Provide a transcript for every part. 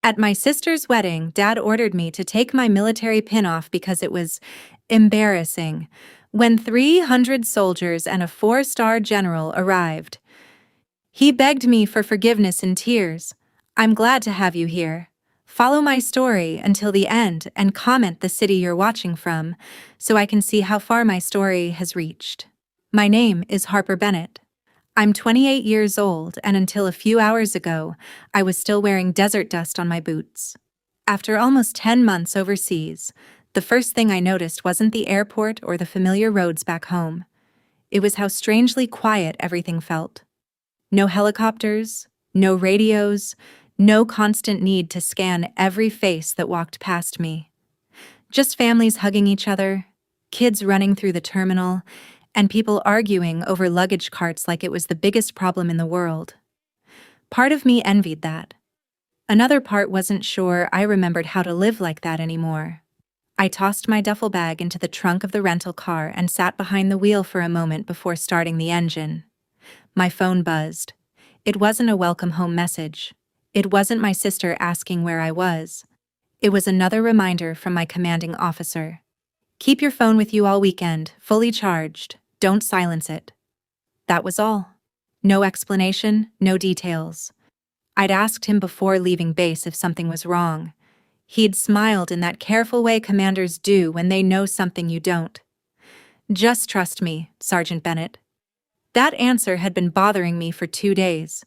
At my sister's wedding, Dad ordered me to take my military pin off because it was embarrassing when 300 soldiers and a 4-star general arrived. He begged me for forgiveness in tears. "I'm glad to have you here. Follow my story until the end and comment the city you're watching from so I can see how far my story has reached. My name is Harper Bennett. I'm 28 years old, and until a few hours ago, I was still wearing desert dust on my boots. After almost 10 months overseas, the first thing I noticed wasn't the airport or the familiar roads back home. It was how strangely quiet everything felt. No helicopters, no radios, no constant need to scan every face that walked past me. Just families hugging each other, kids running through the terminal, and people arguing over luggage carts like it was the biggest problem in the world. Part of me envied that. Another part wasn't sure I remembered how to live like that anymore. I tossed my duffel bag into the trunk of the rental car and sat behind the wheel for a moment before starting the engine. My phone buzzed. It wasn't a welcome home message. It wasn't my sister asking where I was. It was another reminder from my commanding officer. "Keep your phone with you all weekend, fully charged. Don't silence it." That was all. No explanation, no details. I'd asked him before leaving base if something was wrong. He'd smiled in that careful way commanders do when they know something you don't. "Just trust me, Sergeant Bennett." That answer had been bothering me for 2 days.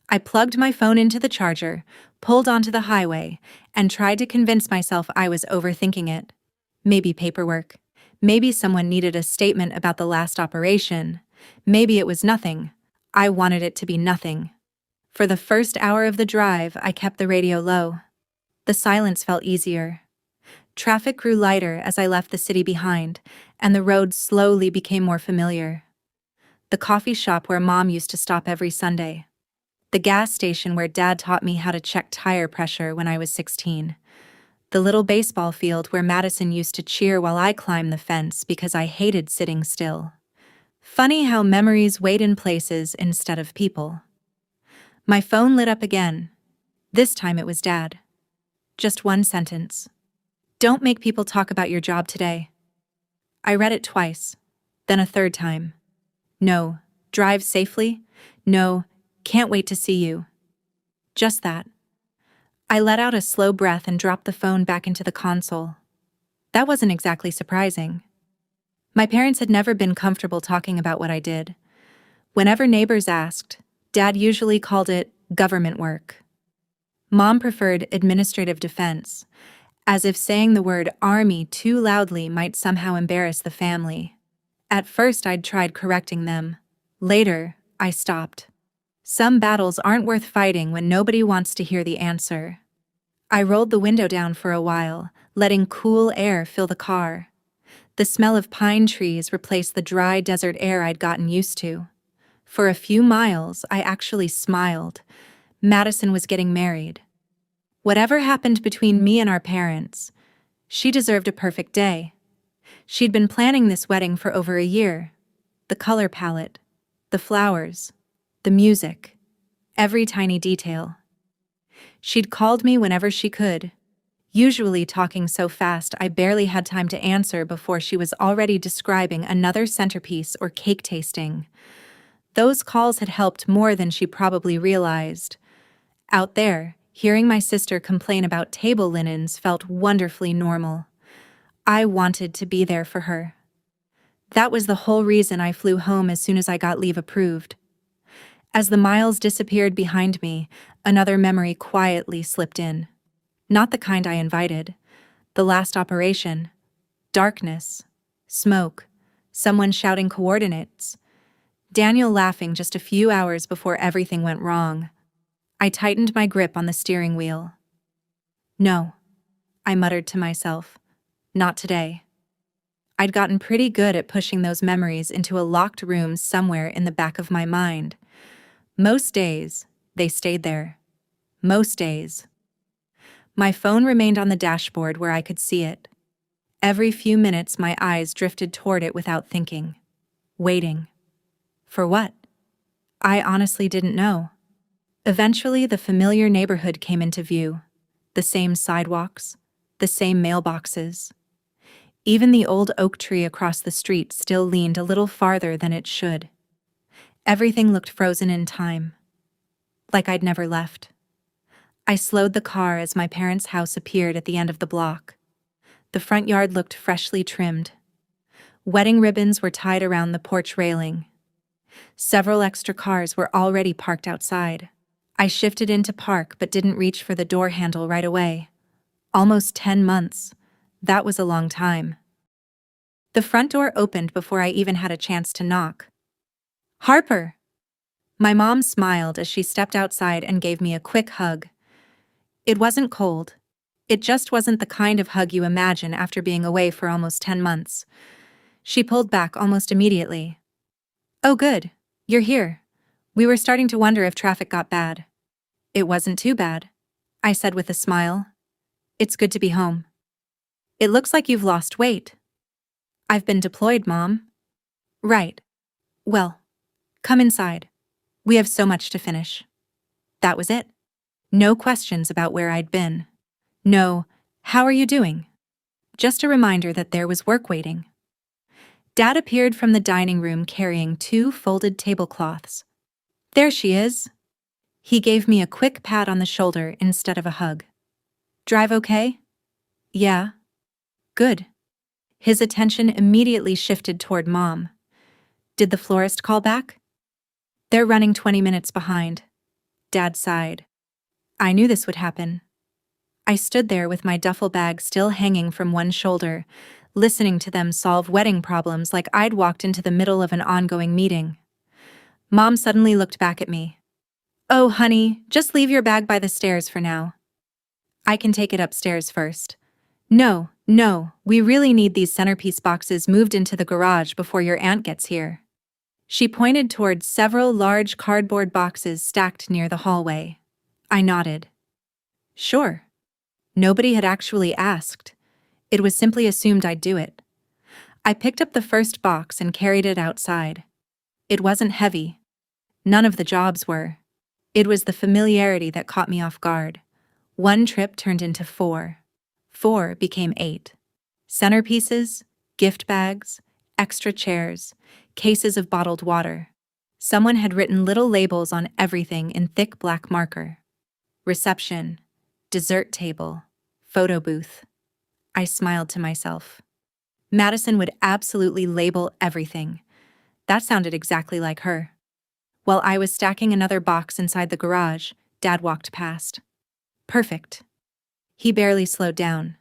I plugged my phone into the charger, pulled onto the highway, and tried to convince myself I was overthinking it. Maybe paperwork. Maybe someone needed a statement about the last operation. Maybe it was nothing. I wanted it to be nothing. For the first hour of the drive, I kept the radio low. The silence felt easier. Traffic grew lighter as I left the city behind, and the roads slowly became more familiar. The coffee shop where Mom used to stop every Sunday. The gas station where Dad taught me how to check tire pressure when I was 16. The little baseball field where Madison used to cheer while I climbed the fence because I hated sitting still. Funny how memories wait in places instead of people. My phone lit up again. This time it was Dad. Just one sentence. "Don't make people talk about your job today." I read it twice, then a third time. "No, drive safely. No, can't wait to see you." Just that. I let out a slow breath and dropped the phone back into the console. That wasn't exactly surprising. My parents had never been comfortable talking about what I did. Whenever neighbors asked, Dad usually called it government work. Mom preferred administrative defense, as if saying the word army too loudly might somehow embarrass the family. At first I'd tried correcting them. Later, I stopped. Some battles aren't worth fighting when nobody wants to hear the answer. I rolled the window down for a while, letting cool air fill the car. The smell of pine trees replaced the dry desert air I'd gotten used to. For a few miles, I actually smiled. Madison was getting married. Whatever happened between me and our parents, she deserved a perfect day. She'd been planning this wedding for over a year. The color palette, the flowers, the music, every tiny detail. She'd called me whenever she could, usually talking so fast I barely had time to answer before she was already describing another centerpiece or cake tasting. Those calls had helped more than she probably realized. Out there, hearing my sister complain about table linens felt wonderfully normal. I wanted to be there for her. That was the whole reason I flew home as soon as I got leave approved. As the miles disappeared behind me, another memory quietly slipped in. Not the kind I invited. The last operation. Darkness. Smoke. Someone shouting coordinates. Daniel laughing just a few hours before everything went wrong. I tightened my grip on the steering wheel. "No," I muttered to myself. "Not today." I'd gotten pretty good at pushing those memories into a locked room somewhere in the back of my mind. Most days, they stayed there. Most days. My phone remained on the dashboard where I could see it. Every few minutes, my eyes drifted toward it without thinking. Waiting. For what? I honestly didn't know. Eventually, the familiar neighborhood came into view. The same sidewalks, the same mailboxes. Even the old oak tree across the street still leaned a little farther than it should. Everything looked frozen in time, like I'd never left. I slowed the car as my parents' house appeared at the end of the block. The front yard looked freshly trimmed. Wedding ribbons were tied around the porch railing. Several extra cars were already parked outside. I shifted into park but didn't reach for the door handle right away. Almost 10 months. That was a long time. The front door opened before I even had a chance to knock. "Harper!" My mom smiled as she stepped outside and gave me a quick hug. It wasn't cold. It just wasn't the kind of hug you imagine after being away for almost 10 months. She pulled back almost immediately. "Oh good, you're here. We were starting to wonder if traffic got bad." "It wasn't too bad," I said with a smile. "It's good to be home." "It looks like you've lost weight." "I've been deployed, Mom." "Right. Well, come inside. We have so much to finish." That was it. No questions about where I'd been. No, "How are you doing?" Just a reminder that there was work waiting. Dad appeared from the dining room carrying 2 folded tablecloths. "There she is." He gave me a quick pat on the shoulder instead of a hug. "Drive okay?" "Yeah." "Good." His attention immediately shifted toward Mom. "Did the florist call back?" "They're running 20 minutes behind." Dad sighed. I knew this would happen. I stood there with my duffel bag still hanging from one shoulder, listening to them solve wedding problems like I'd walked into the middle of an ongoing meeting. Mom suddenly looked back at me. "Oh, honey, just leave your bag by the stairs for now." "I can take it upstairs first." No, we really need these centerpiece boxes moved into the garage before your aunt gets here." She pointed towards several large cardboard boxes stacked near the hallway. I nodded. Sure. Nobody had actually asked. It was simply assumed I'd do it. I picked up the first box and carried it outside. It wasn't heavy. None of the jobs were. It was the familiarity that caught me off guard. 1 trip turned into 4. 4 became 8. Centerpieces, gift bags, extra chairs, cases of bottled water. Someone had written little labels on everything in thick black marker. Reception, dessert table, photo booth. I smiled to myself. Madison would absolutely label everything. That sounded exactly like her. While I was stacking another box inside the garage, Dad walked past. Perfect. He barely slowed down.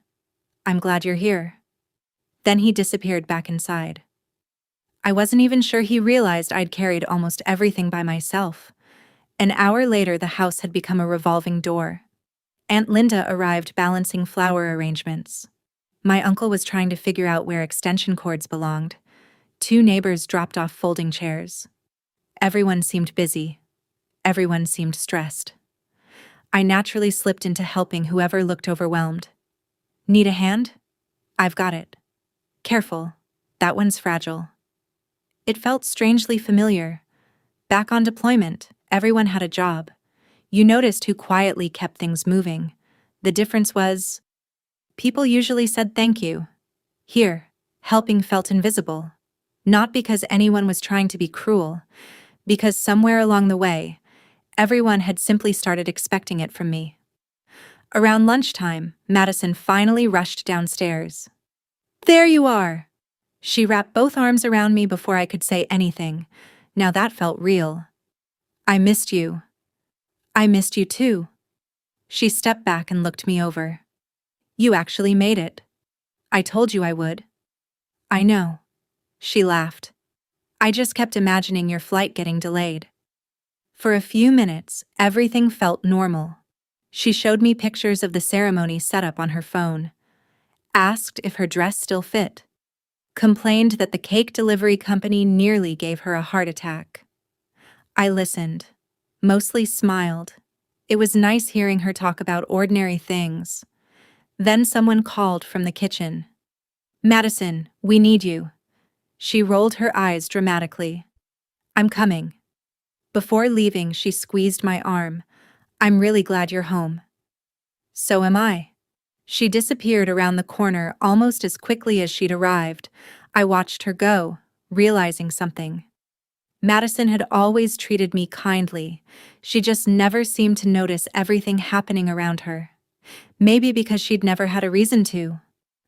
"I'm glad you're here." Then he disappeared back inside. I wasn't even sure he realized I'd carried almost everything by myself. An hour later, the house had become a revolving door. Aunt Linda arrived balancing flower arrangements. My uncle was trying to figure out where extension cords belonged. 2 neighbors dropped off folding chairs. Everyone seemed busy. Everyone seemed stressed. I naturally slipped into helping whoever looked overwhelmed. "Need a hand?" "I've got it." "Careful. That one's fragile." It felt strangely familiar. Back on deployment, everyone had a job. You noticed who quietly kept things moving. The difference was, people usually said thank you. Here, helping felt invisible. Not because anyone was trying to be cruel, because somewhere along the way, everyone had simply started expecting it from me. Around lunchtime, Madison finally rushed downstairs. "There you are!" She wrapped both arms around me before I could say anything. Now that felt real. "I missed you." "I missed you too." She stepped back and looked me over. "You actually made it." "I told you I would." "I know." She laughed. "I just kept imagining your flight getting delayed." For a few minutes, everything felt normal. She showed me pictures of the ceremony set up on her phone. Asked if her dress still fit. Complained that the cake delivery company nearly gave her a heart attack. I listened. Mostly smiled. It was nice hearing her talk about ordinary things. Then someone called from the kitchen. "Madison, we need you." She rolled her eyes dramatically. "I'm coming." Before leaving, she squeezed my arm. "I'm really glad you're home." So am I. She disappeared around the corner almost as quickly as she'd arrived. I watched her go, realizing something. Madison had always treated me kindly. She just never seemed to notice everything happening around her. Maybe because she'd never had a reason to.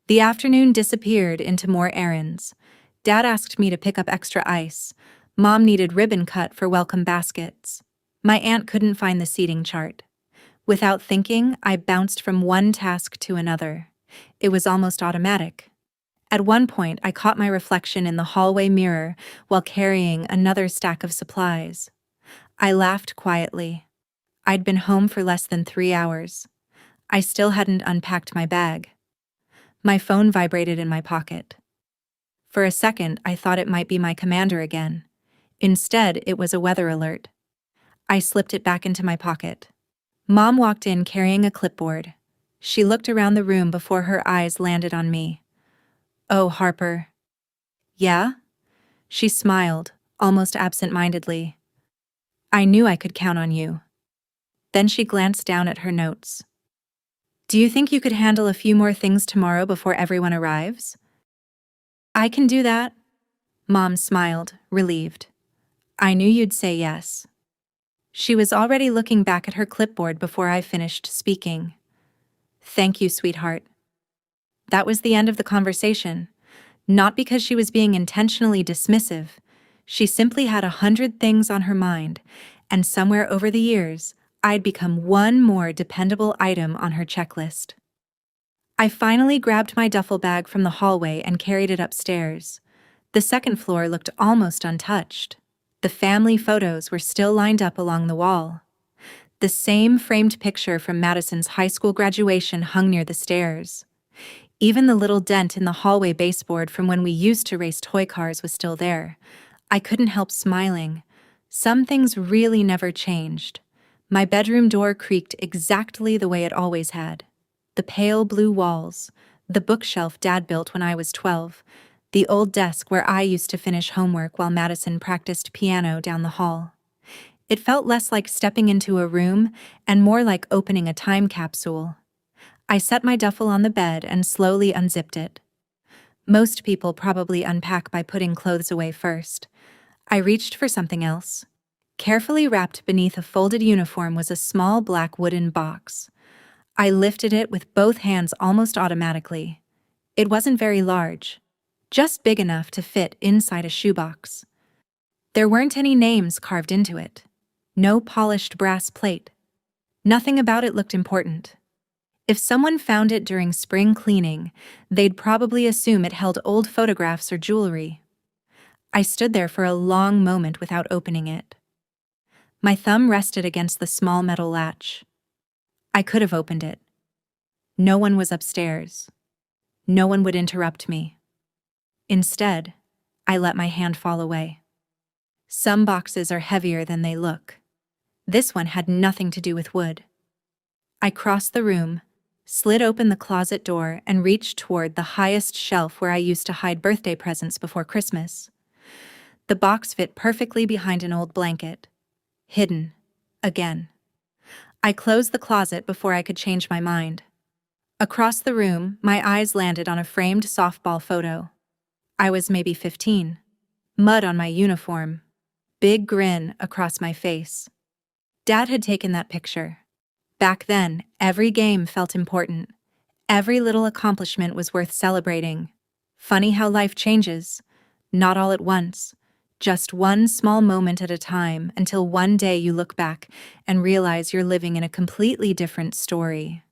The afternoon disappeared into more errands. Dad asked me to pick up extra ice. Mom needed ribbon cut for welcome baskets. My aunt couldn't find the seating chart. Without thinking, I bounced from one task to another. It was almost automatic. At one point, I caught my reflection in the hallway mirror while carrying another stack of supplies. I laughed quietly. I'd been home for less than 3 hours. I still hadn't unpacked my bag. My phone vibrated in my pocket. For a second, I thought it might be my commander again. Instead, it was a weather alert. I slipped it back into my pocket. Mom walked in carrying a clipboard. She looked around the room before her eyes landed on me. "Oh, Harper." "Yeah?" She smiled, almost absent-mindedly. "I knew I could count on you." Then she glanced down at her notes. "Do you think you could handle a few more things tomorrow before everyone arrives?" "I can do that." Mom smiled, relieved. "I knew you'd say yes." She was already looking back at her clipboard before I finished speaking. "Thank you, sweetheart." That was the end of the conversation. Not because she was being intentionally dismissive. She simply had 100 things on her mind, and somewhere over the years, I'd become one more dependable item on her checklist. I finally grabbed my duffel bag from the hallway and carried it upstairs. The second floor looked almost untouched. The family photos were still lined up along the wall. The same framed picture from Madison's high school graduation hung near the stairs. Even the little dent in the hallway baseboard from when we used to race toy cars was still there. I couldn't help smiling. Some things really never changed. My bedroom door creaked exactly the way it always had. The pale blue walls, the bookshelf Dad built when I was 12, the old desk where I used to finish homework while Madison practiced piano down the hall. It felt less like stepping into a room and more like opening a time capsule. I set my duffel on the bed and slowly unzipped it. Most people probably unpack by putting clothes away first. I reached for something else. Carefully wrapped beneath a folded uniform was a small black wooden box. I lifted it with both hands almost automatically. It wasn't very large, just big enough to fit inside a shoebox. There weren't any names carved into it. No polished brass plate. Nothing about it looked important. If someone found it during spring cleaning, they'd probably assume it held old photographs or jewelry. I stood there for a long moment without opening it. My thumb rested against the small metal latch. I could have opened it. No one was upstairs. No one would interrupt me. Instead, I let my hand fall away. Some boxes are heavier than they look. This one had nothing to do with wood. I crossed the room, slid open the closet door, and reached toward the highest shelf where I used to hide birthday presents before Christmas. The box fit perfectly behind an old blanket. Hidden. Again. I closed the closet before I could change my mind. Across the room, my eyes landed on a framed softball photo. I was maybe 15. Mud on my uniform. Big grin across my face. Dad had taken that picture. Back then, every game felt important. Every little accomplishment was worth celebrating. Funny how life changes. Not all at once. Just one small moment at a time until one day you look back and realize you're living in a completely different story.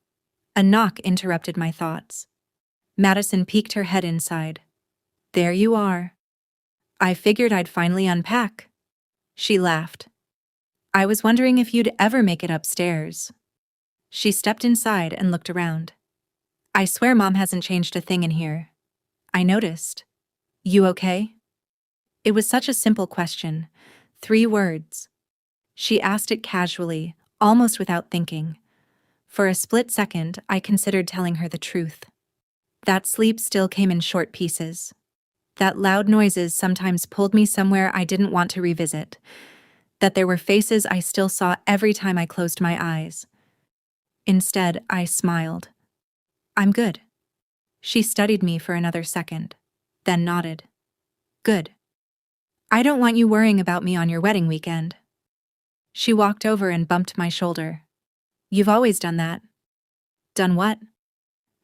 A knock interrupted my thoughts. Madison peeked her head inside. "There you are." "I figured I'd finally unpack." She laughed. "I was wondering if you'd ever make it upstairs." She stepped inside and looked around. "I swear Mom hasn't changed a thing in here." I noticed. "You okay?" It was such a simple question. 3 words. She asked it casually, almost without thinking. For a split second, I considered telling her the truth. That sleep still came in short pieces. That loud noises sometimes pulled me somewhere I didn't want to revisit. That there were faces I still saw every time I closed my eyes. Instead, I smiled. I'm good. She studied me for another second, then nodded. Good. I don't want you worrying about me on your wedding weekend. She walked over and bumped my shoulder. You've always done that. Done what?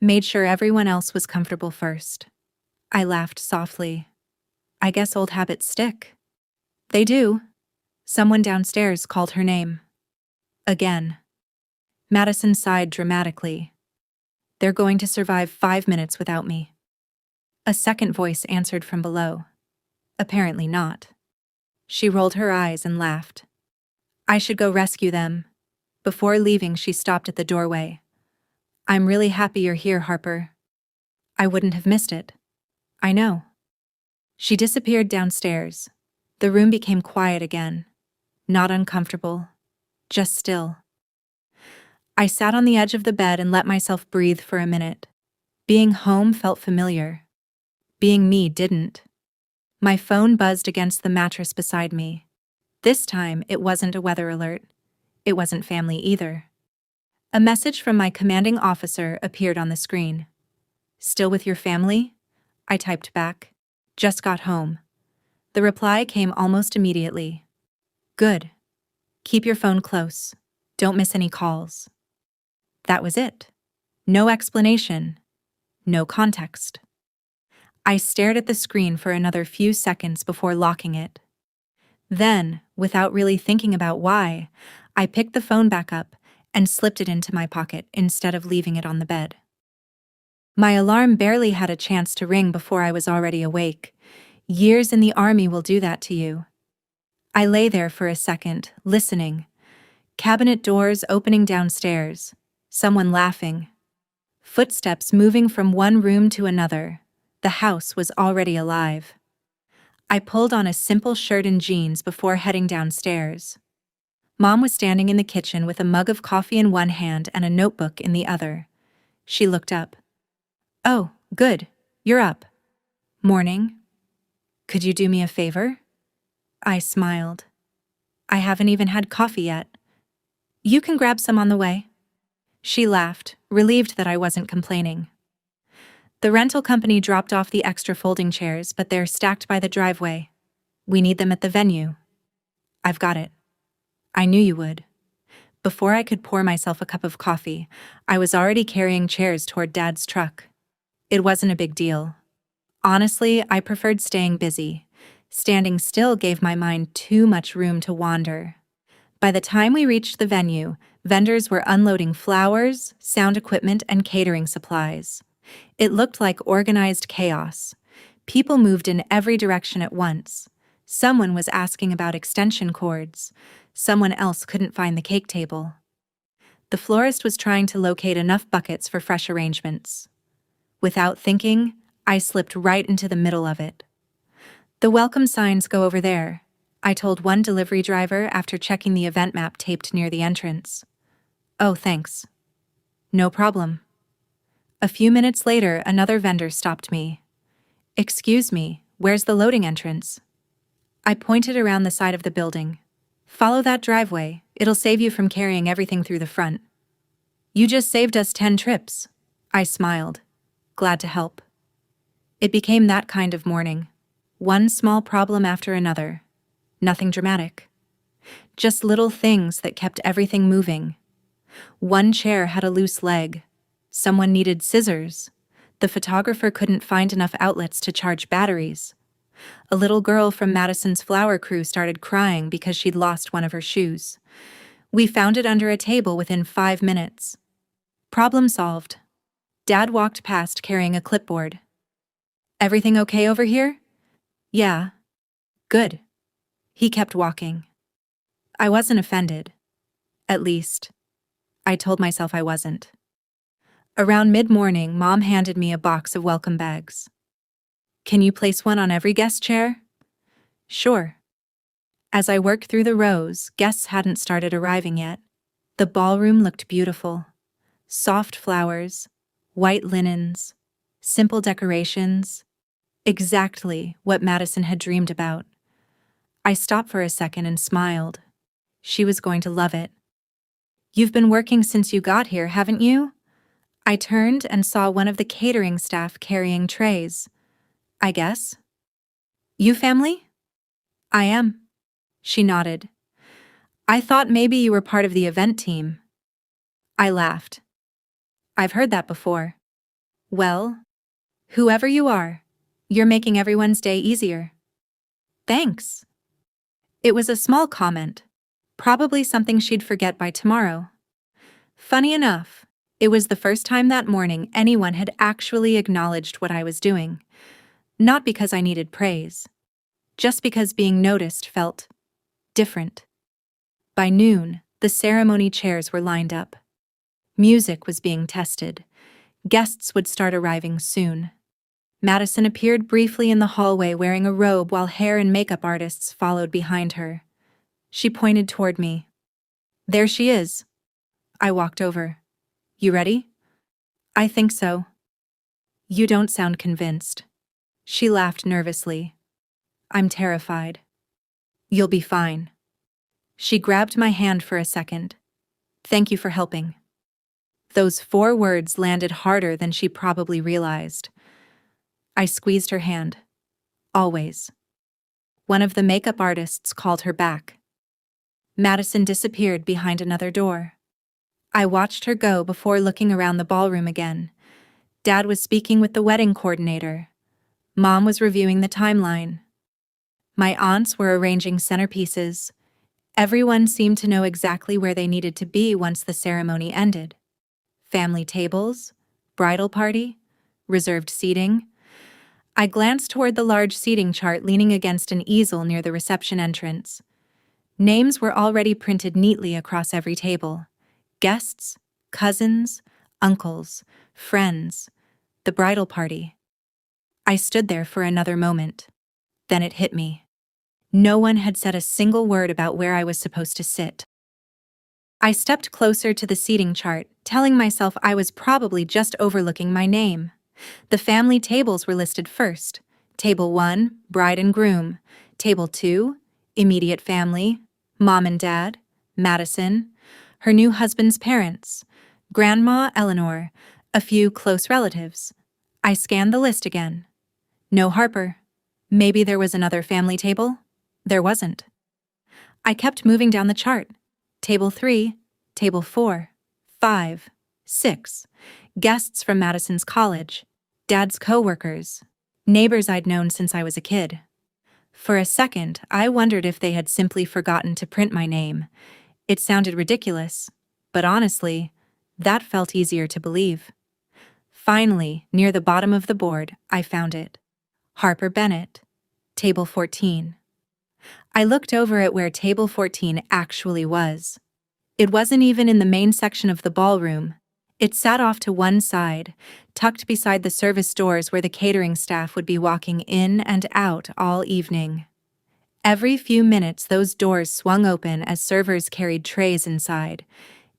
Made sure everyone else was comfortable first. I laughed softly. I guess old habits stick. They do. Someone downstairs called her name. Again. Madison sighed dramatically. They're going to survive 5 minutes without me. A second voice answered from below. Apparently not. She rolled her eyes and laughed. I should go rescue them. Before leaving, she stopped at the doorway. I'm really happy you're here, Harper. I wouldn't have missed it. I know. She disappeared downstairs. The room became quiet again. Not uncomfortable. Just still. I sat on the edge of the bed and let myself breathe for a minute. Being home felt familiar. Being me didn't. My phone buzzed against the mattress beside me. This time, it wasn't a weather alert. It wasn't family either. A message from my commanding officer appeared on the screen. Still with your family? I typed back. Just got home. The reply came almost immediately. Good. Keep your phone close. Don't miss any calls. That was it. No explanation. No context. I stared at the screen for another few seconds before locking it. Then, without really thinking about why, I picked the phone back up and slipped it into my pocket instead of leaving it on the bed. My alarm barely had a chance to ring before I was already awake. Years in the army will do that to you. I lay there for a second, listening. Cabinet doors opening downstairs. Someone laughing. Footsteps moving from one room to another. The house was already alive. I pulled on a simple shirt and jeans before heading downstairs. Mom was standing in the kitchen with a mug of coffee in one hand and a notebook in the other. She looked up. Oh, good. You're up. Morning. Could you do me a favor? I smiled. I haven't even had coffee yet. You can grab some on the way. She laughed, relieved that I wasn't complaining. The rental company dropped off the extra folding chairs, but they're stacked by the driveway. We need them at the venue. I've got it. I knew you would. Before I could pour myself a cup of coffee, I was already carrying chairs toward Dad's truck. It wasn't a big deal. Honestly, I preferred staying busy. Standing still gave my mind too much room to wander. By the time we reached the venue, vendors were unloading flowers, sound equipment, and catering supplies. It looked like organized chaos. People moved in every direction at once. Someone was asking about extension cords. Someone else couldn't find the cake table. The florist was trying to locate enough buckets for fresh arrangements. Without thinking, I slipped right into the middle of it. The welcome signs go over there, I told one delivery driver after checking the event map taped near the entrance. Oh, thanks. No problem. A few minutes later, another vendor stopped me. Excuse me, where's the loading entrance? I pointed around the side of the building. Follow that driveway, it'll save you from carrying everything through the front. You just saved us 10 trips. I smiled, glad to help. It became that kind of morning. One small problem after another. Nothing dramatic. Just little things that kept everything moving. One chair had a loose leg. Someone needed scissors. The photographer couldn't find enough outlets to charge batteries. A little girl from Madison's flower crew started crying because she'd lost one of her shoes. We found it under a table within 5 minutes. Problem solved. Dad walked past carrying a clipboard. Everything okay over here? Yeah. Good. He kept walking. I wasn't offended. At least, I told myself I wasn't. Around mid-morning, Mom handed me a box of welcome bags. Can you place one on every guest chair? Sure. As I worked through the rows, guests hadn't started arriving yet. The ballroom looked beautiful. Soft flowers, white linens, simple decorations. Exactly what Madison had dreamed about. I stopped for a second and smiled. She was going to love it. You've been working since you got here, haven't you? I turned and saw one of the catering staff carrying trays. I guess. You family? I am. She nodded. I thought maybe you were part of the event team. I laughed. I've heard that before. Well, whoever you are, you're making everyone's day easier. Thanks. It was a small comment, probably something she'd forget by tomorrow. Funny enough, it was the first time that morning anyone had actually acknowledged what I was doing. Not because I needed praise, just because being noticed felt different. By noon, the ceremony chairs were lined up. Music was being tested. Guests would start arriving soon. Madison appeared briefly in the hallway wearing a robe while hair and makeup artists followed behind her. She pointed toward me. There she is. I walked over. You ready? I think so. You don't sound convinced. She laughed nervously. I'm terrified. You'll be fine. She grabbed my hand for a second. Thank you for helping. Those 4 words landed harder than she probably realized. I squeezed her hand. Always. One of the makeup artists called her back. Madison disappeared behind another door. I watched her go before looking around the ballroom again. Dad was speaking with the wedding coordinator. Mom was reviewing the timeline. My aunts were arranging centerpieces. Everyone seemed to know exactly where they needed to be once the ceremony ended. Family tables, bridal party, reserved seating. I glanced toward the large seating chart leaning against an easel near the reception entrance. Names were already printed neatly across every table. Guests, cousins, uncles, friends, the bridal party. I stood there for another moment. Then it hit me. No one had said a single word about where I was supposed to sit. I stepped closer to the seating chart, telling myself I was probably just overlooking my name. The family tables were listed first. Table 1, bride and groom. Table 2, immediate family, mom and dad, Madison, her new husband's parents, Grandma Eleanor, a few close relatives. I scanned the list again. No Harper. Maybe there was another family table? There wasn't. I kept moving down the chart. Table 3, Table 4, 5, 6. Guests from Madison's college, Dad's co-workers, neighbors I'd known since I was a kid. For a second, I wondered if they had simply forgotten to print my name. It sounded ridiculous, but honestly, that felt easier to believe. Finally, near the bottom of the board, I found it. Harper Bennett, Table 14. I looked over at where Table 14 actually was. It wasn't even in the main section of the ballroom. It sat off to one side, tucked beside the service doors where the catering staff would be walking in and out all evening. Every few minutes, those doors swung open as servers carried trays inside.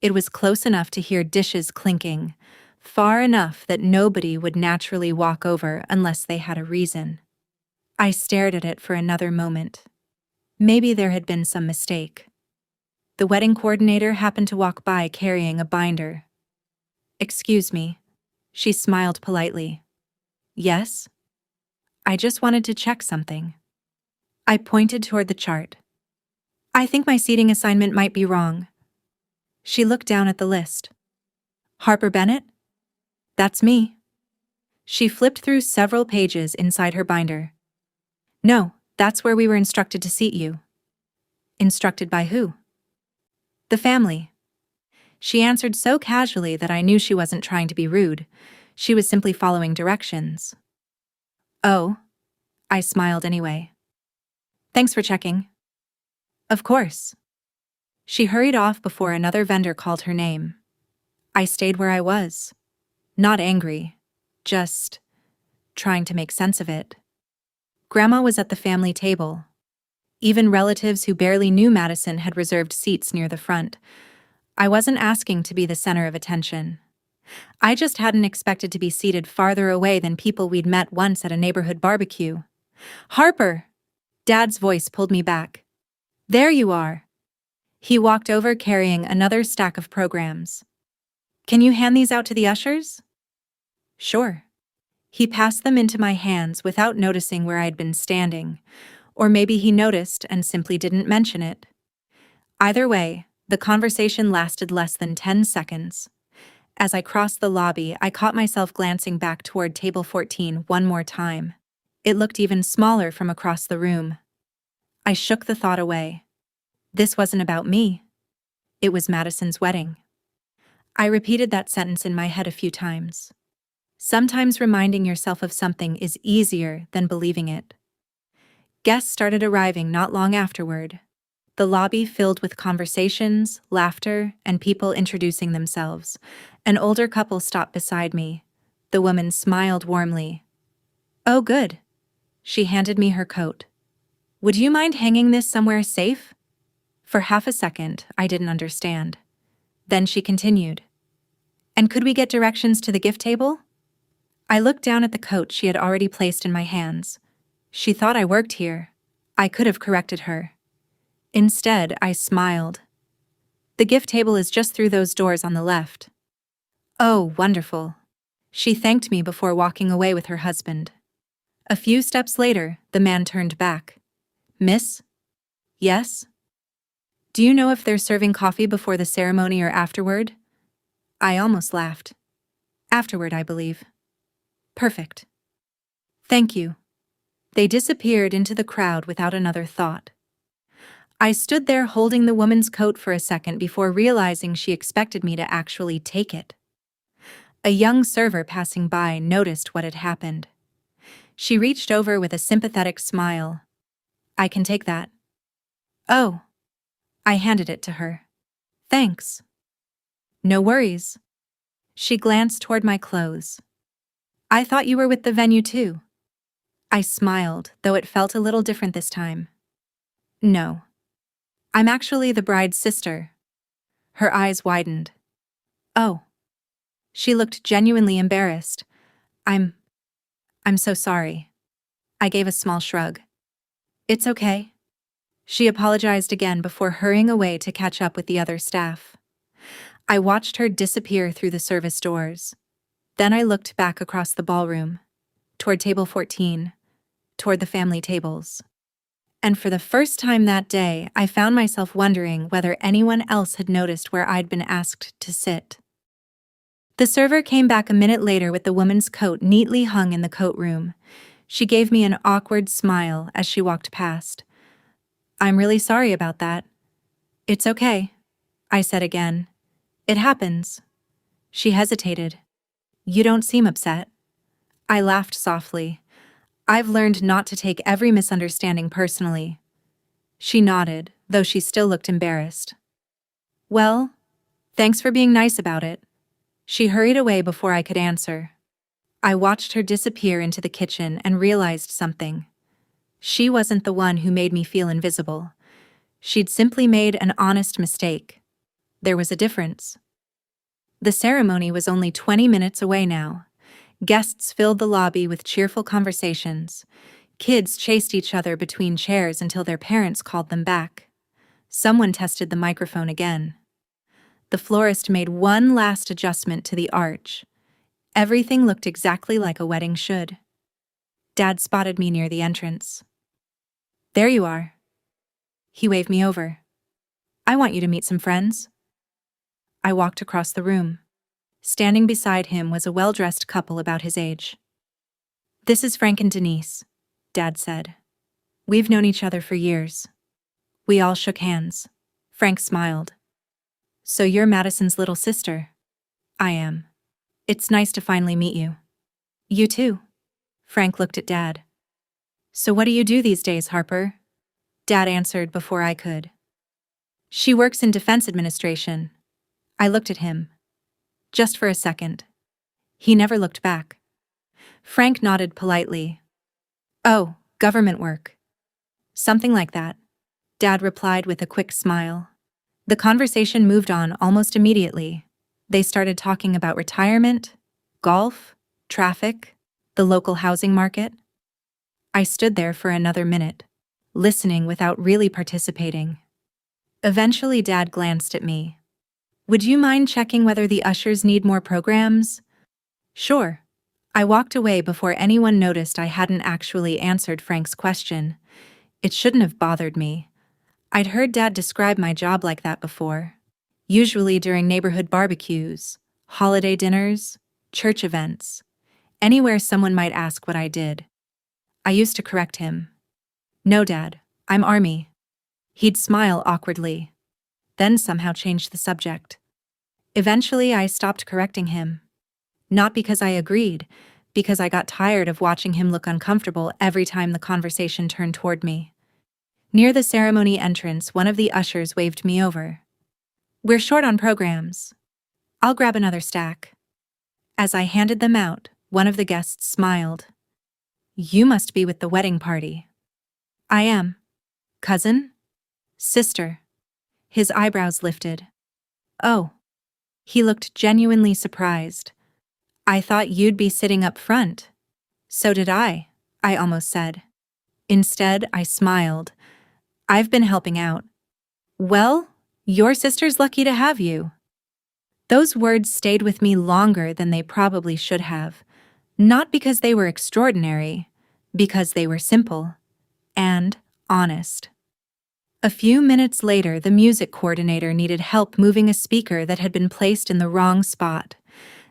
It was close enough to hear dishes clinking, far enough that nobody would naturally walk over unless they had a reason. I stared at it for another moment. Maybe there had been some mistake. The wedding coordinator happened to walk by carrying a binder. Excuse me. She smiled politely. Yes? I just wanted to check something. I pointed toward the chart. I think my seating assignment might be wrong. She looked down at the list. Harper Bennett? That's me. She flipped through several pages inside her binder. No, that's where we were instructed to seat you. Instructed by who? The family. She answered so casually that I knew she wasn't trying to be rude. She was simply following directions. Oh, I smiled anyway. Thanks for checking. Of course. She hurried off before another vendor called her name. I stayed where I was. Not angry, just trying to make sense of it. Grandma was at the family table. Even relatives who barely knew Madison had reserved seats near the front. I wasn't asking to be the center of attention. I just hadn't expected to be seated farther away than people we'd met once at a neighborhood barbecue. Harper! Dad's voice pulled me back. There you are. He walked over carrying another stack of programs. "Can you hand these out to the ushers?" "Sure." He passed them into my hands without noticing where I'd been standing, or maybe he noticed and simply didn't mention it. Either way, the conversation lasted less than 10 seconds. As I crossed the lobby, I caught myself glancing back toward table 14 one more time. It looked even smaller from across the room. I shook the thought away. This wasn't about me. It was Madison's wedding. I repeated that sentence in my head a few times. Sometimes reminding yourself of something is easier than believing it. Guests started arriving not long afterward. The lobby filled with conversations, laughter, and people introducing themselves. An older couple stopped beside me. The woman smiled warmly. "Oh, good." She handed me her coat. "Would you mind hanging this somewhere safe?" For half a second, I didn't understand. Then she continued. "And could we get directions to the gift table?" I looked down at the coat she had already placed in my hands. She thought I worked here. I could have corrected her. Instead, I smiled. "The gift table is just through those doors on the left." "Oh, wonderful." She thanked me before walking away with her husband. A few steps later, the man turned back. "Miss?" "Yes?" "Do you know if they're serving coffee before the ceremony or afterward?" I almost laughed. "Afterward, I believe." "Perfect. Thank you." They disappeared into the crowd without another thought. I stood there holding the woman's coat for a second before realizing she expected me to actually take it. A young server passing by noticed what had happened. She reached over with a sympathetic smile. "I can take that." "Oh." I handed it to her. "Thanks." "No worries." She glanced toward my clothes. "I thought you were with the venue too." I smiled, though it felt a little different this time. "No. I'm actually the bride's sister." Her eyes widened. "Oh." She looked genuinely embarrassed. I'm so sorry." I gave a small shrug. "It's okay." She apologized again before hurrying away to catch up with the other staff. I watched her disappear through the service doors. Then I looked back across the ballroom, toward table 14, toward the family tables. And for the first time that day, I found myself wondering whether anyone else had noticed where I'd been asked to sit. The server came back a minute later with the woman's coat neatly hung in the coat room. She gave me an awkward smile as she walked past. "I'm really sorry about that." "It's okay," I said again. "It happens." She hesitated. "You don't seem upset." I laughed softly. "I've learned not to take every misunderstanding personally." She nodded, though she still looked embarrassed. "Well, thanks for being nice about it." She hurried away before I could answer. I watched her disappear into the kitchen and realized something. She wasn't the one who made me feel invisible. She'd simply made an honest mistake. There was a difference. The ceremony was only 20 minutes away now. Guests filled the lobby with cheerful conversations. Kids chased each other between chairs until their parents called them back. Someone tested the microphone again. The florist made one last adjustment to the arch. Everything looked exactly like a wedding should. Dad spotted me near the entrance. "There you are." He waved me over. "I want you to meet some friends." I walked across the room. Standing beside him was a well-dressed couple about his age. "This is Frank and Denise," Dad said. "We've known each other for years." We all shook hands. Frank smiled. "So you're Madison's little sister?" "I am. It's nice to finally meet you." "You too." Frank looked at Dad. "So what do you do these days, Harper?" Dad answered before I could. "She works in Defense Administration." I looked at him. Just for a second. He never looked back. Frank nodded politely. "Oh, government work." "Something like that," Dad replied with a quick smile. The conversation moved on almost immediately. They started talking about retirement, golf, traffic, the local housing market. I stood there for another minute, listening without really participating. Eventually, Dad glanced at me. Would you mind checking whether the ushers need more programs? Sure. I walked away before anyone noticed I hadn't actually answered Frank's question. It shouldn't have bothered me. I'd heard Dad describe my job like that before. Usually during neighborhood barbecues, holiday dinners, church events, anywhere someone might ask what I did. I used to correct him. No, Dad, I'm Army. He'd smile awkwardly, then somehow change the subject. Eventually, I stopped correcting him. Not because I agreed, because I got tired of watching him look uncomfortable every time the conversation turned toward me. Near the ceremony entrance, one of the ushers waved me over. We're short on programs. I'll grab another stack. As I handed them out, one of the guests smiled. You must be with the wedding party. I am. Cousin? Sister. His eyebrows lifted. Oh. He looked genuinely surprised. I thought you'd be sitting up front. So did I almost said. Instead, I smiled. I've been helping out. Well, your sister's lucky to have you. Those words stayed with me longer than they probably should have. Not because they were extraordinary, because they were simple and honest. A few minutes later, the music coordinator needed help moving a speaker that had been placed in the wrong spot.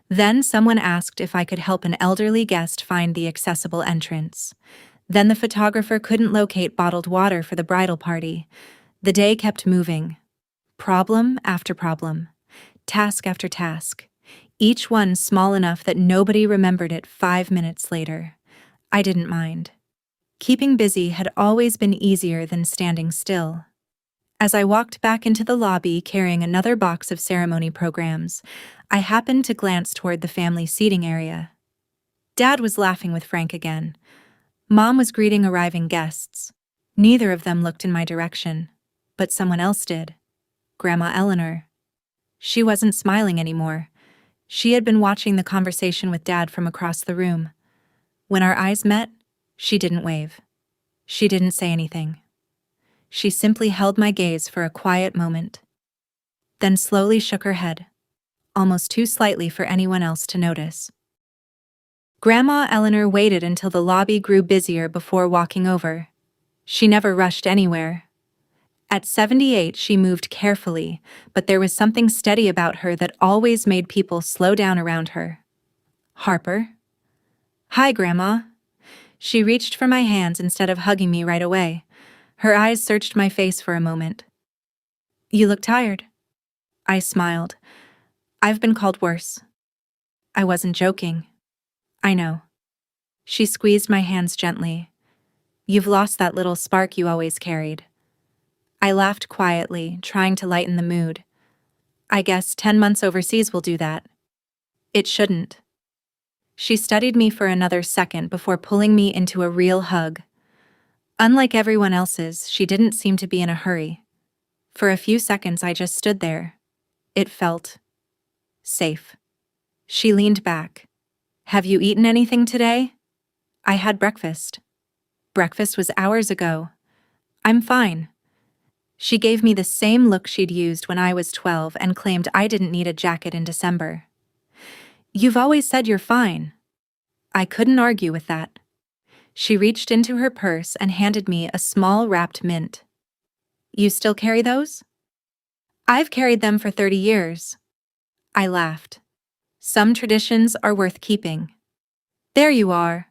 Then someone asked if I could help an elderly guest find the accessible entrance. Then the photographer couldn't locate bottled water for the bridal party. The day kept moving. Problem after problem. Task after task. Each one small enough that nobody remembered it 5 minutes later. I didn't mind. Keeping busy had always been easier than standing still. As I walked back into the lobby carrying another box of ceremony programs, I happened to glance toward the family seating area. Dad was laughing with Frank again. Mom was greeting arriving guests. Neither of them looked in my direction, but someone else did. Grandma Eleanor. She wasn't smiling anymore. She had been watching the conversation with Dad from across the room. When our eyes met, she didn't wave. She didn't say anything. She simply held my gaze for a quiet moment, then slowly shook her head, almost too slightly for anyone else to notice. Grandma Eleanor waited until the lobby grew busier before walking over. She never rushed anywhere. At 78, she moved carefully, but there was something steady about her that always made people slow down around her. Harper? Hi, Grandma. She reached for my hands instead of hugging me right away. Her eyes searched my face for a moment. You look tired. I smiled. I've been called worse. I wasn't joking. I know. She squeezed my hands gently. You've lost that little spark you always carried. I laughed quietly, trying to lighten the mood. I guess 10 months overseas will do that. It shouldn't. She studied me for another second before pulling me into a real hug. Unlike everyone else's, she didn't seem to be in a hurry. For a few seconds, I just stood there. It felt safe. She leaned back. Have you eaten anything today? I had breakfast. Breakfast was hours ago. I'm fine. She gave me the same look she'd used when I was 12 and claimed I didn't need a jacket in December. You've always said you're fine. I couldn't argue with that. She reached into her purse and handed me a small wrapped mint. You still carry those? I've carried them for 30 years. I laughed. Some traditions are worth keeping. There you are.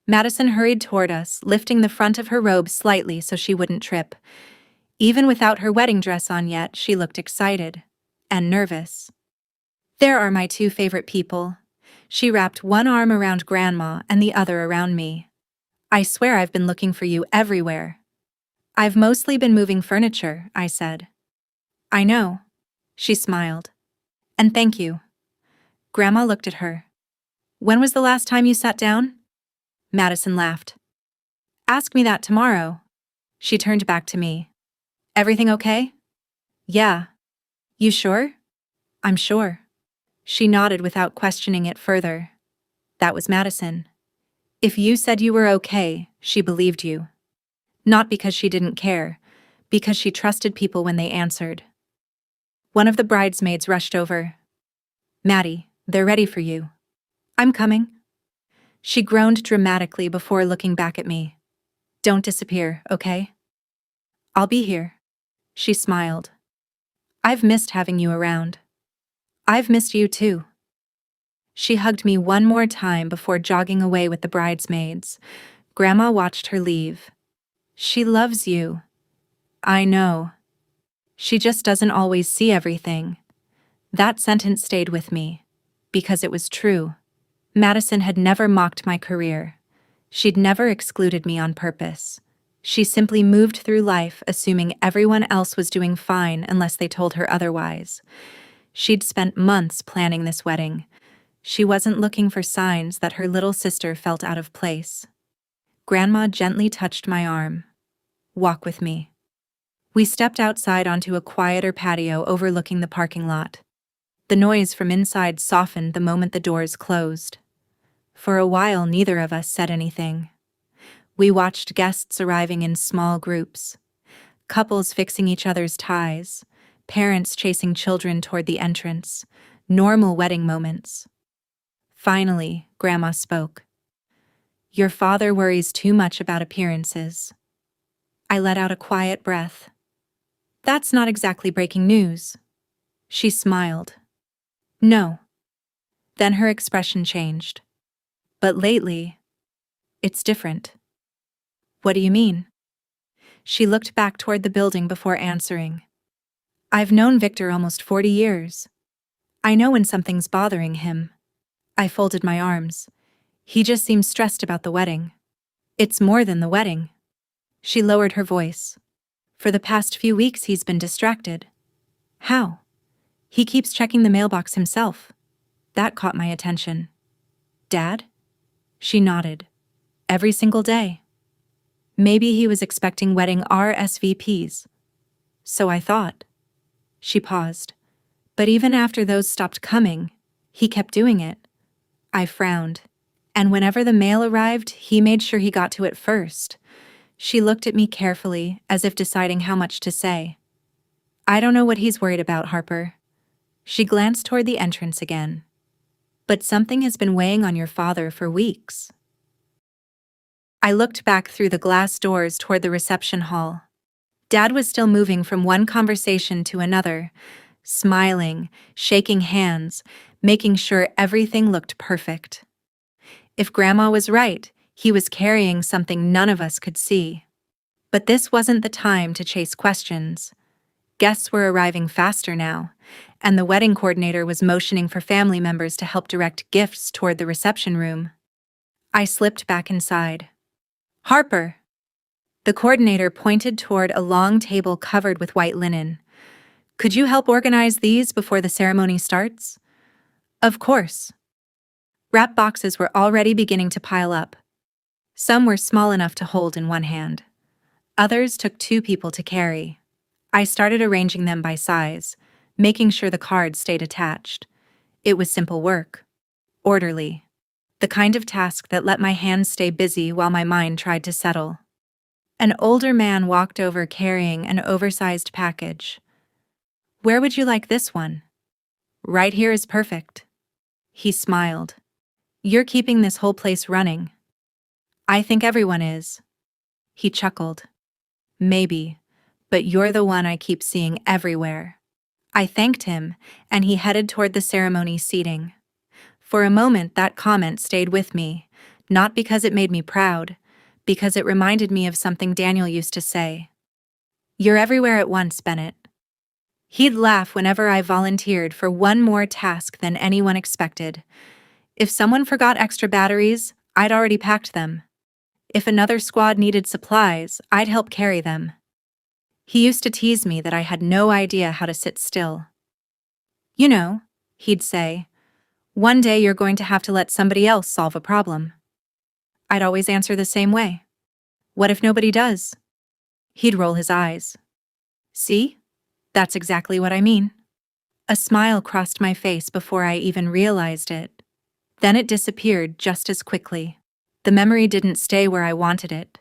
Madison hurried toward us, lifting the front of her robe slightly so she wouldn't trip. Even without her wedding dress on yet, she looked excited and nervous. There are my two favorite people. She wrapped one arm around Grandma and the other around me. I swear I've been looking for you everywhere. I've mostly been moving furniture, I said. I know. She smiled. And thank you. Grandma looked at her. When was the last time you sat down? Madison laughed. Ask me that tomorrow. She turned back to me. Everything okay? Yeah. You sure? I'm sure. She nodded without questioning it further. That was Madison. If you said you were okay, she believed you. Not because she didn't care, Because she trusted people when they answered. One of the bridesmaids rushed over. "Maddie, they're ready for you." "I'm coming." She groaned dramatically before looking back at me. "Don't disappear, okay?" "I'll be here." She smiled. "I've missed having you around." "I've missed you too." She hugged me one more time before jogging away with the bridesmaids. Grandma watched her leave. "She loves you." "I know. She just doesn't always see everything." That sentence stayed with me, because it was true. Madison had never mocked my career. She'd never excluded me on purpose. She simply moved through life assuming everyone else was doing fine unless they told her otherwise. She'd spent months planning this wedding. She wasn't looking for signs that her little sister felt out of place. Grandma gently touched my arm. "Walk with me." We stepped outside onto a quieter patio overlooking the parking lot. The noise from inside softened the moment the doors closed. For a while, neither of us said anything. We watched guests arriving in small groups, couples fixing each other's ties, parents chasing children toward the entrance, normal wedding moments. Finally, Grandma spoke. "Your father worries too much about appearances." I let out a quiet breath. "That's not exactly breaking news." She smiled. "No." Then her expression changed. "But lately, it's different." "What do you mean?" She looked back toward the building before answering. "I've known Victor almost 40 years. I know when something's bothering him." I folded my arms. "He just seems stressed about the wedding." "It's more than the wedding." She lowered her voice. "For the past few weeks he's been distracted." "How?" "He keeps checking the mailbox himself." That caught my attention. "Dad?" She nodded. "Every single day." Maybe he was expecting wedding RSVPs. So I thought. She paused. "But even after those stopped coming, he kept doing it." I frowned. "And whenever the mail arrived, he made sure he got to it first." She looked at me carefully, as if deciding how much to say. "I don't know what he's worried about, Harper." She glanced toward the entrance again. "But something has been weighing on your father for weeks." I looked back through the glass doors toward the reception hall. Dad was still moving from one conversation to another, smiling, shaking hands, making sure everything looked perfect. If Grandma was right, he was carrying something none of us could see. But this wasn't the time to chase questions. Guests were arriving faster now, and the wedding coordinator was motioning for family members to help direct gifts toward the reception room. I slipped back inside. "Harper!" The coordinator pointed toward a long table covered with white linen. "Could you help organize these before the ceremony starts?" "Of course." Wrap boxes were already beginning to pile up. Some were small enough to hold in one hand. Others took 2 people to carry. I started arranging them by size, making sure the cards stayed attached. It was simple work. Orderly. The kind of task that let my hands stay busy while my mind tried to settle. An older man walked over carrying an oversized package. "Where would you like this one?" "Right here is perfect." He smiled. "You're keeping this whole place running." "I think everyone is." He chuckled. "Maybe, but you're the one I keep seeing everywhere." I thanked him, and he headed toward the ceremony seating. For a moment, that comment stayed with me, not because it made me proud, because it reminded me of something Daniel used to say. "You're everywhere at once, Bennett." He'd laugh whenever I volunteered for one more task than anyone expected. If someone forgot extra batteries, I'd already packed them. If another squad needed supplies, I'd help carry them. He used to tease me that I had no idea how to sit still. "You know," he'd say, "one day you're going to have to let somebody else solve a problem." I'd always answer the same way. "What if nobody does?" He'd roll his eyes. "See? That's exactly what I mean." A smile crossed my face before I even realized it. Then it disappeared just as quickly. The memory didn't stay where I wanted it.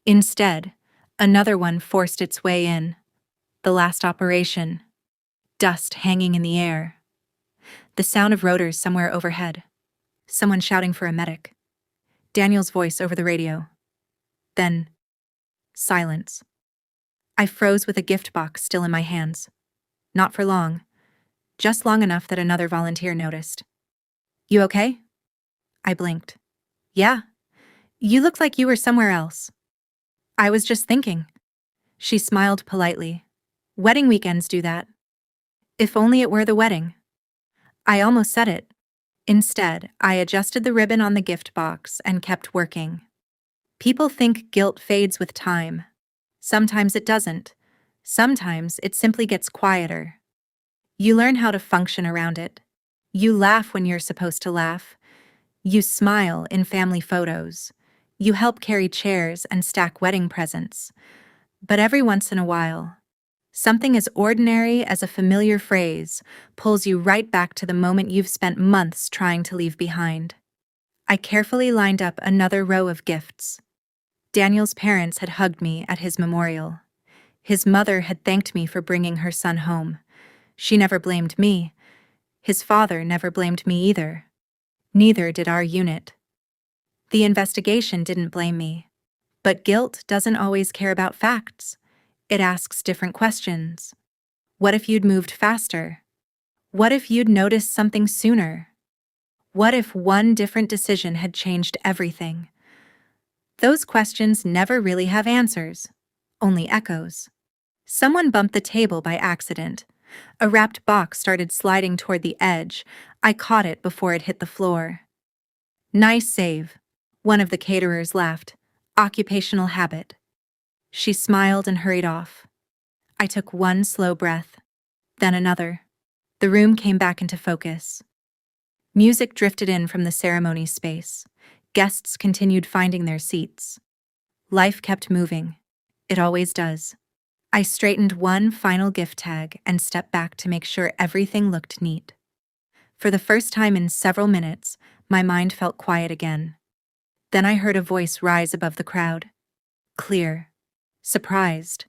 Instead, Another one forced its way in. The last operation. Dust hanging in the air. The sound of rotors somewhere overhead. Someone shouting for a medic. Daniel's voice over the radio. Then, silence. I froze with a gift box still in my hands. Not for long. Just long enough that another volunteer noticed. You okay? I blinked. Yeah. You looked like you were somewhere else. I was just thinking. She smiled politely. Wedding weekends do that. If only it were the wedding. I almost said it. Instead, I adjusted the ribbon on the gift box and kept working. People think guilt fades with time. Sometimes it doesn't. Sometimes it simply gets quieter. You learn how to function around it. You laugh when you're supposed to laugh. You smile in family photos. You help carry chairs and stack wedding presents. But every once in a while, something as ordinary as a familiar phrase pulls you right back to the moment you've spent months trying to leave behind. I carefully lined up another row of gifts. Daniel's parents had hugged me at his memorial. His mother had thanked me for bringing her son home. She never blamed me. His father never blamed me either. Neither did our unit. The investigation didn't blame me. But guilt doesn't always care about facts. It asks different questions. What if you'd moved faster? What if you'd noticed something sooner? What if one different decision had changed everything? Those questions never really have answers, only echoes. Someone bumped the table by accident. A wrapped box started sliding toward the edge. I caught it before it hit the floor. Nice save, one of the caterers laughed. Occupational habit. She smiled and hurried off. I took one slow breath, then another. The room came back into focus. Music drifted in from the ceremony space. Guests continued finding their seats. Life kept moving. It always does. I straightened one final gift tag and stepped back to make sure everything looked neat. For the first time in several minutes, my mind felt quiet again. Then I heard a voice rise above the crowd. Clear. Surprised.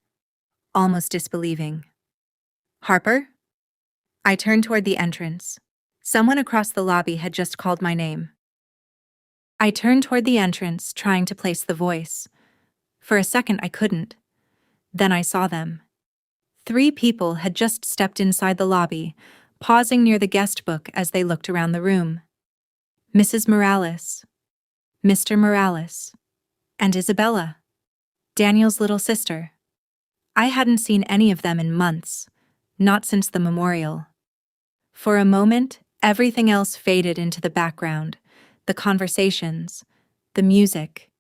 Almost disbelieving. Harper? I turned toward the entrance. Someone across the lobby had just called my name. I turned toward the entrance, trying to place the voice. For a second, I couldn't. Then I saw them. 3 people had just stepped inside the lobby, pausing near the guest book as they looked around the room. Mrs. Morales, Mr. Morales, and Isabella, Daniel's little sister. I hadn't seen any of them in months, not since the memorial. For a moment, everything else faded into the background, the conversations, the music,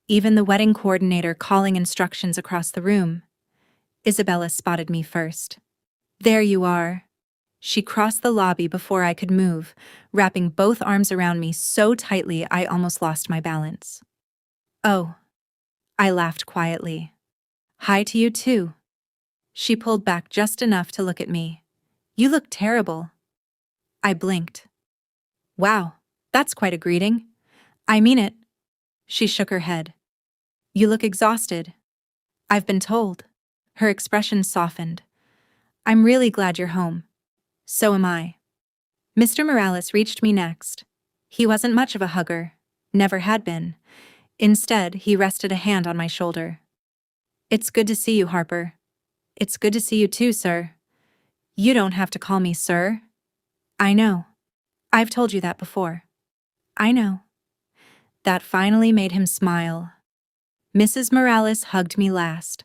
even the wedding coordinator calling instructions across the room. Isabella spotted me first. There you are. She crossed the lobby before I could move, wrapping both arms around me so tightly I almost lost my balance. Oh, I laughed quietly. Hi to you too. She pulled back just enough to look at me. You look terrible. I blinked. Wow, that's quite a greeting. I mean it. She shook her head. You look exhausted. I've been told. Her expression softened. I'm really glad you're home. So am I. Mr. Morales reached me next. He wasn't much of a hugger. Never had been. Instead, he rested a hand on my shoulder. It's good to see you, Harper. It's good to see you too, sir. You don't have to call me sir. I know. I've told you that before. I know. That finally made him smile. Mrs. Morales hugged me last.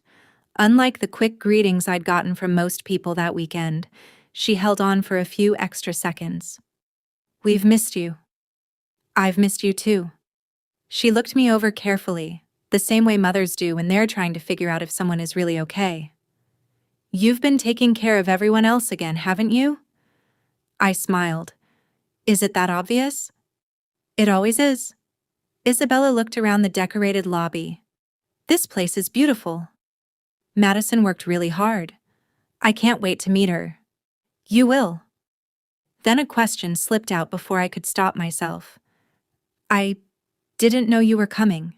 Unlike the quick greetings I'd gotten from most people that weekend, she held on for a few extra seconds. We've missed you. I've missed you too. She looked me over carefully, the same way mothers do when they're trying to figure out if someone is really okay. You've been taking care of everyone else again, haven't you? I smiled. Is it that obvious? It always is. Isabella looked around the decorated lobby. This place is beautiful. Madison worked really hard. I can't wait to meet her. You will. Then a question slipped out before I could stop myself. I didn't know you were coming.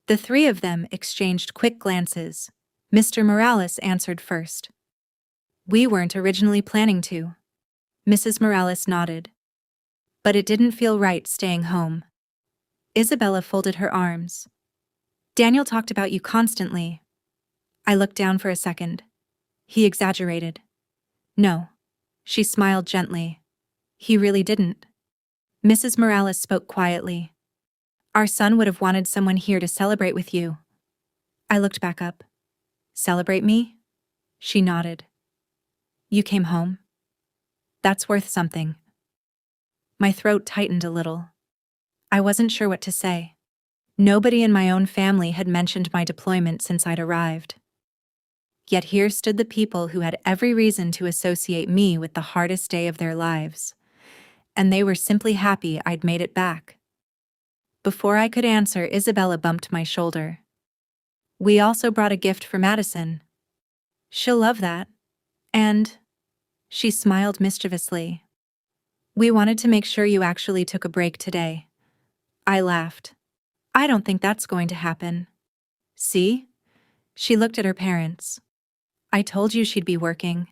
The three of them exchanged quick glances. Mr. Morales answered first. We weren't originally planning to. Mrs. Morales nodded. But it didn't feel right staying home. Isabella folded her arms. Daniel talked about you constantly. I looked down for a second. He exaggerated. No. She smiled gently. He really didn't. Mrs. Morales spoke quietly. Our son would have wanted someone here to celebrate with you. I looked back up. Celebrate me? She nodded. You came home? That's worth something. My throat tightened a little. I wasn't sure what to say. Nobody in my own family had mentioned my deployment since I'd arrived. Yet here stood the people who had every reason to associate me with the hardest day of their lives. And they were simply happy I'd made it back. Before I could answer, Isabella bumped my shoulder. We also brought a gift for Madison. She'll love that. And she smiled mischievously. We wanted to make sure you actually took a break today. I laughed. I don't think that's going to happen. See? She looked at her parents. I told you she'd be working.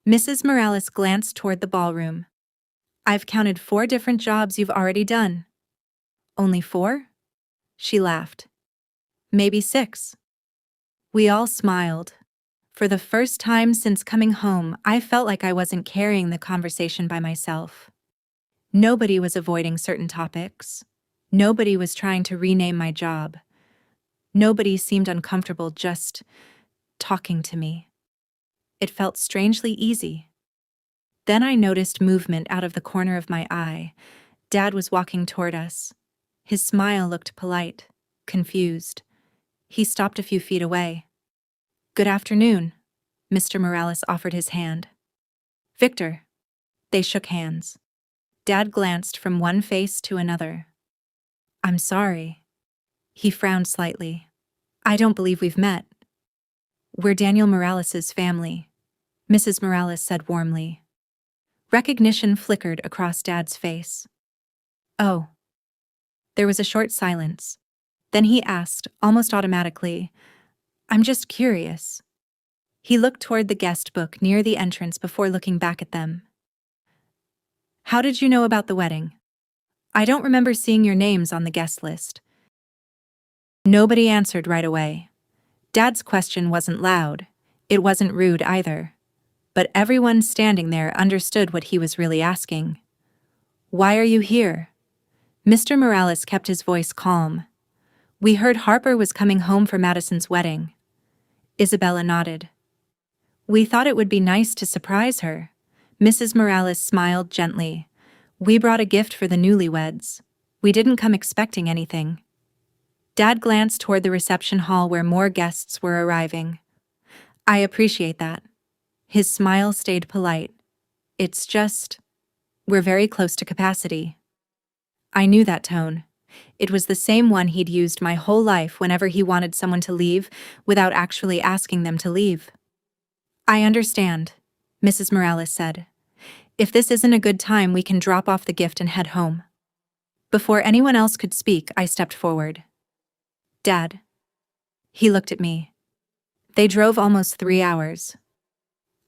Mrs. Morales glanced toward the ballroom. I've counted 4 different jobs you've already done. Only 4? She laughed. Maybe 6. We all smiled. For the first time since coming home, I felt like I wasn't carrying the conversation by myself. Nobody was avoiding certain topics. Nobody was trying to rename my job. Nobody seemed uncomfortable just talking to me. It felt strangely easy. Then I noticed movement out of the corner of my eye. Dad was walking toward us. His smile looked polite, confused. He stopped a few feet away. Good afternoon. Mr. Morales offered his hand. Victor. They shook hands. Dad glanced from one face to another. I'm sorry. He frowned slightly. I don't believe we've met. We're Daniel Morales's family, Mrs. Morales said warmly. Recognition flickered across Dad's face. Oh. There was a short silence. Then he asked, almost automatically, I'm just curious. He looked toward the guest book near the entrance before looking back at them. How did you know about the wedding? I don't remember seeing your names on the guest list. Nobody answered right away. Dad's question wasn't loud. It wasn't rude either. But everyone standing there understood what he was really asking. Why are you here? Mr. Morales kept his voice calm. We heard Harper was coming home for Madison's wedding. Isabella nodded. We thought it would be nice to surprise her. Mrs. Morales smiled gently. We brought a gift for the newlyweds. We didn't come expecting anything. Dad glanced toward the reception hall where more guests were arriving. I appreciate that. His smile stayed polite. It's just, we're very close to capacity. I knew that tone. It was the same one he'd used my whole life whenever he wanted someone to leave without actually asking them to leave. I understand, Mrs. Morales said. If this isn't a good time, we can drop off the gift and head home. Before anyone else could speak, I stepped forward. Dad. He looked at me. They drove almost 3 hours.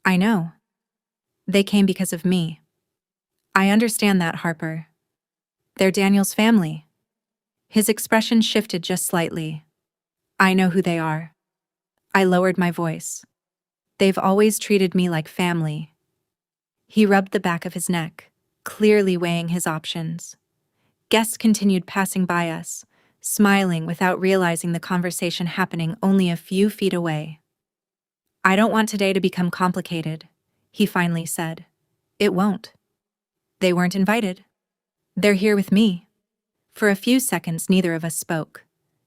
I know. They came because of me. I understand that, Harper. They're Daniel's family. His expression shifted just slightly. I know who they are. I lowered my voice. They've always treated me like family. He rubbed the back of his neck, clearly weighing his options. Guests continued passing by us, smiling without realizing the conversation happening only a few feet away. I don't want today to become complicated, he finally said. It won't. They weren't invited. They're here with me. For a few seconds, neither of us spoke.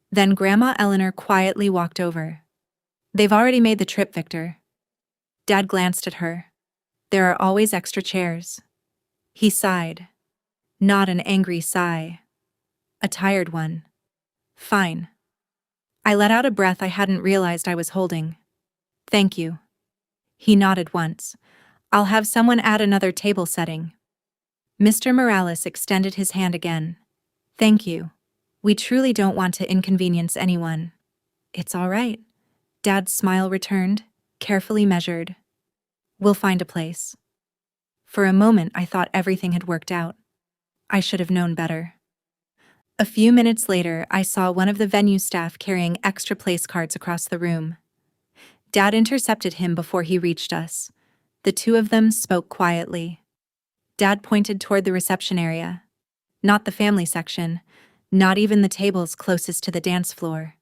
Then Grandma Eleanor quietly walked over. They've already made the trip, Victor. Dad glanced at her. There are always extra chairs. He sighed. Not an angry sigh. A tired one. Fine. I let out a breath I hadn't realized I was holding. Thank you. He nodded once. I'll have someone add another table setting. Mr. Morales extended his hand again. Thank you. We truly don't want to inconvenience anyone. It's all right. Dad's smile returned, carefully measured. We'll find a place. For a moment, I thought everything had worked out. I should have known better. A few minutes later, I saw one of the venue staff carrying extra place cards across the room. Dad intercepted him before he reached us. The two of them spoke quietly. Dad pointed toward the reception area. Not the family section, not even the tables closest to the dance floor.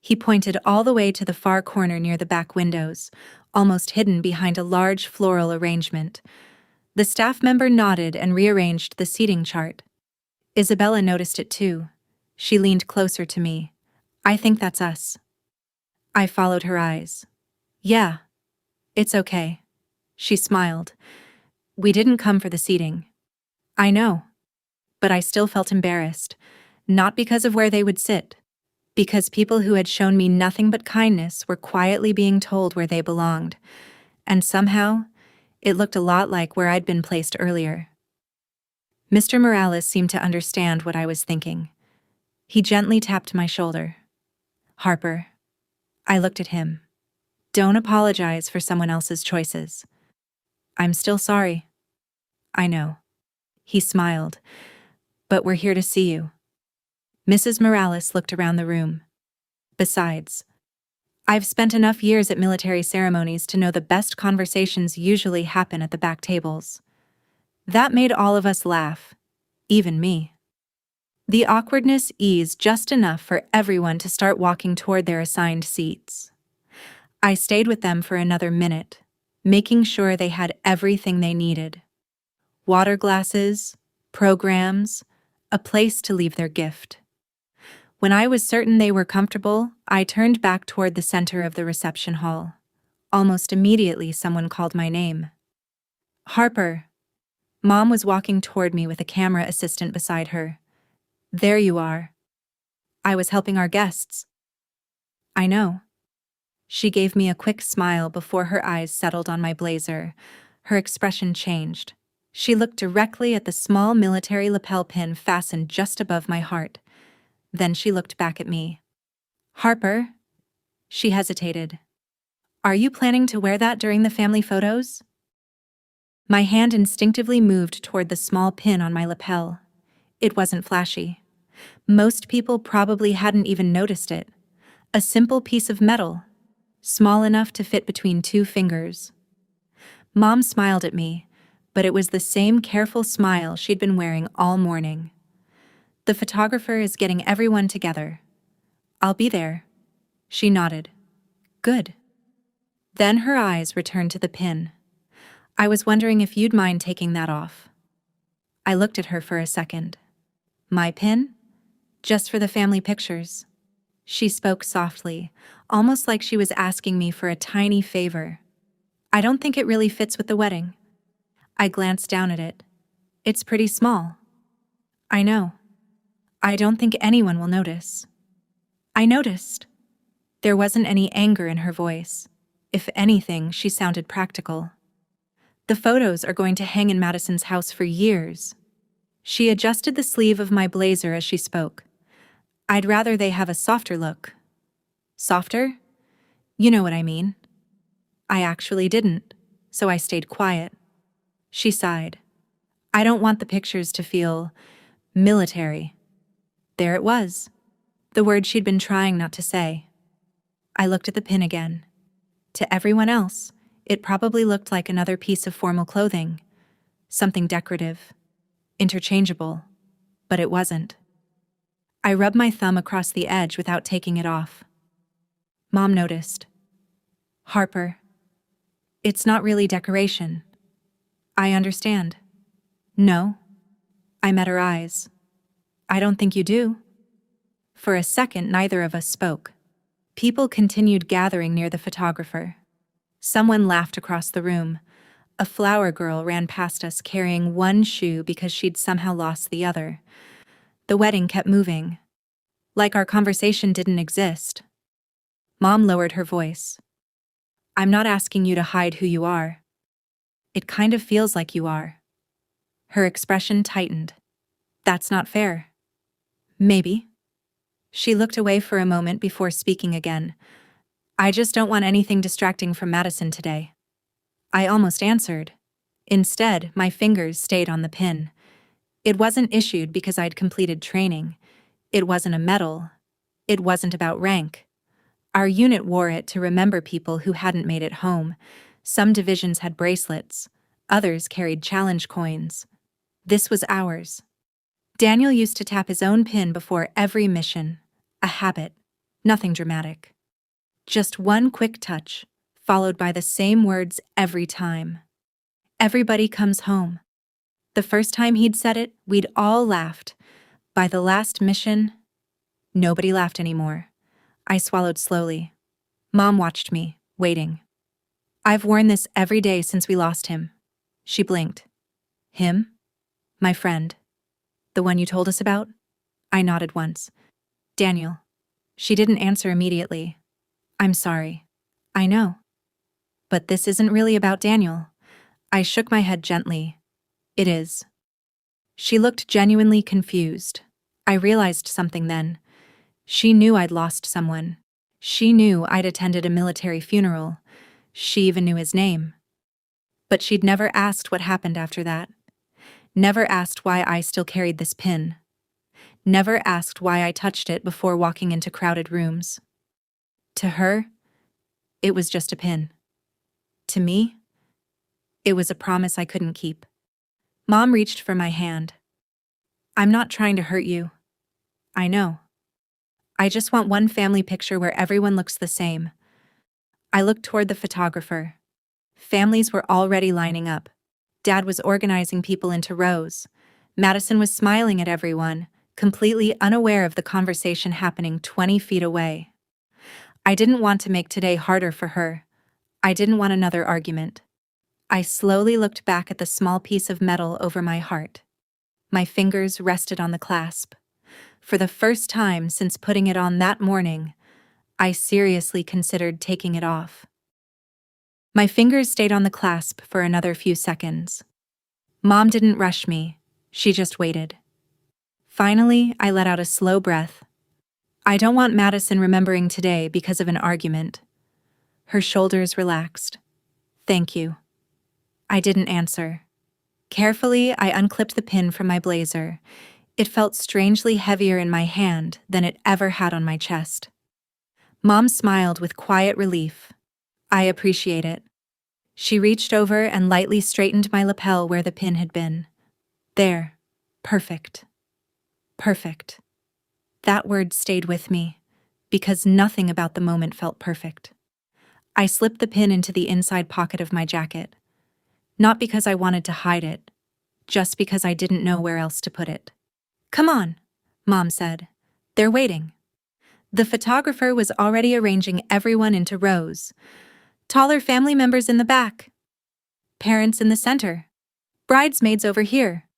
He pointed all the way to the far corner near the back windows, almost hidden behind a large floral arrangement. The staff member nodded and rearranged the seating chart. Isabella noticed it too. She leaned closer to me. I think that's us. I followed her eyes. Yeah, it's okay. She smiled. We didn't come for the seating. I know. But I still felt embarrassed. Not because of where they would sit. Because people who had shown me nothing but kindness were quietly being told where they belonged. And somehow, it looked a lot like where I'd been placed earlier. Mr. Morales seemed to understand what I was thinking. He gently tapped my shoulder. Harper. I looked at him. Don't apologize for someone else's choices. I'm still sorry. I know. He smiled. But we're here to see you. Mrs. Morales looked around the room. Besides, I've spent enough years at military ceremonies to know the best conversations usually happen at the back tables. That made all of us laugh, even me. The awkwardness eased just enough for everyone to start walking toward their assigned seats. I stayed with them for another minute, making sure they had everything they needed. Water glasses, programs, a place to leave their gift. When I was certain they were comfortable, I turned back toward the center of the reception hall. Almost immediately, someone called my name. Harper. Mom was walking toward me with a camera assistant beside her. There you are. I was helping our guests. I know. She gave me a quick smile before her eyes settled on my blazer. Her expression changed. She looked directly at the small military lapel pin fastened just above my heart. Then she looked back at me. Harper? She hesitated. Are you planning to wear that during the family photos? My hand instinctively moved toward the small pin on my lapel. It wasn't flashy. Most people probably hadn't even noticed it. A simple piece of metal, small enough to fit between two fingers. Mom smiled at me, but it was the same careful smile she'd been wearing all morning. The photographer is getting everyone together. I'll be there. She nodded. Good. Then her eyes returned to the pin. I was wondering if you'd mind taking that off. I looked at her for a second. My pin? Just for the family pictures. She spoke softly, almost like she was asking me for a tiny favor. I don't think it really fits with the wedding. I glanced down at it. It's pretty small. I know. I don't think anyone will notice. I noticed. There wasn't any anger in her voice. If anything, she sounded practical. The photos are going to hang in Madison's house for years. She adjusted the sleeve of my blazer as she spoke. I'd rather they have a softer look. Softer? You know what I mean. I actually didn't, so I stayed quiet. She sighed. I don't want the pictures to feel military. There it was, the word she'd been trying not to say. I looked at the pin again. To everyone else, it probably looked like another piece of formal clothing, something decorative, interchangeable, but it wasn't. I rubbed my thumb across the edge without taking it off. Mom noticed. Harper, it's not really decoration. I understand. No. I met her eyes. I don't think you do. For a second, neither of us spoke. People continued gathering near the photographer. Someone laughed across the room. A flower girl ran past us carrying one shoe because she'd somehow lost the other. The wedding kept moving. Like our conversation didn't exist. Mom lowered her voice. I'm not asking you to hide who you are. It kind of feels like you are. Her expression tightened. That's not fair. Maybe. She looked away for a moment before speaking again. I just don't want anything distracting from Madison today. I almost answered. Instead, my fingers stayed on the pin. It wasn't issued because I'd completed training. It wasn't a medal. It wasn't about rank. Our unit wore it to remember people who hadn't made it home. Some divisions had bracelets. Others carried challenge coins. This was ours. Daniel used to tap his own pin before every mission. A habit. Nothing dramatic. Just one quick touch, followed by the same words every time. Everybody comes home. The first time he'd said it, we'd all laughed. By the last mission, nobody laughed anymore. I swallowed slowly. Mom watched me, waiting. I've worn this every day since we lost him. She blinked. Him? My friend. The one you told us about? I nodded once. Daniel. She didn't answer immediately. I'm sorry. I know. But this isn't really about Daniel. I shook my head gently. It is. She looked genuinely confused. I realized something then. She knew I'd lost someone. She knew I'd attended a military funeral. She even knew his name. But she'd never asked what happened after that. Never asked why I still carried this pin. Never asked why I touched it before walking into crowded rooms. To her, it was just a pin. To me, it was a promise I couldn't keep. Mom reached for my hand. I'm not trying to hurt you. I know. I just want one family picture where everyone looks the same. I looked toward the photographer. Families were already lining up. Dad was organizing people into rows. Madison was smiling at everyone, completely unaware of the conversation happening 20 feet away. I didn't want to make today harder for her. I didn't want another argument. I slowly looked back at the small piece of metal over my heart. My fingers rested on the clasp. For the first time since putting it on that morning, I seriously considered taking it off. My fingers stayed on the clasp for another few seconds. Mom didn't rush me. She just waited. Finally, I let out a slow breath. I don't want Madison remembering today because of an argument. Her shoulders relaxed. Thank you. I didn't answer. Carefully, I unclipped the pin from my blazer. It felt strangely heavier in my hand than it ever had on my chest. Mom smiled with quiet relief. I appreciate it. She reached over and lightly straightened my lapel where the pin had been. There. Perfect. Perfect. That word stayed with me, because nothing about the moment felt perfect. I slipped the pin into the inside pocket of my jacket. Not because I wanted to hide it, just because I didn't know where else to put it. Come on, Mom said. They're waiting. The photographer was already arranging everyone into rows. Taller family members in the back. Parents in the center. Bridesmaids over here.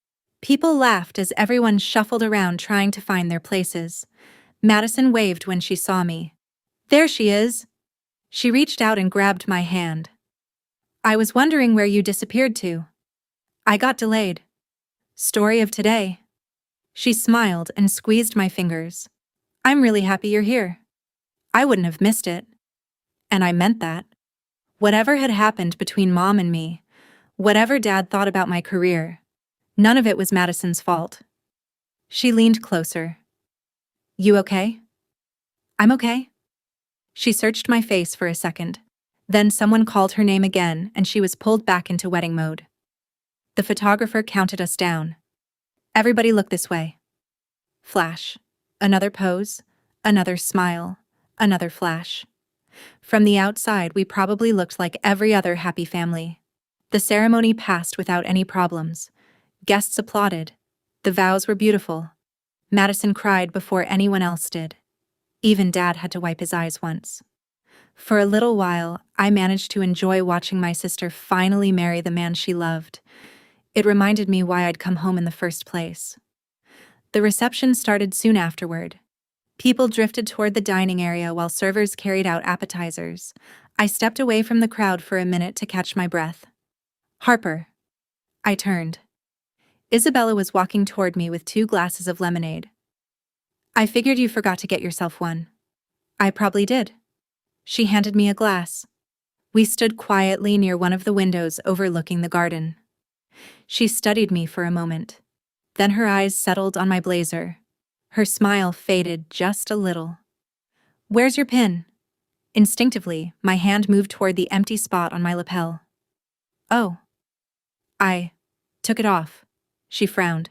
People laughed as everyone shuffled around trying to find their places. Madison waved when she saw me. There she is. She reached out and grabbed my hand. I was wondering where you disappeared to. I got delayed. Story of today. She smiled and squeezed my fingers. I'm really happy you're here. I wouldn't have missed it. And I meant that. Whatever had happened between Mom and me, whatever Dad thought about my career, none of it was Madison's fault. She leaned closer. You okay? I'm okay. She searched my face for a second. Then someone called her name again and she was pulled back into wedding mode. The photographer counted us down. Everybody look this way. Flash. Another pose. Another smile. Another flash. From the outside, we probably looked like every other happy family. The ceremony passed without any problems. Guests applauded. The vows were beautiful. Madison cried before anyone else did. Even Dad had to wipe his eyes once. For a little while, I managed to enjoy watching my sister finally marry the man she loved. It reminded me why I'd come home in the first place. The reception started soon afterward. People drifted toward the dining area while servers carried out appetizers. I stepped away from the crowd for a minute to catch my breath. Harper. I turned. Isabella was walking toward me with 2 glasses of lemonade. I figured you forgot to get yourself one. I probably did. She handed me a glass. We stood quietly near one of the windows overlooking the garden. She studied me for a moment. Then her eyes settled on my blazer. Her smile faded just a little. Where's your pin? Instinctively, my hand moved toward the empty spot on my lapel. Oh. I took it off. She frowned.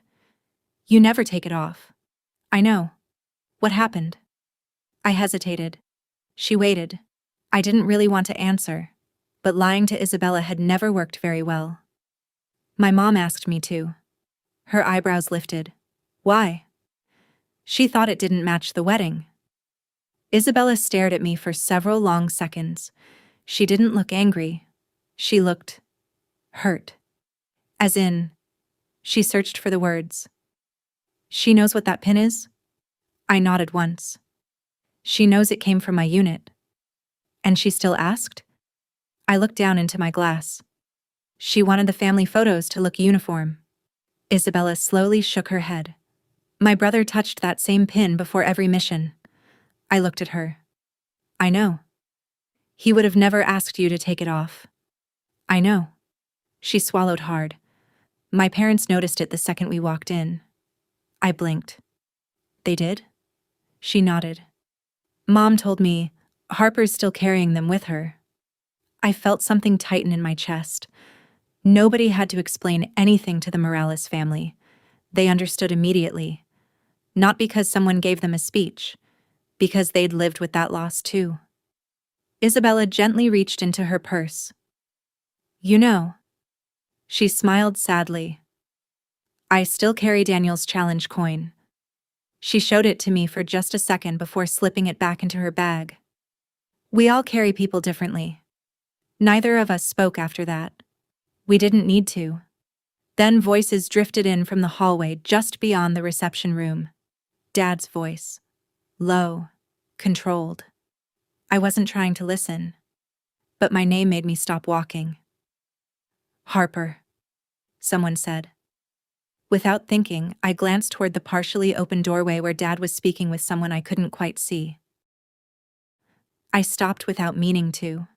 You never take it off. I know. What happened? I hesitated. She waited. I didn't really want to answer, but lying to Isabella had never worked very well. My mom asked me to. Her eyebrows lifted. Why? She thought it didn't match the wedding. Isabella stared at me for several long seconds. She didn't look angry. She looked hurt. As in, she searched for the words. She knows what that pin is? I nodded once. She knows it came from my unit. And she still asked? I looked down into my glass. She wanted the family photos to look uniform. Isabella slowly shook her head. My brother touched that same pin before every mission. I looked at her. I know. He would have never asked you to take it off. I know. She swallowed hard. My parents noticed it the second we walked in. I blinked. They did? She nodded. Mom told me Harper's still carrying them with her. I felt something tighten in my chest. Nobody had to explain anything to the Morales family. They understood immediately. Not because someone gave them a speech, because they'd lived with that loss too. Isabella gently reached into her purse. You know. She smiled sadly. I still carry Daniel's challenge coin. She showed it to me for just a second before slipping it back into her bag. We all carry people differently. Neither of us spoke after that. We didn't need to. Then voices drifted in from the hallway just beyond the reception room. Dad's voice. Low. Controlled. I wasn't trying to listen, but my name made me stop walking. Harper. Someone said. Without thinking, I glanced toward the partially open doorway where Dad was speaking with someone I couldn't quite see. I stopped without meaning to.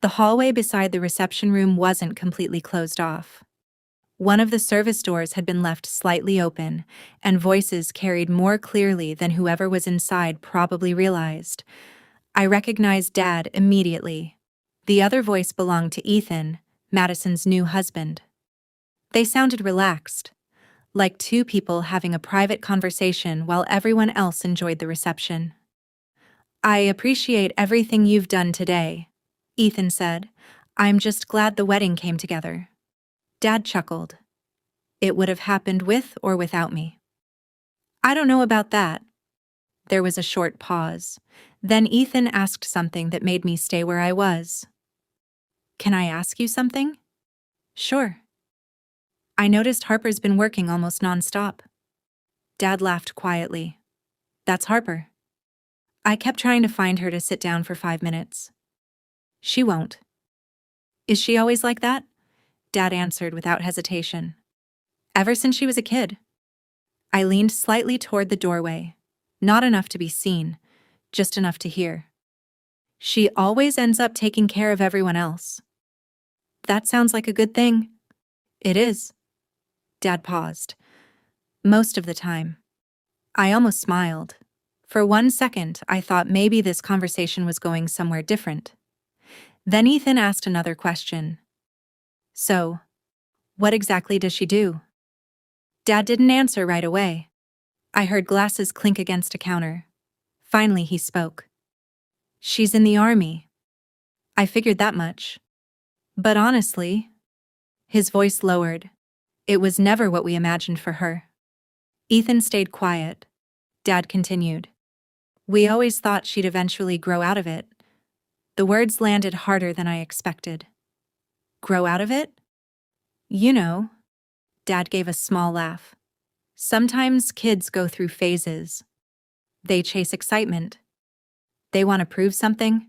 The hallway beside the reception room wasn't completely closed off. One of the service doors had been left slightly open, and voices carried more clearly than whoever was inside probably realized. I recognized Dad immediately. The other voice belonged to Ethan, Madison's new husband. They sounded relaxed, like two people having a private conversation while everyone else enjoyed the reception. I appreciate everything you've done today, Ethan said. I'm just glad the wedding came together. Dad chuckled. It would have happened with or without me. I don't know about that. There was a short pause. Then Ethan asked something that made me stay where I was. Can I ask you something? Sure. I noticed Harper's been working almost nonstop. Dad laughed quietly. That's Harper. I kept trying to find her to sit down for 5 minutes. She won't. Is she always like that? Dad answered without hesitation. Ever since she was a kid. I leaned slightly toward the doorway. Not enough to be seen, just enough to hear. She always ends up taking care of everyone else. That sounds like a good thing. It is. Dad paused. Most of the time. I almost smiled. For 1 second, I thought maybe this conversation was going somewhere different. Then Ethan asked another question. So, what exactly does she do? Dad didn't answer right away. I heard glasses clink against a counter. Finally, he spoke. She's in the army. I figured that much. But honestly, his voice lowered. It was never what we imagined for her. Ethan stayed quiet. Dad continued. We always thought she'd eventually grow out of it. The words landed harder than I expected. Grow out of it? You know. Dad gave a small laugh. Sometimes kids go through phases. They chase excitement. They want to prove something.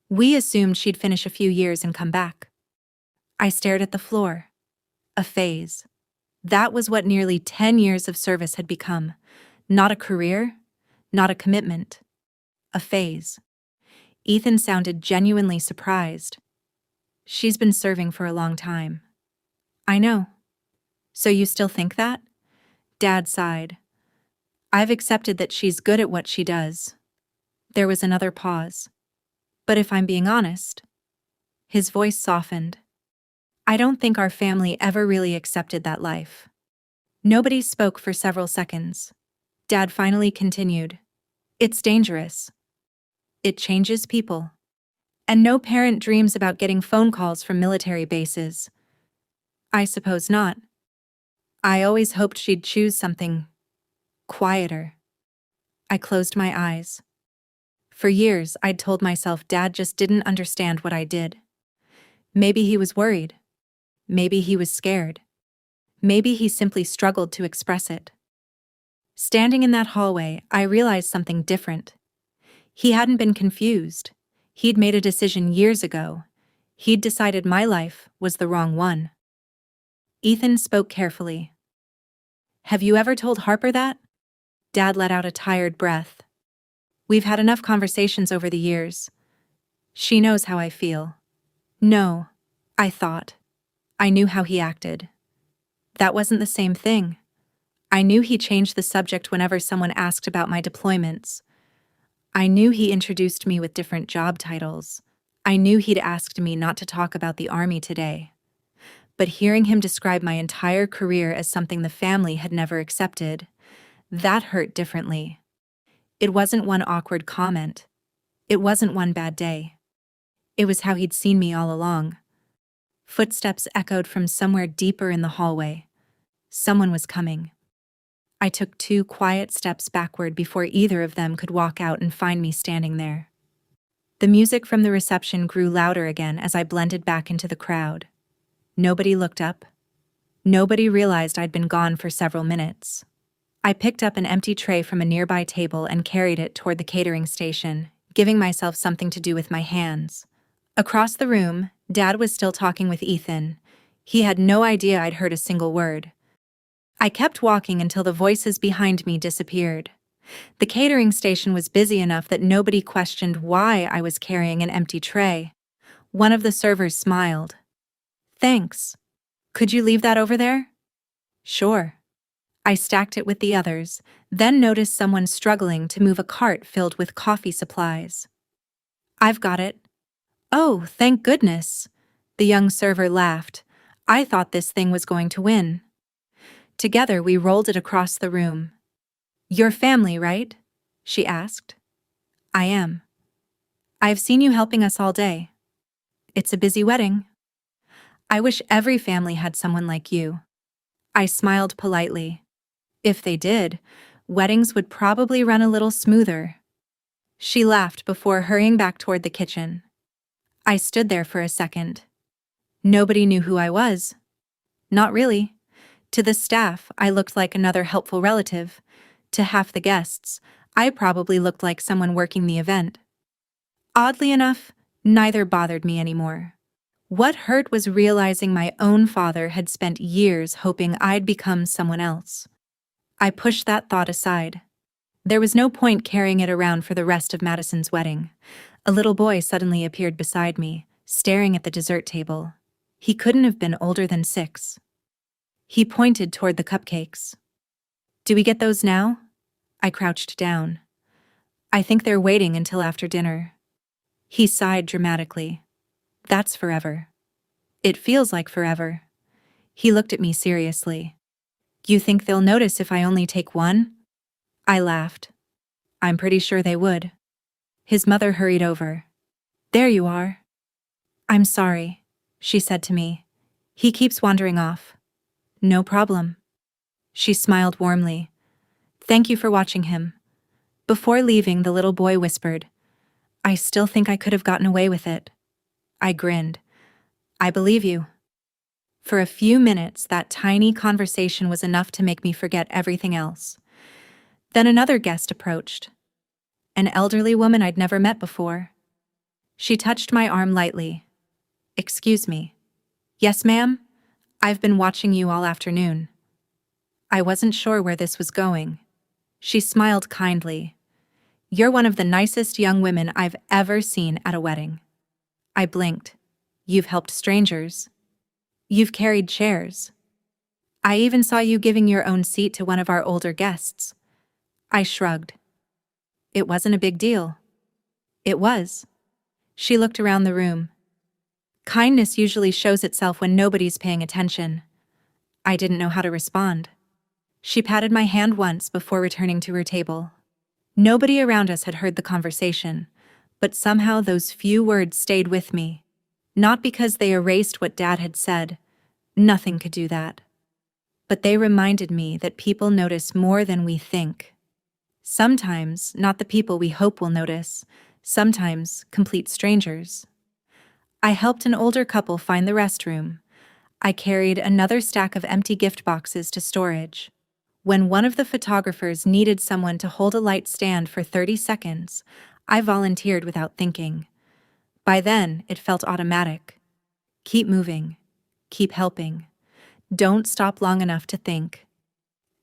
We assumed she'd finish a few years and come back. I stared at the floor. A phase. That was what nearly 10 years of service had become. Not a career, not a commitment, a phase. Ethan sounded genuinely surprised. She's been serving for a long time. I know. So you still think that? Dad sighed. I've accepted that she's good at what she does. There was another pause. But if I'm being honest, his voice softened. I don't think our family ever really accepted that life. Nobody spoke for several seconds. Dad finally continued. It's dangerous. It changes people. And no parent dreams about getting phone calls from military bases. I suppose not. I always hoped she'd choose something quieter. I closed my eyes. For years, I'd told myself Dad just didn't understand what I did. Maybe he was worried. Maybe he was scared. Maybe he simply struggled to express it. Standing in that hallway, I realized something different. He hadn't been confused. He'd made a decision years ago. He'd decided my life was the wrong one. Ethan spoke carefully. Have you ever told Harper that? Dad let out a tired breath. We've had enough conversations over the years. She knows how I feel. No, I thought. I knew how he acted. That wasn't the same thing. I knew he changed the subject whenever someone asked about my deployments. I knew he introduced me with different job titles. I knew he'd asked me not to talk about the Army today. But hearing him describe my entire career as something the family had never accepted, that hurt differently. It wasn't one awkward comment. It wasn't one bad day. It was how he'd seen me all along. Footsteps echoed from somewhere deeper in the hallway. Someone was coming. I took 2 quiet steps backward before either of them could walk out and find me standing there. The music from the reception grew louder again as I blended back into the crowd. Nobody looked up. Nobody realized I'd been gone for several minutes. I picked up an empty tray from a nearby table and carried it toward the catering station, giving myself something to do with my hands. Across the room, Dad was still talking with Ethan. He had no idea I'd heard a single word. I kept walking until the voices behind me disappeared. The catering station was busy enough that nobody questioned why I was carrying an empty tray. One of the servers smiled. Thanks. Could you leave that over there? Sure. I stacked it with the others, then noticed someone struggling to move a cart filled with coffee supplies. I've got it. Oh, thank goodness. The young server laughed. I thought this thing was going to win. Together we rolled it across the room. Your family, right? She asked. I am. I've seen you helping us all day. It's a busy wedding. I wish every family had someone like you. I smiled politely. If they did, weddings would probably run a little smoother. She laughed before hurrying back toward the kitchen. I stood there for a second. Nobody knew who I was. Not really. To the staff, I looked like another helpful relative. To half the guests, I probably looked like someone working the event. Oddly enough, neither bothered me anymore. What hurt was realizing my own father had spent years hoping I'd become someone else. I pushed that thought aside. There was no point carrying it around for the rest of Madison's wedding. A little boy suddenly appeared beside me, staring at the dessert table. He couldn't have been older than 6. He pointed toward the cupcakes. Do we get those now? I crouched down. I think they're waiting until after dinner. He sighed dramatically. That's forever. It feels like forever. He looked at me seriously. You think they'll notice if I only take one? I laughed. I'm pretty sure they would. His mother hurried over. There you are. I'm sorry, she said to me. He keeps wandering off. No problem. She smiled warmly. Thank you for watching him. Before leaving, the little boy whispered, I still think I could have gotten away with it. I grinned. I believe you. For a few minutes, that tiny conversation was enough to make me forget everything else. Then another guest approached. An elderly woman I'd never met before. She touched my arm lightly. Excuse me. Yes, ma'am? I've been watching you all afternoon. I wasn't sure where this was going. She smiled kindly. "You're one of the nicest young women I've ever seen at a wedding." I blinked. "You've helped strangers. You've carried chairs. I even saw you giving your own seat to one of our older guests." I shrugged. "It wasn't a big deal." "It was." She looked around the room. "Kindness usually shows itself when nobody's paying attention." I didn't know how to respond. She patted my hand once before returning to her table. Nobody around us had heard the conversation, but somehow those few words stayed with me. Not because they erased what Dad had said. Nothing could do that. But they reminded me that people notice more than we think. Sometimes not the people we hope will notice, sometimes complete strangers. I helped an older couple find the restroom. I carried another stack of empty gift boxes to storage. When one of the photographers needed someone to hold a light stand for 30 seconds, I volunteered without thinking. By then, it felt automatic. Keep moving. Keep helping. Don't stop long enough to think.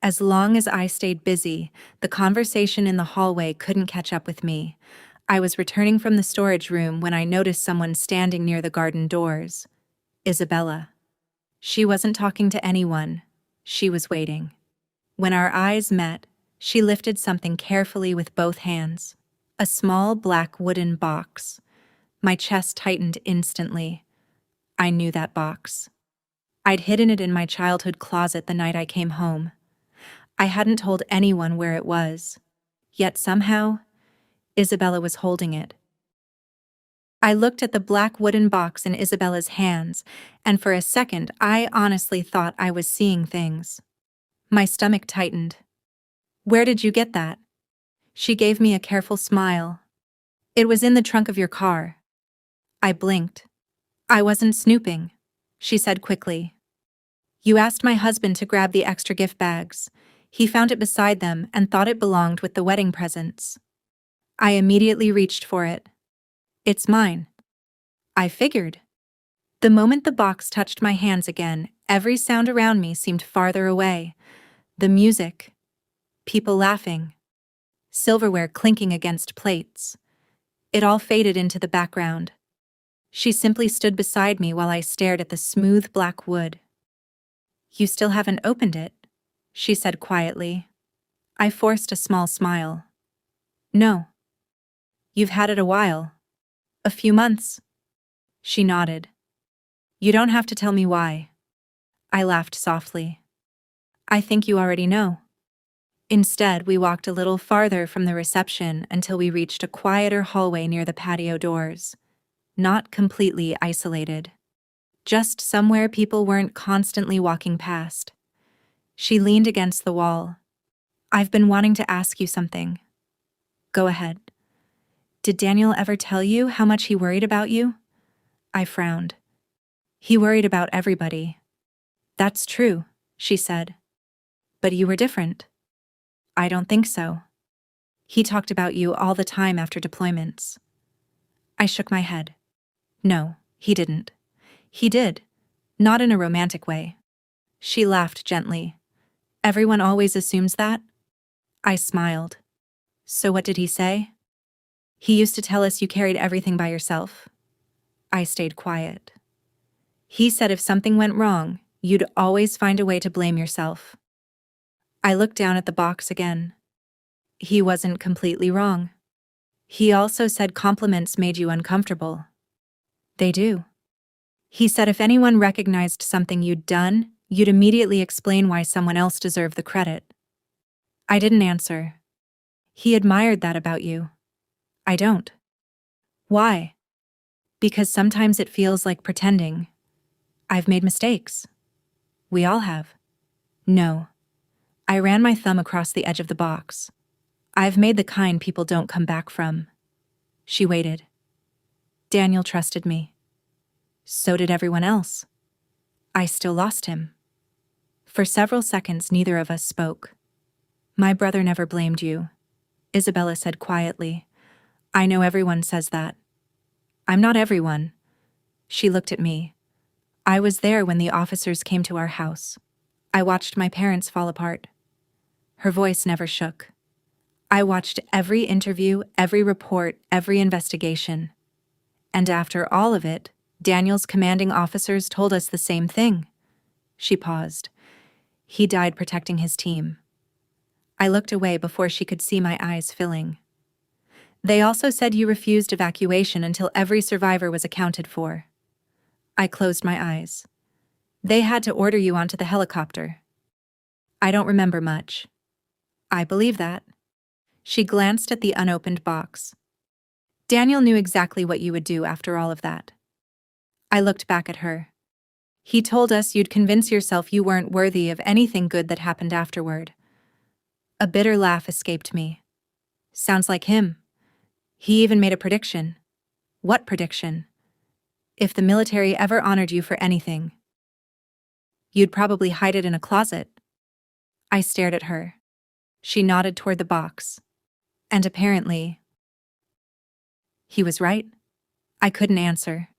As long as I stayed busy, the conversation in the hallway couldn't catch up with me. I was returning from the storage room when I noticed someone standing near the garden doors. Isabella. She wasn't talking to anyone. She was waiting. When our eyes met, she lifted something carefully with both hands. A small black wooden box. My chest tightened instantly. I knew that box. I'd hidden it in my childhood closet the night I came home. I hadn't told anyone where it was. Yet somehow, Isabella was holding it. I looked at the black wooden box in Isabella's hands, and for a second I honestly thought I was seeing things. My stomach tightened. "Where did you get that?" She gave me a careful smile. "It was in the trunk of your car." I blinked. "I wasn't snooping," she said quickly. "You asked my husband to grab the extra gift bags. He found it beside them and thought it belonged with the wedding presents." I immediately reached for it. "It's mine." I figured. The moment the box touched my hands again, every sound around me seemed farther away. The music, people laughing, silverware clinking against plates. It all faded into the background. She simply stood beside me while I stared at the smooth black wood. "You still haven't opened it," she said quietly. I forced a small smile. "No." "You've had it a while." "A few months." She nodded. "You don't have to tell me why." I laughed softly. "I think you already know." Instead, we walked a little farther from the reception until we reached a quieter hallway near the patio doors. Not completely isolated. Just somewhere people weren't constantly walking past. She leaned against the wall. "I've been wanting to ask you something." "Go ahead." "Did Daniel ever tell you how much he worried about you?" I frowned. "He worried about everybody." "That's true," she said. "But you were different." "I don't think so." "He talked about you all the time after deployments." I shook my head. "No, he didn't." "He did. Not in a romantic way." She laughed gently. "Everyone always assumes that?" I smiled. "So what did he say?" "He used to tell us you carried everything by yourself." I stayed quiet. "He said if something went wrong, you'd always find a way to blame yourself." I looked down at the box again. He wasn't completely wrong. He also said compliments made you uncomfortable. They do. He said if anyone recognized something you'd done, you'd immediately explain why someone else deserved the credit. I didn't answer. "He admired that about you." "I don't." "Why?" "Because sometimes it feels like pretending." "I've made mistakes." "We all have." "No." I ran my thumb across the edge of the box. "I've made the kind people don't come back from." She waited. "Daniel trusted me." "So did everyone else." "I still lost him." For several seconds, neither of us spoke. "My brother never blamed you," Isabella said quietly. "I know everyone says that." "I'm not everyone." She looked at me. "I was there when the officers came to our house. I watched my parents fall apart." Her voice never shook. I watched every interview, every report, every investigation. And after all of it, Daniel's commanding officers told us the same thing. She paused. He died protecting his team. I looked away before she could see my eyes filling. They also said you refused evacuation until every survivor was accounted for. I closed my eyes. They had to order you onto the helicopter. I don't remember much. I believe that. She glanced at the unopened box. Daniel knew exactly what you would do after all of that. I looked back at her. He told us you'd convince yourself you weren't worthy of anything good that happened afterward. A bitter laugh escaped me. Sounds like him. He even made a prediction. What prediction? If the military ever honored you for anything, you'd probably hide it in a closet. I stared at her. She nodded toward the box. And apparently, he was right. I couldn't answer.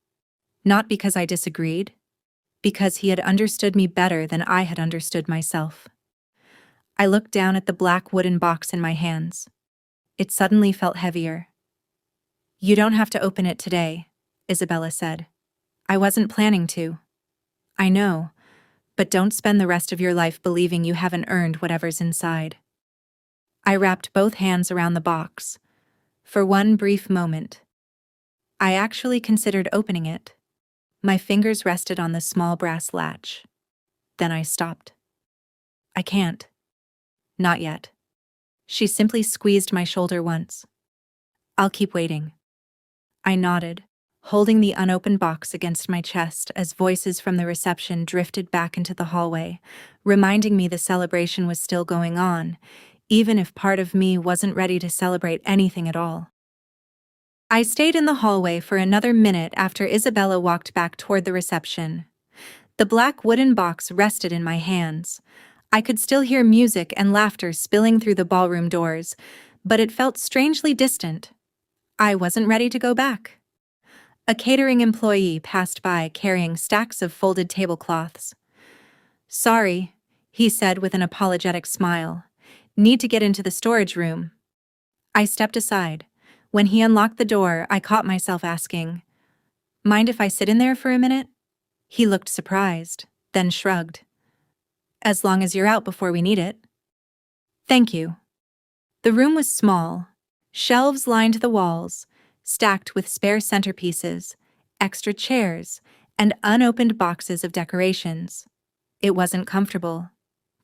Not because I disagreed, because he had understood me better than I had understood myself. I looked down at the black wooden box in my hands. It suddenly felt heavier. You don't have to open it today, Isabella said. I wasn't planning to. I know, but don't spend the rest of your life believing you haven't earned whatever's inside. I wrapped both hands around the box. For one brief moment, I actually considered opening it. My fingers rested on the small brass latch. Then I stopped. I can't. Not yet. She simply squeezed my shoulder once. I'll keep waiting. I nodded, holding the unopened box against my chest as voices from the reception drifted back into the hallway, reminding me the celebration was still going on, even if part of me wasn't ready to celebrate anything at all. I stayed in the hallway for another minute after Isabella walked back toward the reception. The black wooden box rested in my hands. I could still hear music and laughter spilling through the ballroom doors, but it felt strangely distant. I wasn't ready to go back. A catering employee passed by carrying stacks of folded tablecloths. Sorry, he said with an apologetic smile. Need to get into the storage room. I stepped aside. When he unlocked the door, I caught myself asking, Mind if I sit in there for a minute? He looked surprised, then shrugged. As long as you're out before we need it. Thank you. The room was small. Shelves lined the walls, stacked with spare centerpieces, extra chairs, and unopened boxes of decorations. It wasn't comfortable,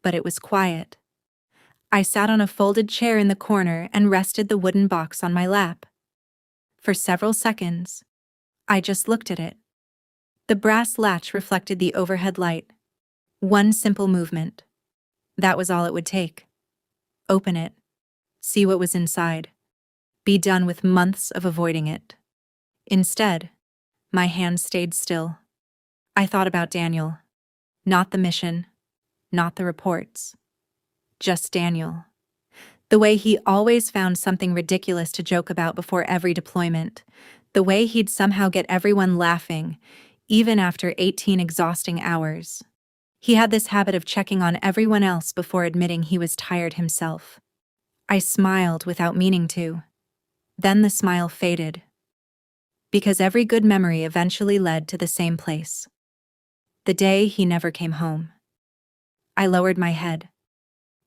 but it was quiet. I sat on a folded chair in the corner and rested the wooden box on my lap. For several seconds, I just looked at it. The brass latch reflected the overhead light. One simple movement. That was all it would take. Open it. See what was inside. Be done with months of avoiding it. Instead, my hands stayed still. I thought about Daniel. Not the mission, not the reports. Just Daniel. The way he always found something ridiculous to joke about before every deployment. The way he'd somehow get everyone laughing, even after 18 exhausting hours. He had this habit of checking on everyone else before admitting he was tired himself. I smiled without meaning to. Then the smile faded. Because every good memory eventually led to the same place. The day he never came home. I lowered my head.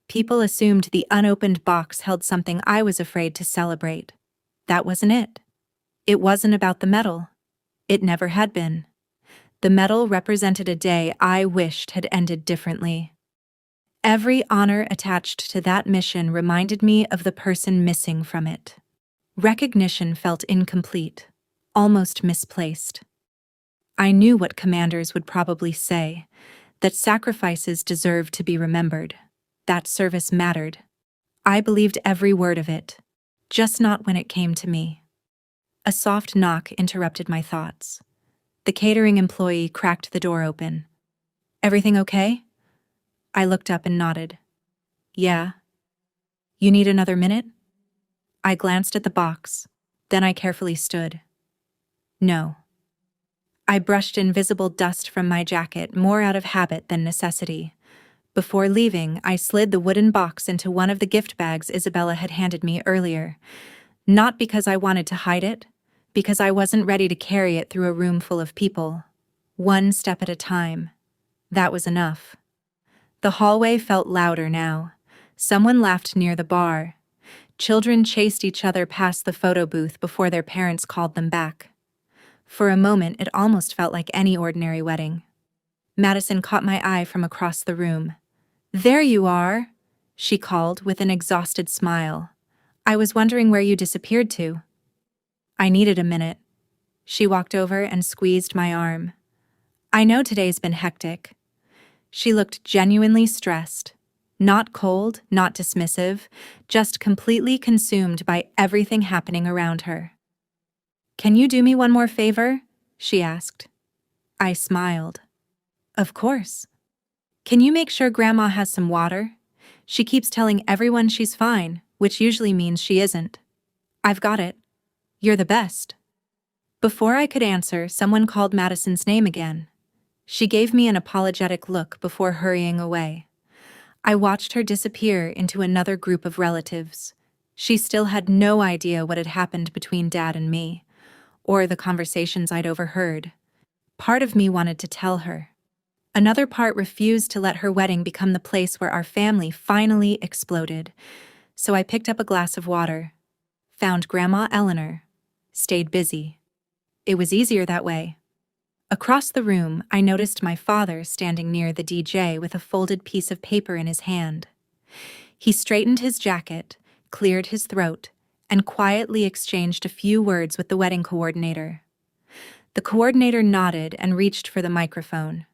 People assumed the unopened box held something I was afraid to celebrate. That wasn't it. It wasn't about the medal. It never had been. The medal represented a day I wished had ended differently. Every honor attached to that mission reminded me of the person missing from it. Recognition felt incomplete, almost misplaced. I knew what commanders would probably say, that sacrifices deserved to be remembered. That service mattered. I believed every word of it, just not when it came to me. A soft knock interrupted my thoughts. The catering employee cracked the door open. Everything okay? I looked up and nodded. Yeah. You need another minute? I glanced at the box, then I carefully stood. No. I brushed invisible dust from my jacket more out of habit than necessity. Before leaving, I slid the wooden box into one of the gift bags Isabella had handed me earlier. Not because I wanted to hide it, because I wasn't ready to carry it through a room full of people. One step at a time. That was enough. The hallway felt louder now. Someone laughed near the bar. Children chased each other past the photo booth before their parents called them back. For a moment, it almost felt like any ordinary wedding. Madison caught my eye from across the room. "There you are," she called with an exhausted smile. "I was wondering where you disappeared to." I needed a minute. She walked over and squeezed my arm. "I know today's been hectic." She looked genuinely stressed. Not cold, not dismissive, just completely consumed by everything happening around her. "Can you do me one more favor?" she asked. I smiled. "Of course." "Can you make sure Grandma has some water? She keeps telling everyone she's fine, which usually means she isn't." "I've got it. You're the best." Before I could answer, someone called Madison's name again. She gave me an apologetic look before hurrying away. I watched her disappear into another group of relatives. She still had no idea what had happened between Dad and me, or the conversations I'd overheard. Part of me wanted to tell her. Another part refused to let her wedding become the place where our family finally exploded. So I picked up a glass of water, found Grandma Eleanor, stayed busy. It was easier that way. Across the room, I noticed my father standing near the DJ with a folded piece of paper in his hand. He straightened his jacket, cleared his throat, and quietly exchanged a few words with the wedding coordinator. The coordinator nodded and reached for the microphone.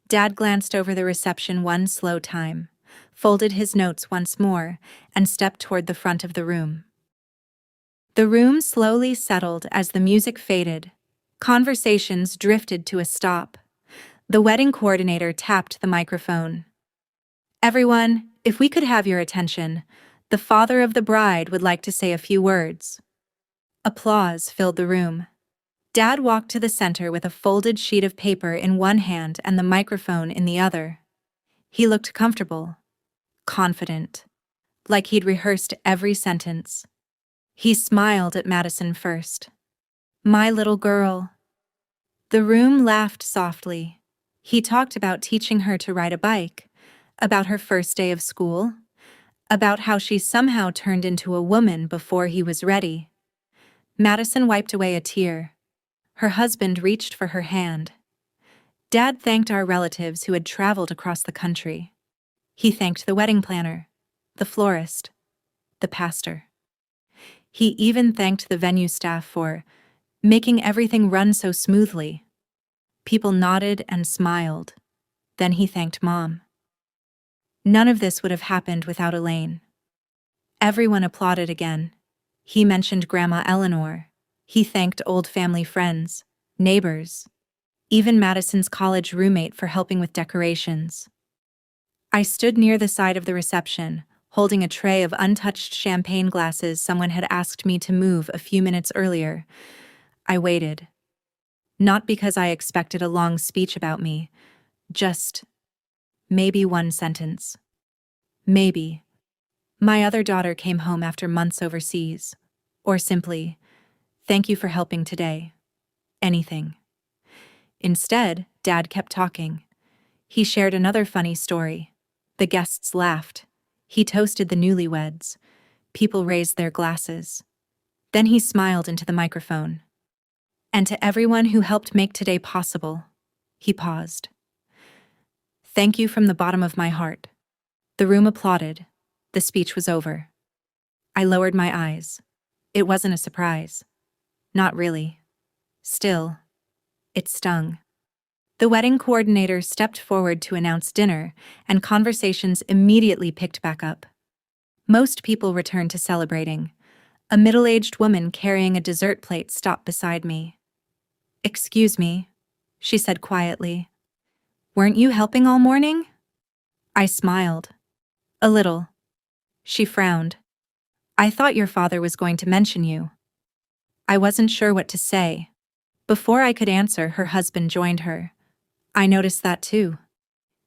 Dad glanced over the reception one slow time, folded his notes once more, and stepped toward the front of the room. The room slowly settled as the music faded. Conversations drifted to a stop. The wedding coordinator tapped the microphone. "Everyone, if we could have your attention, the father of the bride would like to say a few words." Applause filled the room. Dad walked to the center with a folded sheet of paper in one hand and the microphone in the other. He looked comfortable, confident, like he'd rehearsed every sentence. He smiled at Madison first. "My little girl." The room laughed softly. He talked about teaching her to ride a bike, about her first day of school, about how she somehow turned into a woman before he was ready. Madison wiped away a tear. Her husband reached for her hand. Dad thanked our relatives who had traveled across the country. He thanked the wedding planner, the florist, the pastor. He even thanked the venue staff for making everything run so smoothly. People nodded and smiled. Then he thanked Mom. None of this would have happened without Elaine. Everyone applauded again. He mentioned Grandma Eleanor. He thanked old family friends, neighbors, even Madison's college roommate for helping with decorations. I stood near the side of the reception, holding a tray of untouched champagne glasses someone had asked me to move a few minutes earlier. I waited. Not because I expected a long speech about me, just maybe one sentence. Maybe. My other daughter came home after months overseas. Or simply, "Thank you for helping today." Anything. Instead, Dad kept talking. He shared another funny story. The guests laughed. He toasted the newlyweds. People raised their glasses. Then he smiled into the microphone. "And to everyone who helped make today possible." He paused. "Thank you from the bottom of my heart." The room applauded. The speech was over. I lowered my eyes. It wasn't a surprise. Not really. Still, it stung. The wedding coordinator stepped forward to announce dinner, and conversations immediately picked back up. Most people returned to celebrating. A middle-aged woman carrying a dessert plate stopped beside me. "Excuse me," she said quietly. "Weren't you helping all morning?" I smiled. "A little." She frowned. "I thought your father was going to mention you." I wasn't sure what to say. Before I could answer, her husband joined her. "I noticed that too."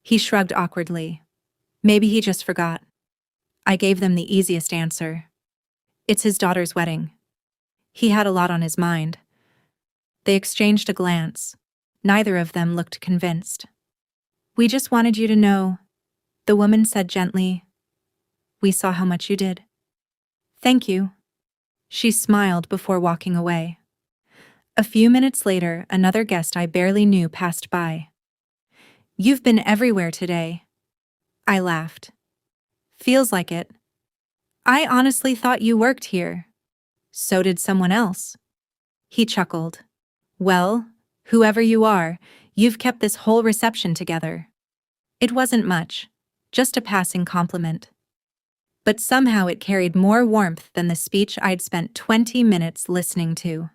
He shrugged awkwardly. Maybe he just forgot. I gave them the easiest answer. It's his daughter's wedding. He had a lot on his mind. They exchanged a glance. Neither of them looked convinced. We just wanted you to know, the woman said gently. We saw how much you did. Thank you. She smiled before walking away. A few minutes later, another guest I barely knew passed by. You've been everywhere today. I laughed. Feels like it. I honestly thought you worked here. So did someone else. He chuckled. Well, whoever you are, you've kept this whole reception together. It wasn't much, just a passing compliment. But somehow it carried more warmth than the speech I'd spent 20 minutes listening to.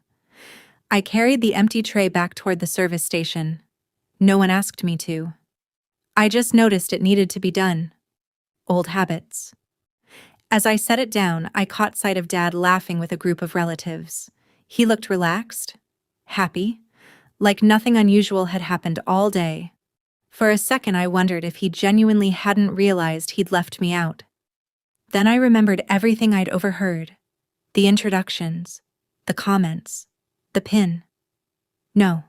I carried the empty tray back toward the service station. No one asked me to. I just noticed it needed to be done. Old habits. As I set it down, I caught sight of Dad laughing with a group of relatives. He looked relaxed, happy, like nothing unusual had happened all day. For a second I wondered if he genuinely hadn't realized he'd left me out. Then I remembered everything I'd overheard. The introductions, the comments, the pin. No.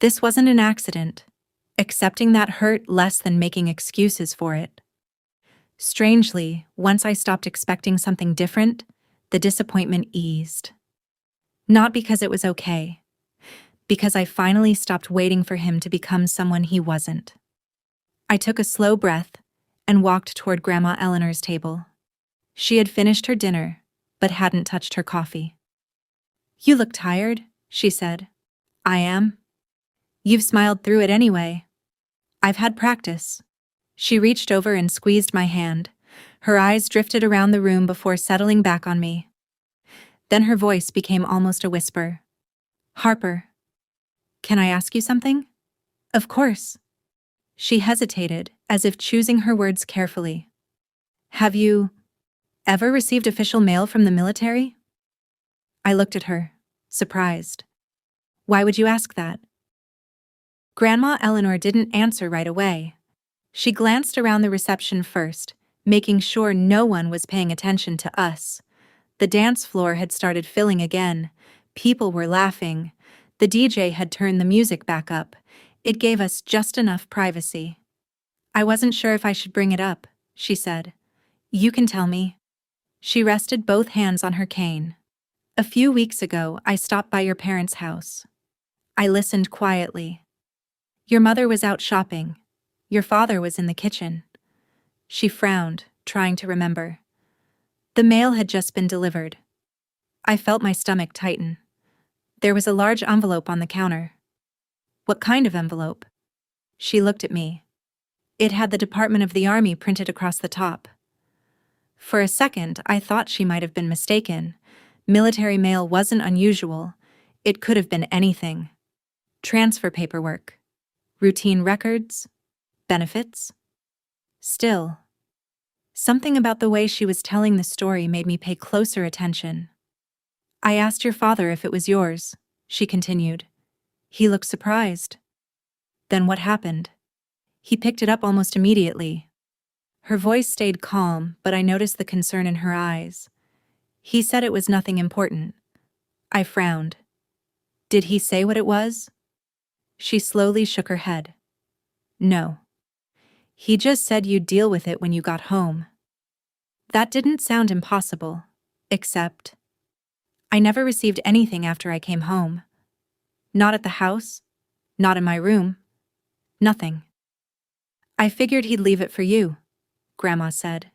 This wasn't an accident. Accepting that hurt less than making excuses for it. Strangely, once I stopped expecting something different, the disappointment eased. Not because it was okay. Because I finally stopped waiting for him to become someone he wasn't. I took a slow breath and walked toward Grandma Eleanor's table. She had finished her dinner, but hadn't touched her coffee. You look tired, she said. I am. You've smiled through it anyway. I've had practice. She reached over and squeezed my hand. Her eyes drifted around the room before settling back on me. Then her voice became almost a whisper. Harper. Can I ask you something? Of course. She hesitated, as if choosing her words carefully. Have you ever received official mail from the military? I looked at her, surprised. Why would you ask that? Grandma Eleanor didn't answer right away. She glanced around the reception first, making sure no one was paying attention to us. The dance floor had started filling again. People were laughing. The DJ had turned the music back up. It gave us just enough privacy. I wasn't sure if I should bring it up, she said. You can tell me. She rested both hands on her cane. A few weeks ago, I stopped by your parents' house. I listened quietly. Your mother was out shopping. Your father was in the kitchen. She frowned, trying to remember. The mail had just been delivered. I felt my stomach tighten. There was a large envelope on the counter. What kind of envelope? She looked at me. It had the Department of the Army printed across the top. For a second, I thought she might have been mistaken. Military mail wasn't unusual. It could have been anything. Transfer paperwork. Routine records. Benefits. Still, something about the way she was telling the story made me pay closer attention. I asked your father if it was yours, she continued. He looked surprised. Then what happened? He picked it up almost immediately. Her voice stayed calm, but I noticed the concern in her eyes. He said it was nothing important. I frowned. Did he say what it was? She slowly shook her head. No. He just said you'd deal with it when you got home. That didn't sound impossible, except I never received anything after I came home. Not at the house, not in my room, nothing. I figured he'd leave it for you, Grandma said.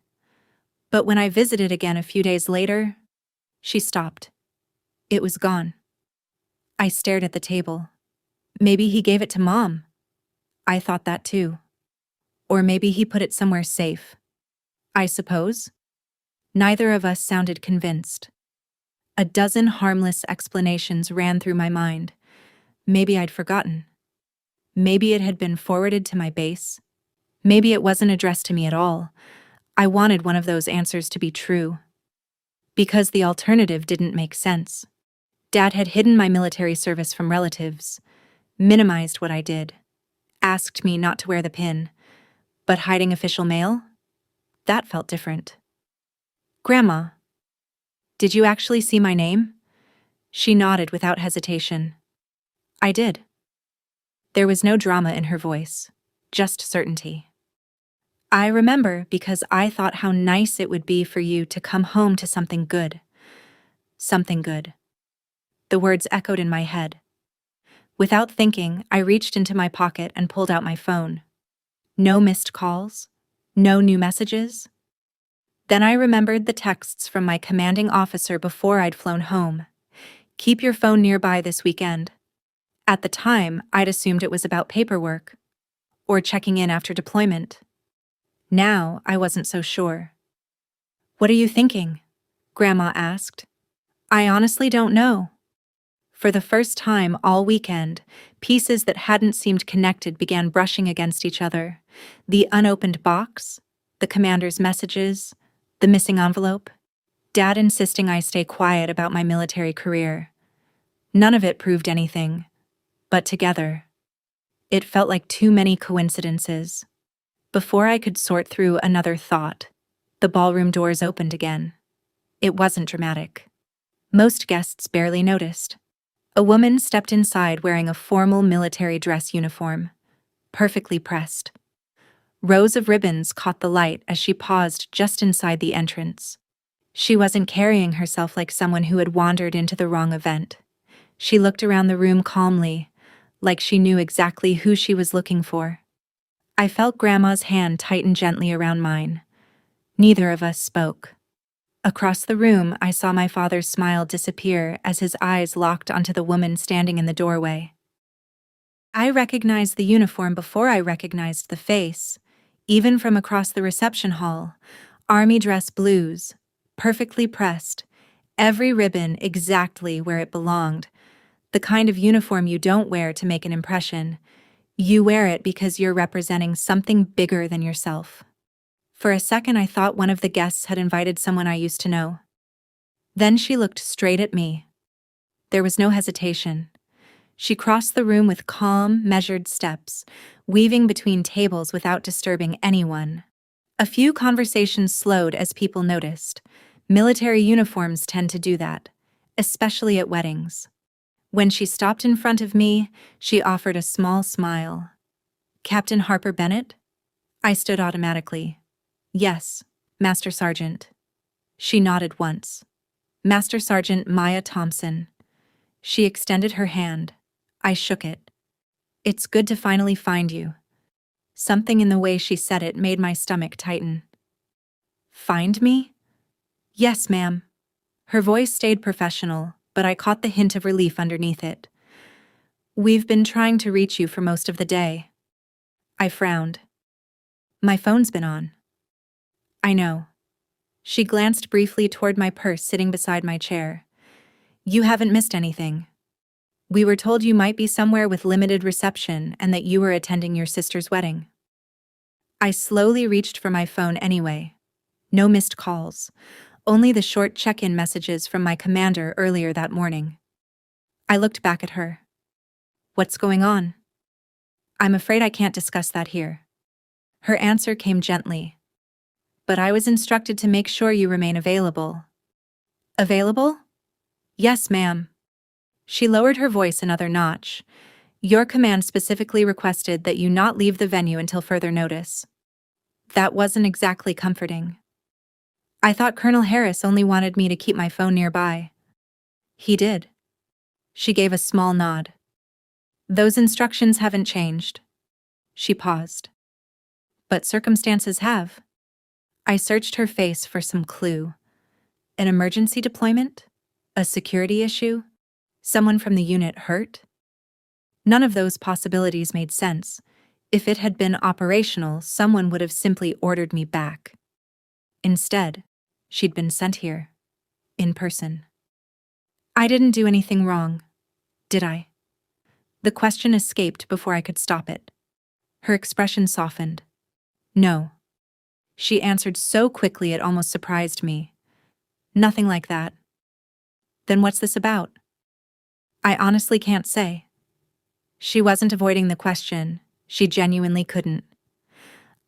But when I visited again a few days later, she stopped. It was gone. I stared at the table. Maybe he gave it to Mom. I thought that too. Or maybe he put it somewhere safe. I suppose. Neither of us sounded convinced. A dozen harmless explanations ran through my mind. Maybe I'd forgotten. Maybe it had been forwarded to my base. Maybe it wasn't addressed to me at all. I wanted one of those answers to be true. Because the alternative didn't make sense. Dad had hidden my military service from relatives, minimized what I did, asked me not to wear the pin, But hiding official mail? That felt different. Grandma, did you actually see my name? She nodded without hesitation. I did. There was no drama in her voice, just certainty. I remember because I thought how nice it would be for you to come home to something good. Something good. The words echoed in my head. Without thinking, I reached into my pocket and pulled out my phone. No missed calls. No new messages. Then I remembered the texts from my commanding officer before I'd flown home. Keep your phone nearby this weekend. At the time, I'd assumed it was about paperwork. Or checking in after deployment. Now, I wasn't so sure. What are you thinking? Grandma asked. I honestly don't know. For the first time all weekend, pieces that hadn't seemed connected began brushing against each other. The unopened box, the commander's messages, the missing envelope, Dad insisting I stay quiet about my military career. None of it proved anything, but together, it felt like too many coincidences. Before I could sort through another thought, the ballroom doors opened again. It wasn't dramatic. Most guests barely noticed. A woman stepped inside wearing a formal military dress uniform, perfectly pressed. Rows of ribbons caught the light as she paused just inside the entrance. She wasn't carrying herself like someone who had wandered into the wrong event. She looked around the room calmly, like she knew exactly who she was looking for. I felt Grandma's hand tighten gently around mine. Neither of us spoke. Across the room, I saw my father's smile disappear as his eyes locked onto the woman standing in the doorway. I recognized the uniform before I recognized the face, even from across the reception hall. Army dress blues, perfectly pressed, every ribbon exactly where it belonged. The kind of uniform you don't wear to make an impression. You wear it because you're representing something bigger than yourself. For a second I thought one of the guests had invited someone I used to know. Then she looked straight at me. There was no hesitation. She crossed the room with calm, measured steps, weaving between tables without disturbing anyone. A few conversations slowed as people noticed. Military uniforms tend to do that, especially at weddings. When she stopped in front of me, she offered a small smile. Captain Harper Bennett? I stood automatically. Yes, Master Sergeant. She nodded once. Master Sergeant Maya Thompson. She extended her hand. I shook it. It's good to finally find you. Something in the way she said it made my stomach tighten. Find me? Yes, ma'am. Her voice stayed professional, but I caught the hint of relief underneath it. We've been trying to reach you for most of the day. I frowned. My phone's been on. I know. She glanced briefly toward my purse sitting beside my chair. You haven't missed anything. We were told you might be somewhere with limited reception and that you were attending your sister's wedding. I slowly reached for my phone anyway. No missed calls, only the short check-in messages from my commander earlier that morning. I looked back at her. What's going on? I'm afraid I can't discuss that here. Her answer came gently. But I was instructed to make sure you remain available. Available? Yes, ma'am. She lowered her voice another notch. Your command specifically requested that you not leave the venue until further notice. That wasn't exactly comforting. I thought Colonel Harris only wanted me to keep my phone nearby. He did. She gave a small nod. Those instructions haven't changed. She paused. But circumstances have. I searched her face for some clue. An emergency deployment? A security issue? Someone from the unit hurt? None of those possibilities made sense. If it had been operational, someone would have simply ordered me back. Instead, she'd been sent here. In person. I didn't do anything wrong, did I? The question escaped before I could stop it. Her expression softened. No. She answered so quickly it almost surprised me. Nothing like that. Then what's this about? I honestly can't say. She wasn't avoiding the question. She genuinely couldn't.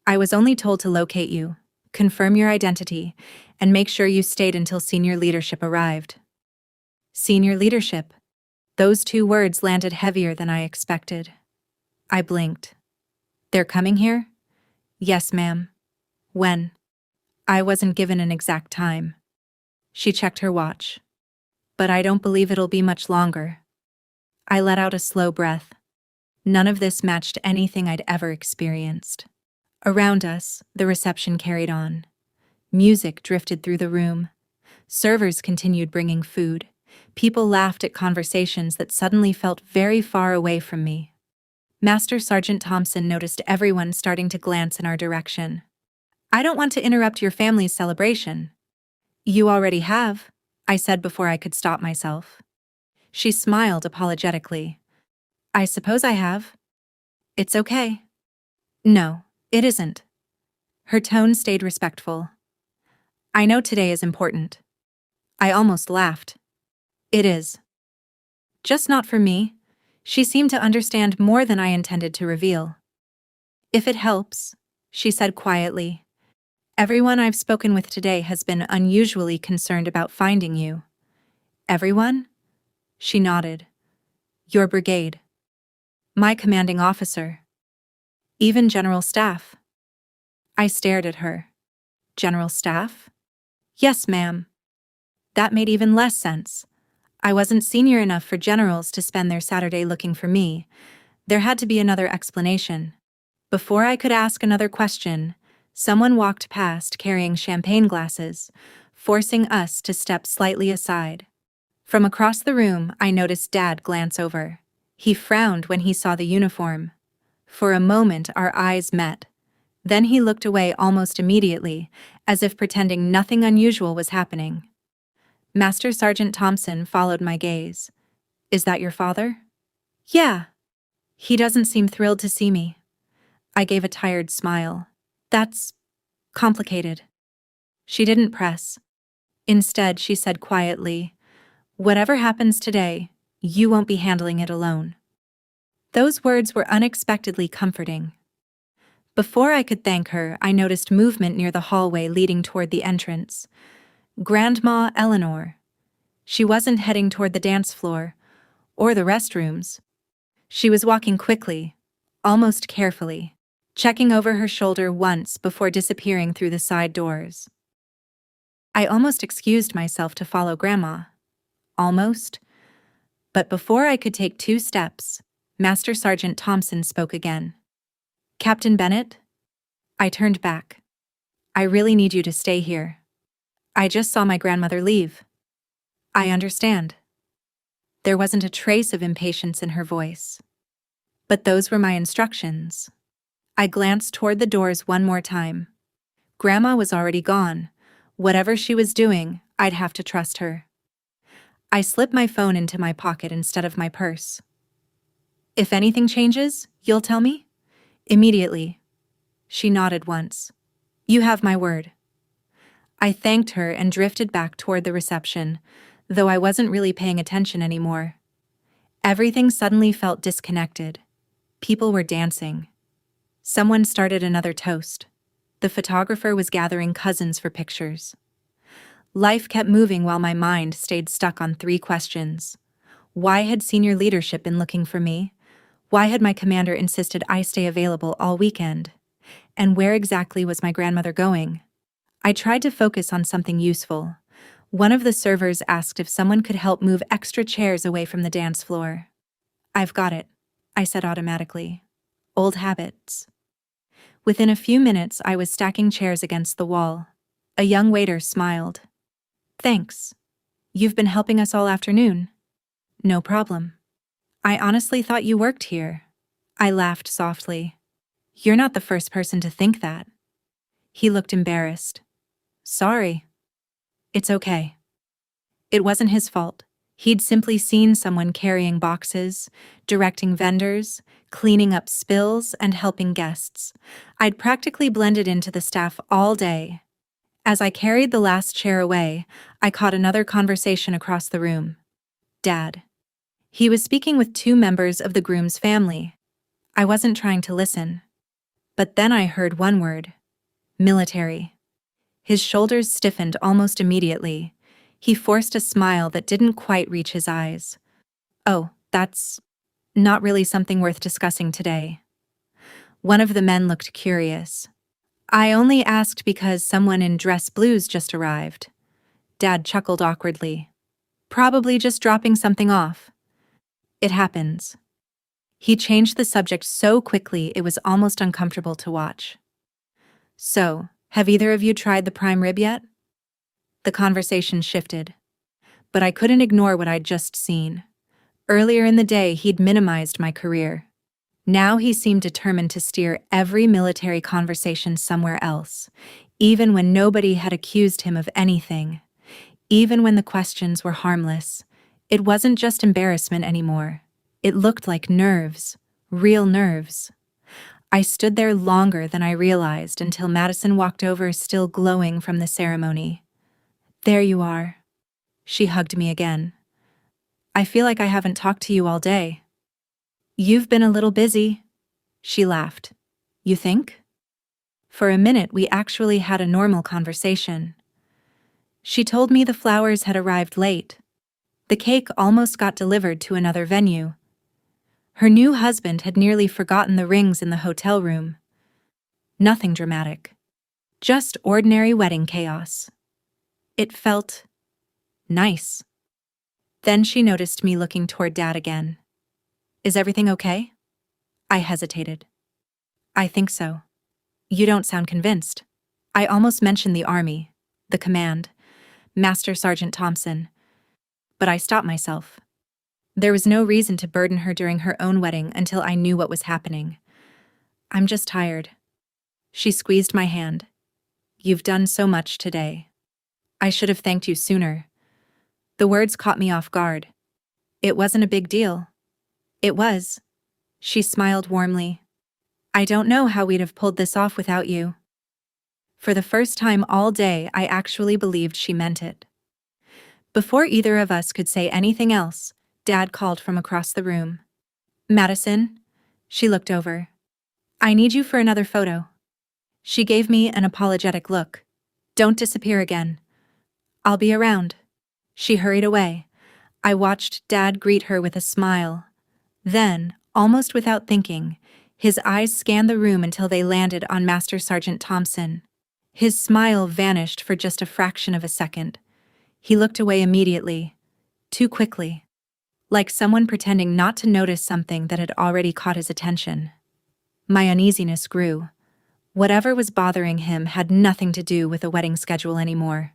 I was only told to locate you, confirm your identity, and make sure you stayed until senior leadership arrived. Senior leadership. Those two words landed heavier than I expected. I blinked. They're coming here? Yes, ma'am. When? I wasn't given an exact time. She checked her watch. But I don't believe it'll be much longer. I let out a slow breath. None of this matched anything I'd ever experienced. Around us, the reception carried on. Music drifted through the room. Servers continued bringing food. People laughed at conversations that suddenly felt very far away from me. Master Sergeant Thompson noticed everyone starting to glance in our direction. I don't want to interrupt your family's celebration. You already have, I said before I could stop myself. She smiled apologetically. I suppose I have. It's okay. No, it isn't. Her tone stayed respectful. I know today is important. I almost laughed. It is. Just not for me. She seemed to understand more than I intended to reveal. If it helps, she said quietly. Everyone I've spoken with today has been unusually concerned about finding you. Everyone? She nodded. Your brigade. My commanding officer. Even General Staff. I stared at her. General Staff? Yes, ma'am. That made even less sense. I wasn't senior enough for generals to spend their Saturday looking for me. There had to be another explanation. Before I could ask another question, someone walked past carrying champagne glasses, forcing us to step slightly aside. From across the room, I noticed Dad glance over. He frowned when he saw the uniform. For a moment, our eyes met. Then he looked away almost immediately, as if pretending nothing unusual was happening. Master Sergeant Thompson followed my gaze. Is that your father? Yeah. He doesn't seem thrilled to see me. I gave a tired smile. That's complicated. She didn't press. Instead, she said quietly, whatever happens today, you won't be handling it alone. Those words were unexpectedly comforting. Before I could thank her, I noticed movement near the hallway leading toward the entrance. Grandma Eleanor. She wasn't heading toward the dance floor, or the restrooms. She was walking quickly, almost carefully, checking over her shoulder once before disappearing through the side doors. I almost excused myself to follow Grandma. Almost. But before I could take 2 steps, Master Sergeant Thompson spoke again. Captain Bennett? I turned back. I really need you to stay here. I just saw my grandmother leave. I understand. There wasn't a trace of impatience in her voice. But those were my instructions. I glanced toward the doors one more time. Grandma was already gone. Whatever she was doing, I'd have to trust her. I slipped my phone into my pocket instead of my purse. If anything changes, you'll tell me? Immediately. She nodded once. You have my word. I thanked her and drifted back toward the reception, though I wasn't really paying attention anymore. Everything suddenly felt disconnected. People were dancing. Someone started another toast. The photographer was gathering cousins for pictures. Life kept moving while my mind stayed stuck on 3 questions. Why had senior leadership been looking for me? Why had my commander insisted I stay available all weekend? And where exactly was my grandmother going? I tried to focus on something useful. One of the servers asked if someone could help move extra chairs away from the dance floor. I've got it, I said automatically. Old habits. Within a few minutes, I was stacking chairs against the wall. A young waiter smiled. Thanks. You've been helping us all afternoon. No problem. I honestly thought you worked here. I laughed softly. You're not the first person to think that. He looked embarrassed. Sorry. It's okay. It wasn't his fault. He'd simply seen someone carrying boxes, directing vendors, cleaning up spills, and helping guests. I'd practically blended into the staff all day. As I carried the last chair away, I caught another conversation across the room. Dad. He was speaking with 2 members of the groom's family. I wasn't trying to listen. But then I heard one word: military. His shoulders stiffened almost immediately. He forced a smile that didn't quite reach his eyes. Oh, that's not really something worth discussing today. One of the men looked curious. I only asked because someone in dress blues just arrived. Dad chuckled awkwardly. Probably just dropping something off. It happens. He changed the subject so quickly it was almost uncomfortable to watch. So, have either of you tried the prime rib yet? The conversation shifted. But I couldn't ignore what I'd just seen. Earlier in the day, he'd minimized my career. Now he seemed determined to steer every military conversation somewhere else, even when nobody had accused him of anything. Even when the questions were harmless, it wasn't just embarrassment anymore. It looked like nerves, real nerves. I stood there longer than I realized until Madison walked over, still glowing from the ceremony. There you are. She hugged me again. I feel like I haven't talked to you all day. You've been a little busy. She laughed. You think? For a minute, we actually had a normal conversation. She told me the flowers had arrived late. The cake almost got delivered to another venue. Her new husband had nearly forgotten the rings in the hotel room. Nothing dramatic. Just ordinary wedding chaos. It felt nice. Then she noticed me looking toward Dad again. Is everything okay? I hesitated. I think so. You don't sound convinced. I almost mentioned the army, the command, Master Sergeant Thompson. But I stopped myself. There was no reason to burden her during her own wedding until I knew what was happening. I'm just tired. She squeezed my hand. You've done so much today. I should have thanked you sooner. The words caught me off guard. It wasn't a big deal. It was. She smiled warmly. I don't know how we'd have pulled this off without you. For the first time all day, I actually believed she meant it. Before either of us could say anything else, Dad called from across the room. Madison? She looked over. I need you for another photo. She gave me an apologetic look. Don't disappear again. I'll be around. She hurried away. I watched Dad greet her with a smile. Then, almost without thinking, his eyes scanned the room until they landed on Master Sergeant Thompson. His smile vanished for just a fraction of a second. He looked away immediately, too quickly, like someone pretending not to notice something that had already caught his attention. My uneasiness grew. Whatever was bothering him had nothing to do with the wedding schedule anymore.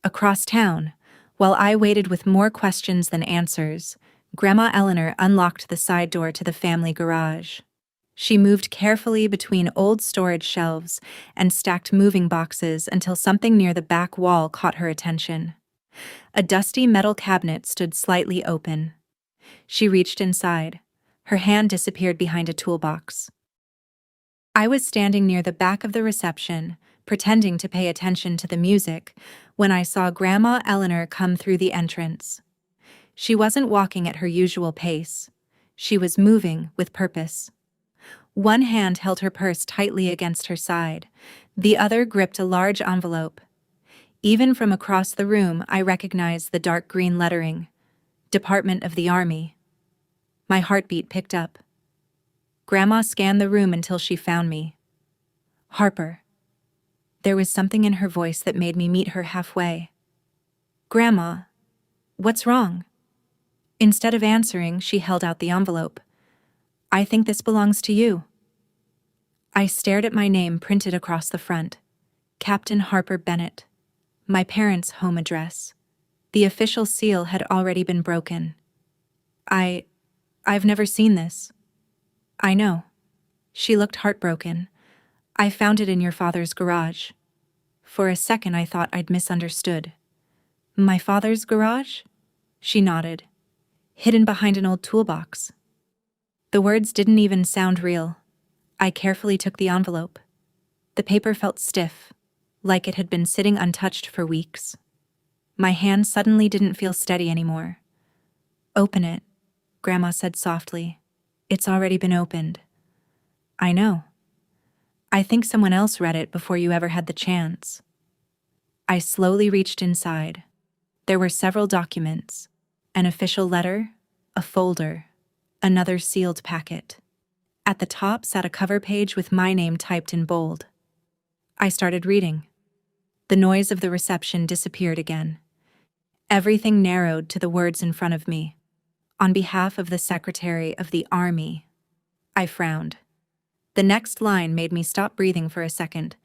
Across town, while I waited with more questions than answers, Grandma Eleanor unlocked the side door to the family garage. She moved carefully between old storage shelves and stacked moving boxes until something near the back wall caught her attention. A dusty metal cabinet stood slightly open. She reached inside. Her hand disappeared behind a toolbox. I was standing near the back of the reception, pretending to pay attention to the music, when I saw Grandma Eleanor come through the entrance. She wasn't walking at her usual pace. She was moving with purpose. One hand held her purse tightly against her side. The other gripped a large envelope. Even from across the room, I recognized the dark green lettering, Department of the Army. My heartbeat picked up. Grandma scanned the room until she found me. Harper. There was something in her voice that made me meet her halfway. Grandma, what's wrong? Instead of answering, she held out the envelope. I think this belongs to you. I stared at my name printed across the front. Captain Harper Bennett. My parents' home address. The official seal had already been broken. I've never seen this. I know. She looked heartbroken. I found it in your father's garage. For a second I thought I'd misunderstood. My father's garage? She nodded. Hidden behind an old toolbox. The words didn't even sound real. I carefully took the envelope. The paper felt stiff, like it had been sitting untouched for weeks. My hand suddenly didn't feel steady anymore. Open it, Grandma said softly. It's already been opened. I know. I think someone else read it before you ever had the chance. I slowly reached inside. There were several documents, an official letter, a folder, another sealed packet. At the top sat a cover page with my name typed in bold. I started reading. The noise of the reception disappeared again. Everything narrowed to the words in front of me. On behalf of the Secretary of the Army. I frowned. The next line made me stop breathing for a second.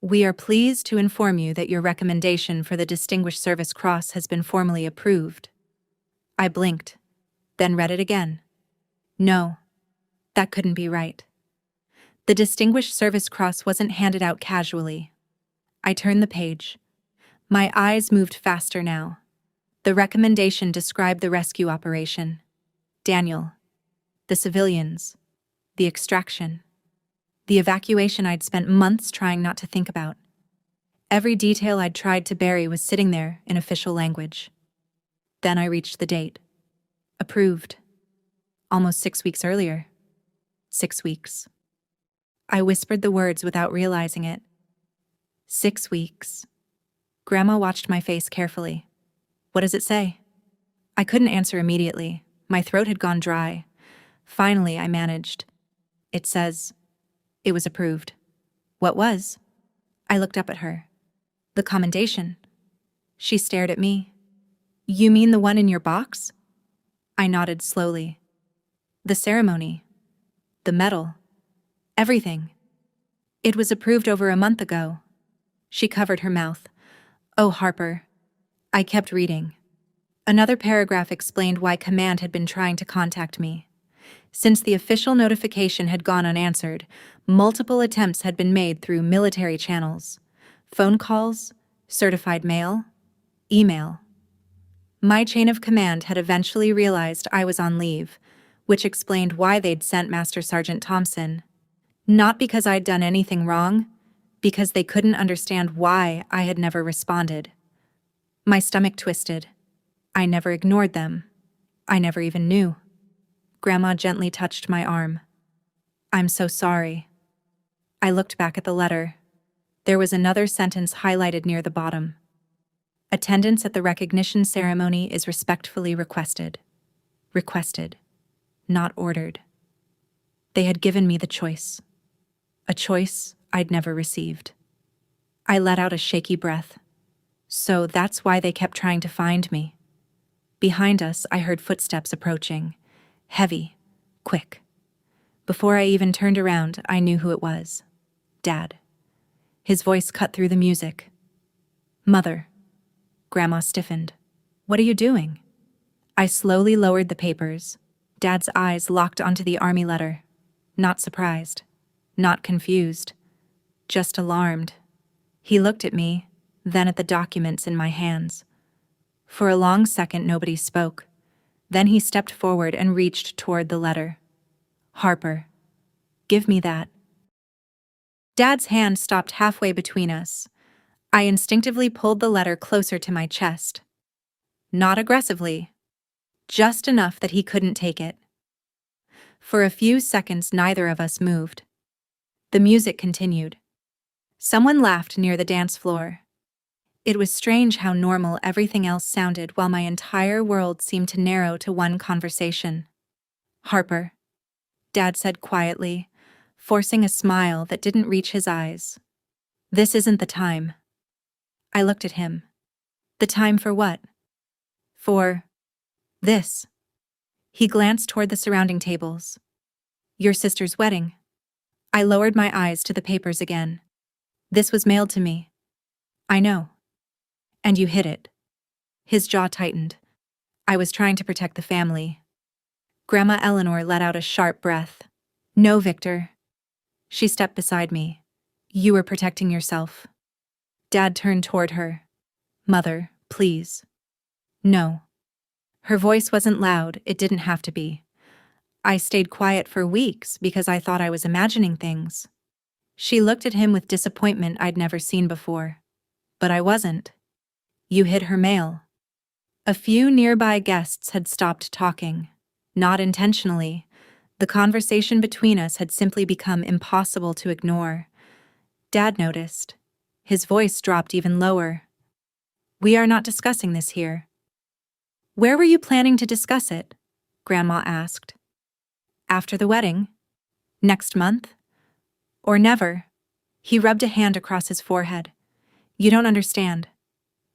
We are pleased to inform you that your recommendation for the Distinguished Service Cross has been formally approved. I blinked, then read it again. No, that couldn't be right. The Distinguished Service Cross wasn't handed out casually. I turned the page. My eyes moved faster now. The recommendation described the rescue operation. Daniel. The civilians. The extraction. The evacuation I'd spent months trying not to think about. Every detail I'd tried to bury was sitting there in official language. Then I reached the date. Approved. Almost 6 weeks earlier. 6 weeks. I whispered the words without realizing it. 6 weeks. Grandma watched my face carefully. What does it say? I couldn't answer immediately. My throat had gone dry. Finally, I managed. It says, it was approved. What was? I looked up at her. The commendation. She stared at me. You mean the one in your box? I nodded slowly. The ceremony. The medal. Everything. It was approved over a month ago. She covered her mouth. Oh, Harper. I kept reading. Another paragraph explained why Command had been trying to contact me. Since the official notification had gone unanswered, multiple attempts had been made through military channels. Phone calls, certified mail, email. My chain of command had eventually realized I was on leave, which explained why they'd sent Master Sergeant Thompson. Not because I'd done anything wrong, because they couldn't understand why I had never responded. My stomach twisted. I never ignored them. I never even knew. Grandma gently touched my arm. I'm so sorry. I looked back at the letter. There was another sentence highlighted near the bottom. Attendance at the recognition ceremony is respectfully requested. Requested, not ordered. They had given me the choice. A choice I'd never received. I let out a shaky breath. So that's why they kept trying to find me. Behind us, I heard footsteps approaching. Heavy, quick. Before I even turned around, I knew who it was. Dad. His voice cut through the music. Mother. Grandma stiffened. What are you doing? I slowly lowered the papers. Dad's eyes locked onto the army letter. Not surprised. Not confused. Just alarmed. He looked at me, then at the documents in my hands. For a long second, nobody spoke. Then he stepped forward and reached toward the letter. Harper. Give me that. Dad's hand stopped halfway between us. I instinctively pulled the letter closer to my chest. Not aggressively. Just enough that he couldn't take it. For a few seconds, neither of us moved. The music continued. Someone laughed near the dance floor. It was strange how normal everything else sounded while my entire world seemed to narrow to one conversation. Harper, Dad said quietly, forcing a smile that didn't reach his eyes. This isn't the time. I looked at him. The time for what? For this. He glanced toward the surrounding tables. Your sister's wedding. I lowered my eyes to the papers again. This was mailed to me. I know. And you hid it. His jaw tightened. I was trying to protect the family. Grandma Eleanor let out a sharp breath. No, Victor. She stepped beside me. You were protecting yourself. Dad turned toward her. Mother, please. No. Her voice wasn't loud, it didn't have to be. I stayed quiet for weeks because I thought I was imagining things. She looked at him with disappointment I'd never seen before. But I wasn't. You hid her mail. A few nearby guests had stopped talking. Not intentionally. The conversation between us had simply become impossible to ignore. Dad noticed. His voice dropped even lower. "We are not discussing this here." "Where were you planning to discuss it?" Grandma asked. "After the wedding? Next month? Or never?" He rubbed a hand across his forehead. "You don't understand."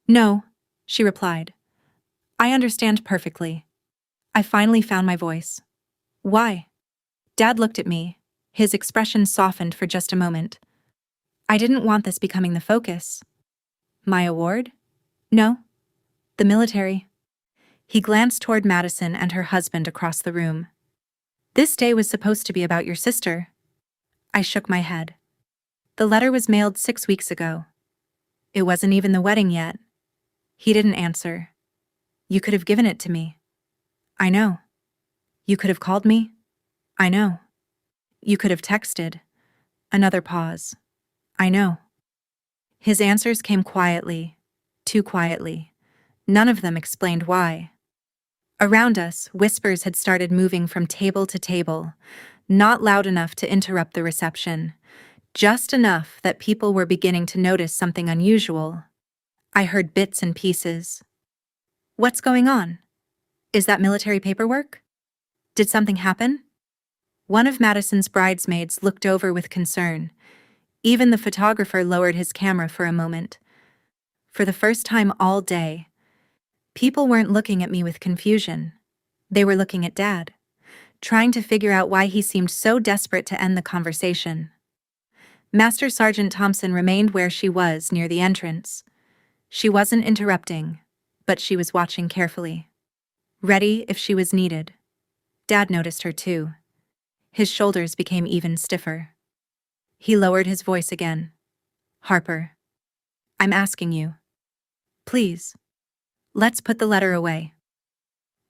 "No," she replied. "I understand perfectly." I finally found my voice. "Why?" Dad looked at me. His expression softened for just a moment. "I didn't want this becoming the focus." "My award?" "No. The military." He glanced toward Madison and her husband across the room. "This day was supposed to be about your sister." I shook my head. "The letter was mailed 6 weeks ago. It wasn't even the wedding yet." He didn't answer. "You could have given it to me." "I know." "You could have called me." "I know." "You could have texted." Another pause. "I know." His answers came quietly, too quietly. None of them explained why. Around us, whispers had started moving from table to table, not loud enough to interrupt the reception, just enough that people were beginning to notice something unusual. I heard bits and pieces. "What's going on? Is that military paperwork? Did something happen?" One of Madison's bridesmaids looked over with concern. Even the photographer lowered his camera for a moment. For the first time all day, people weren't looking at me with confusion. They were looking at Dad, trying to figure out why he seemed so desperate to end the conversation. Master Sergeant Thompson remained where she was near the entrance. She wasn't interrupting, but she was watching carefully, ready if she was needed. Dad noticed her too. His shoulders became even stiffer. He lowered his voice again. "Harper, I'm asking you. Please, let's put the letter away.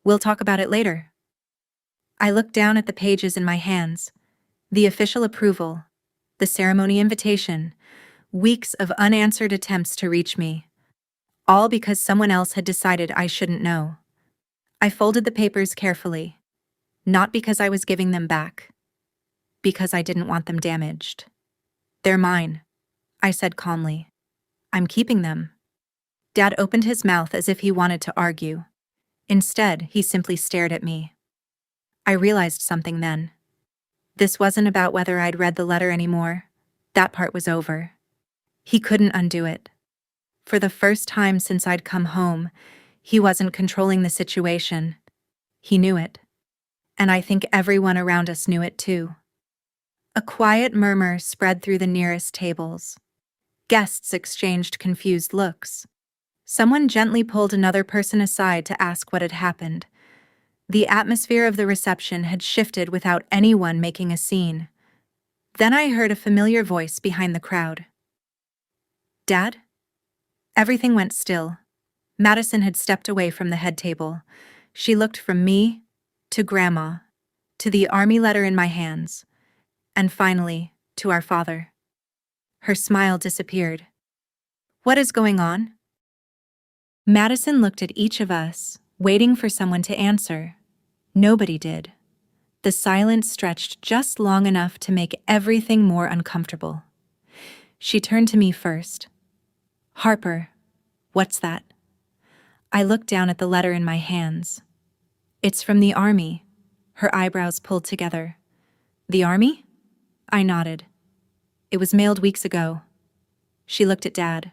We'll talk about it later." I looked down at the pages in my hands. The official approval, the ceremony invitation, weeks of unanswered attempts to reach me. All because someone else had decided I shouldn't know. I folded the papers carefully, not because I was giving them back, because I didn't want them damaged. "They're mine," I said calmly. "I'm keeping them." Dad opened his mouth as if he wanted to argue. Instead, he simply stared at me. I realized something then. This wasn't about whether I'd read the letter anymore. That part was over. He couldn't undo it. For the first time since I'd come home, he wasn't controlling the situation. He knew it. And I think everyone around us knew it too. A quiet murmur spread through the nearest tables. Guests exchanged confused looks. Someone gently pulled another person aside to ask what had happened. The atmosphere of the reception had shifted without anyone making a scene. Then I heard a familiar voice behind the crowd. "Dad?" Everything went still. Madison had stepped away from the head table. She looked from me, to Grandma, to the army letter in my hands, and finally, to our father. Her smile disappeared. "What is going on?" Madison looked at each of us, waiting for someone to answer. Nobody did. The silence stretched just long enough to make everything more uncomfortable. She turned to me first. "Harper, what's that?" I looked down at the letter in my hands. "It's from the army." Her eyebrows pulled together. "The army?" I nodded. "It was mailed weeks ago." She looked at Dad.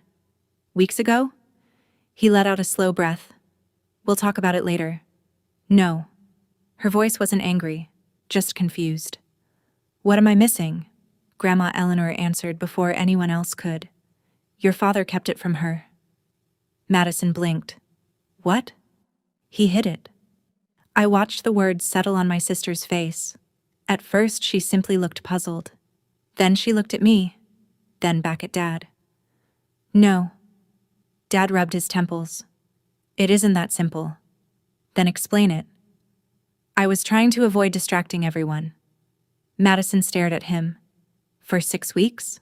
"Weeks ago?" He let out a slow breath. "We'll talk about it later." "No." Her voice wasn't angry, just confused. "What am I missing?" Grandma Eleanor answered before anyone else could. "Your father kept it from her." Madison blinked. "What?" "He hid it." I watched the words settle on my sister's face. At first, she simply looked puzzled. Then she looked at me, then back at Dad. "No." Dad rubbed his temples. "It isn't that simple." "Then explain it." I was trying to avoid distracting everyone. Madison stared at him. "For 6 weeks?"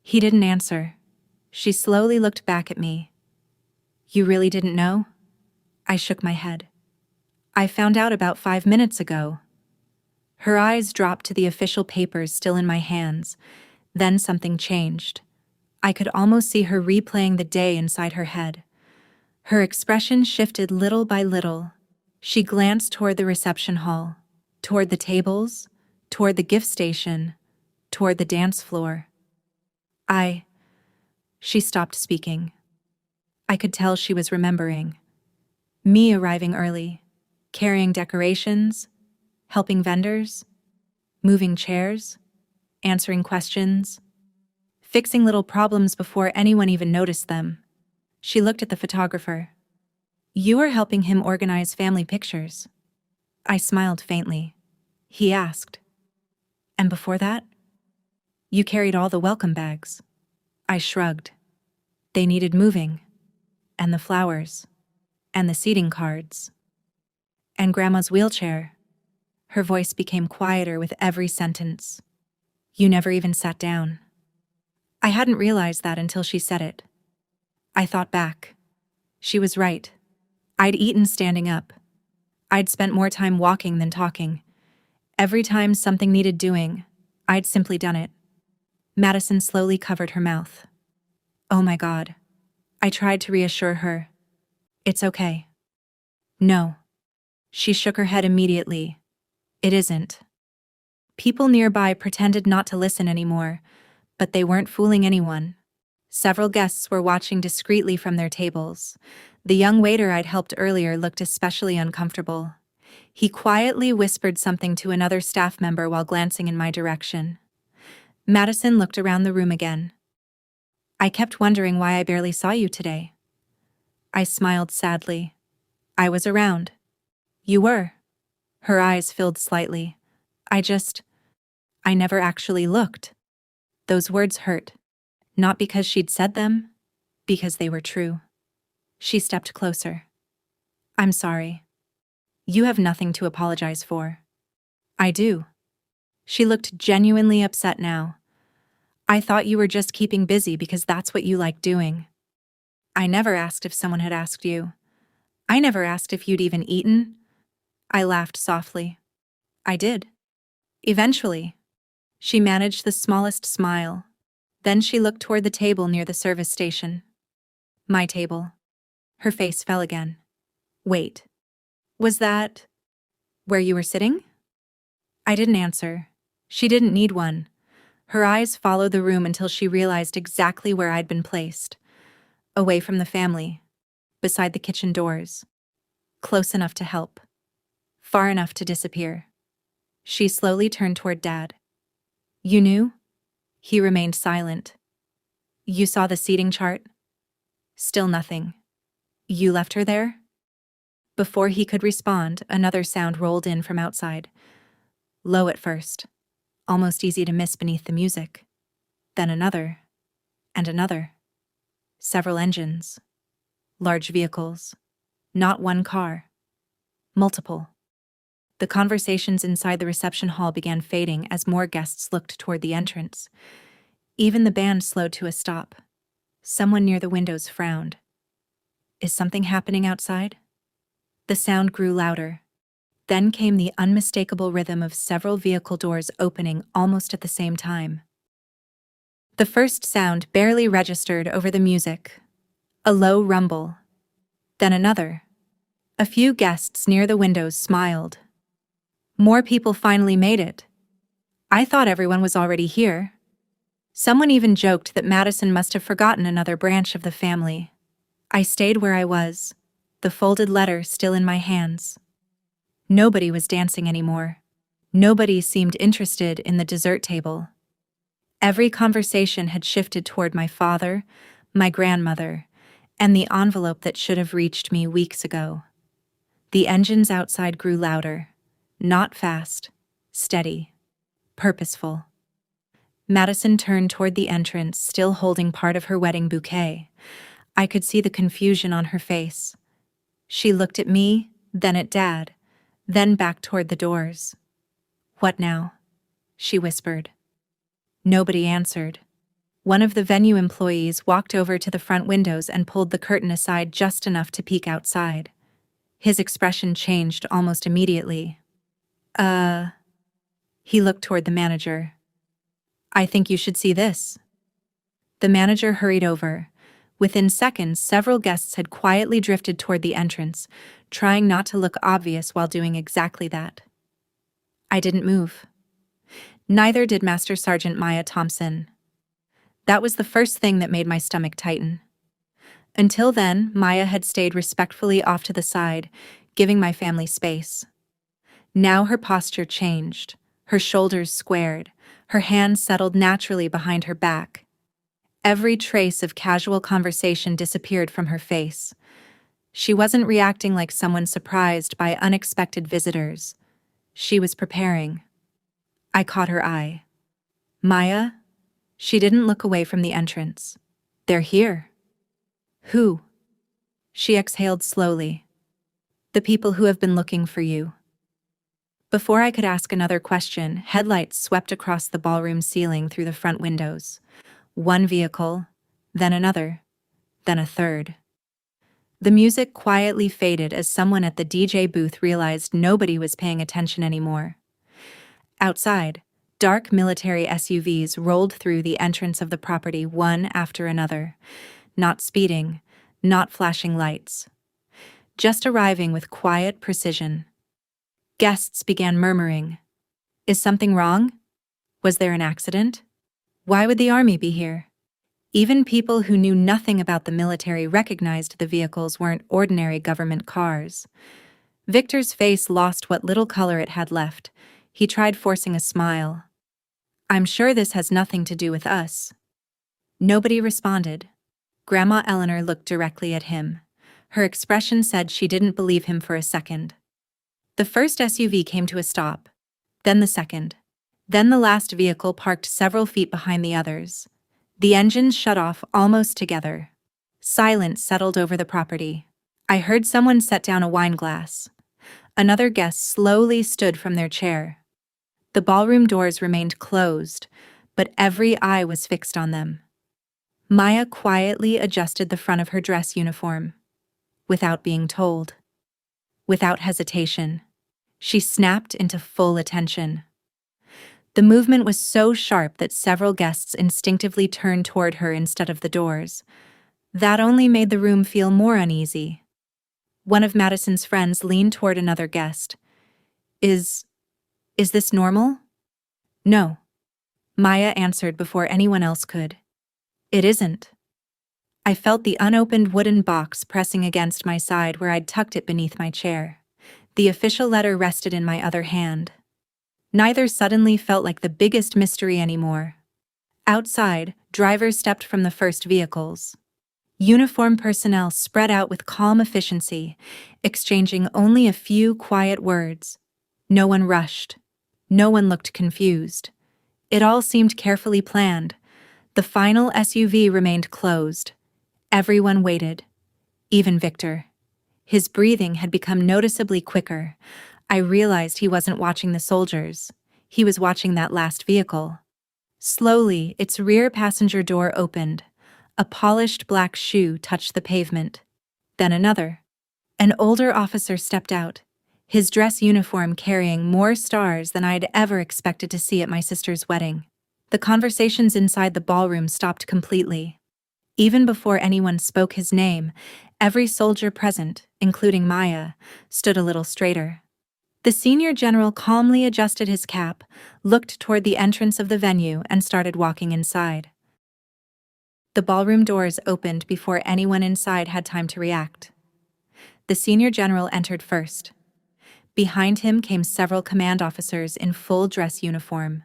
He didn't answer. She slowly looked back at me. "You really didn't know?" I shook my head. "I found out about 5 minutes ago." Her eyes dropped to the official papers still in my hands. Then something changed. I could almost see her replaying the day inside her head. Her expression shifted little by little. She glanced toward the reception hall, toward the tables, toward the gift station, toward the dance floor. She stopped speaking. I could tell she was remembering. Me arriving early, carrying decorations, helping vendors, moving chairs, answering questions, fixing little problems before anyone even noticed them. She looked at the photographer. "You are helping him organize family pictures." I smiled faintly. He asked, "And before that?" "You carried all the welcome bags." I shrugged. They needed moving. And the flowers. And the seating cards. And Grandma's wheelchair. Her voice became quieter with every sentence. "You never even sat down." I hadn't realized that until she said it. I thought back. She was right. I'd eaten standing up. I'd spent more time walking than talking. Every time something needed doing, I'd simply done it. Madison slowly covered her mouth. "Oh my God." I tried to reassure her. "It's okay." "No." She shook her head immediately. "It isn't." People nearby pretended not to listen anymore, but they weren't fooling anyone. Several guests were watching discreetly from their tables. The young waiter I'd helped earlier looked especially uncomfortable. He quietly whispered something to another staff member while glancing in my direction. Madison looked around the room again. "I kept wondering why I barely saw you today." I smiled sadly. "I was around." "You were." Her eyes filled slightly. I never actually looked." Those words hurt. Not because she'd said them, because they were true. She stepped closer. "I'm sorry." "You have nothing to apologize for." "I do." She looked genuinely upset now. "I thought you were just keeping busy because that's what you like doing." "I never asked if someone had asked you. I never asked if you'd even eaten." I laughed softly. "I did. Eventually." She managed the smallest smile. Then she looked toward the table near the service station. "My table." Her face fell again. "Wait. Was that where you were sitting?" I didn't answer. She didn't need one. Her eyes followed the room until she realized exactly where I'd been placed. Away from the family. Beside the kitchen doors. Close enough to help. Far enough to disappear. She slowly turned toward Dad. "You knew?" He remained silent. "You saw the seating chart?" Still nothing. "You left her there?" Before he could respond, another sound rolled in from outside. Low at first, almost easy to miss beneath the music. Then another, and another. Several engines. Large vehicles. Not one car. Multiple. The conversations inside the reception hall began fading as more guests looked toward the entrance. Even the band slowed to a stop. Someone near the windows frowned. "Is something happening outside?" The sound grew louder. Then came the unmistakable rhythm of several vehicle doors opening almost at the same time. The first sound barely registered over the music. A low rumble. Then another. A few guests near the windows smiled. More people finally made it. I thought everyone was already here. Someone even joked that Madison must have forgotten another branch of the family. I stayed where I was, the folded letter still in my hands. Nobody was dancing anymore. Nobody seemed interested in the dessert table. Every conversation had shifted toward my father, my grandmother, and the envelope that should have reached me weeks ago. The engines outside grew louder, not fast, steady, purposeful. Madison turned toward the entrance, still holding part of her wedding bouquet. I could see the confusion on her face. She looked at me, then at Dad, then back toward the doors. "What now?" she whispered. Nobody answered. One of the venue employees walked over to the front windows and pulled the curtain aside just enough to peek outside. His expression changed almost immediately. He looked toward the manager. "I think you should see this." The manager hurried over. Within seconds, several guests had quietly drifted toward the entrance, trying not to look obvious while doing exactly that. I didn't move. Neither did Master Sergeant Maya Thompson. That was the first thing that made my stomach tighten. Until then, Maya had stayed respectfully off to the side, giving my family space. Now her posture changed, her shoulders squared, her hands settled naturally behind her back. Every trace of casual conversation disappeared from her face. She wasn't reacting like someone surprised by unexpected visitors. She was preparing. I caught her eye. "Maya?" She didn't look away from the entrance. "They're here." "Who?" She exhaled slowly. "The people who have been looking for you." Before I could ask another question, headlights swept across the ballroom ceiling through the front windows. One vehicle, then another, then a third. The music quietly faded as someone at the DJ booth realized nobody was paying attention anymore. Outside, dark military SUVs rolled through the entrance of the property one after another, not speeding, not flashing lights, just arriving with quiet precision. Guests began murmuring. "Is something wrong? Was there an accident? Why would the army be here?" Even people who knew nothing about the military recognized the vehicles weren't ordinary government cars. Victor's face lost what little color it had left. He tried forcing a smile. "I'm sure this has nothing to do with us." Nobody responded. Grandma Eleanor looked directly at him. Her expression said she didn't believe him for a second. The first SUV came to a stop, then the second. Then the last vehicle parked several feet behind the others. The engines shut off almost together. Silence settled over the property. I heard someone set down a wine glass. Another guest slowly stood from their chair. The ballroom doors remained closed, but every eye was fixed on them. Maya quietly adjusted the front of her dress uniform. Without being told. Without hesitation. She snapped into full attention. The movement was so sharp that several guests instinctively turned toward her instead of the doors. That only made the room feel more uneasy. One of Madison's friends leaned toward another guest. Is this normal?" "No," Maya answered before anyone else could. "It isn't." I felt the unopened wooden box pressing against my side where I'd tucked it beneath my chair. The official letter rested in my other hand. Neither suddenly felt like the biggest mystery anymore. Outside, drivers stepped from the first vehicles. Uniformed personnel spread out with calm efficiency, exchanging only a few quiet words. No one rushed. No one looked confused. It all seemed carefully planned. The final SUV remained closed. Everyone waited. Even Victor. His breathing had become noticeably quicker. I realized he wasn't watching the soldiers. He was watching that last vehicle. Slowly, its rear passenger door opened. A polished black shoe touched the pavement. Then another. An older officer stepped out, his dress uniform carrying more stars than I'd ever expected to see at my sister's wedding. The conversations inside the ballroom stopped completely. Even before anyone spoke his name, every soldier present, including Maya, stood a little straighter. The senior general calmly adjusted his cap, looked toward the entrance of the venue, and started walking inside. The ballroom doors opened before anyone inside had time to react. The senior general entered first. Behind him came several command officers in full dress uniform.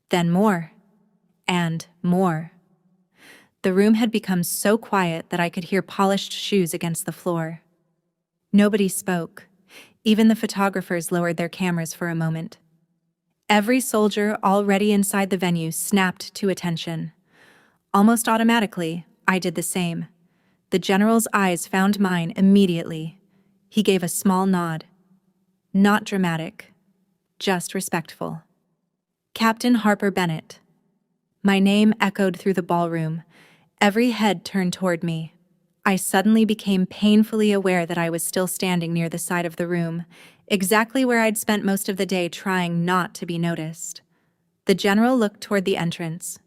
Then more. And more. The room had become so quiet that I could hear polished shoes against the floor. Nobody spoke. Even the photographers lowered their cameras for a moment. Every soldier already inside the venue snapped to attention. Almost automatically, I did the same. The general's eyes found mine immediately. He gave a small nod. Not dramatic, just respectful. "Captain Harper Bennett." My name echoed through the ballroom. Every head turned toward me. I suddenly became painfully aware that I was still standing near the side of the room, exactly where I'd spent most of the day trying not to be noticed. The general looked toward the entrance.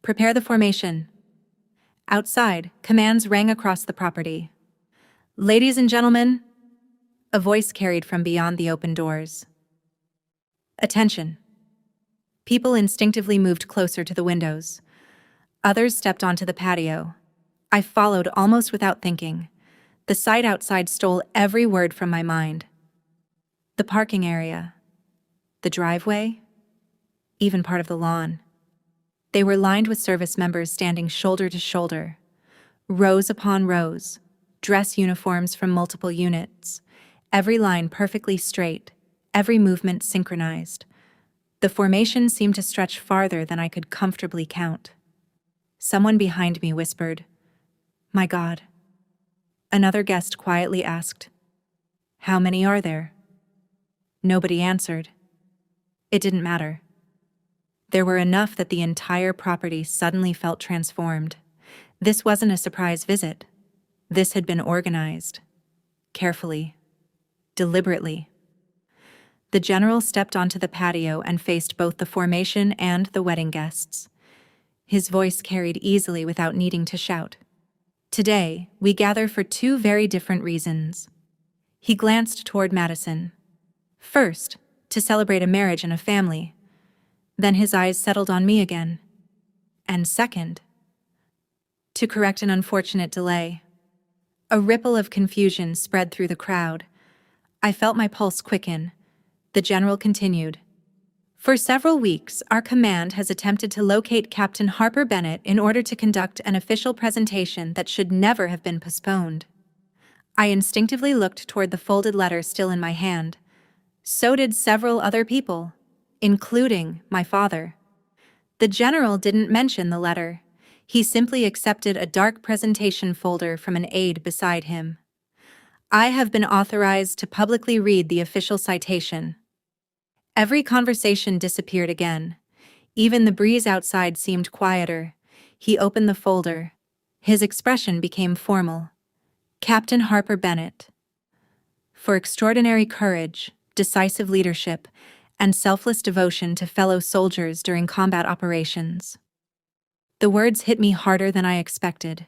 "Prepare the formation." Outside, commands rang across the property. "Ladies and gentlemen," a voice carried from beyond the open doors. "Attention." People instinctively moved closer to the windows. Others stepped onto the patio. I followed almost without thinking. The sight outside stole every word from my mind. The parking area, the driveway, even part of the lawn. They were lined with service members standing shoulder to shoulder, rows upon rows, dress uniforms from multiple units, every line perfectly straight, every movement synchronized. The formation seemed to stretch farther than I could comfortably count. Someone behind me whispered, "My God." Another guest quietly asked, "How many are there?" Nobody answered. It didn't matter. There were enough that the entire property suddenly felt transformed. This wasn't a surprise visit. This had been organized. Carefully. Deliberately. The general stepped onto the patio and faced both the formation and the wedding guests. His voice carried easily without needing to shout. "Today, we gather for two very different reasons." He glanced toward Madison. "First, to celebrate a marriage and a family." Then his eyes settled on me again. "And second, to correct an unfortunate delay." A ripple of confusion spread through the crowd. I felt my pulse quicken. The general continued. "For several weeks, our command has attempted to locate Captain Harper Bennett in order to conduct an official presentation that should never have been postponed." I instinctively looked toward the folded letter still in my hand. So did several other people, including my father. The general didn't mention the letter. He simply accepted a dark presentation folder from an aide beside him. "I have been authorized to publicly read the official citation." Every conversation disappeared again. Even the breeze outside seemed quieter. He opened the folder. His expression became formal. "Captain Harper Bennett. For extraordinary courage, decisive leadership, and selfless devotion to fellow soldiers during combat operations." The words hit me harder than I expected.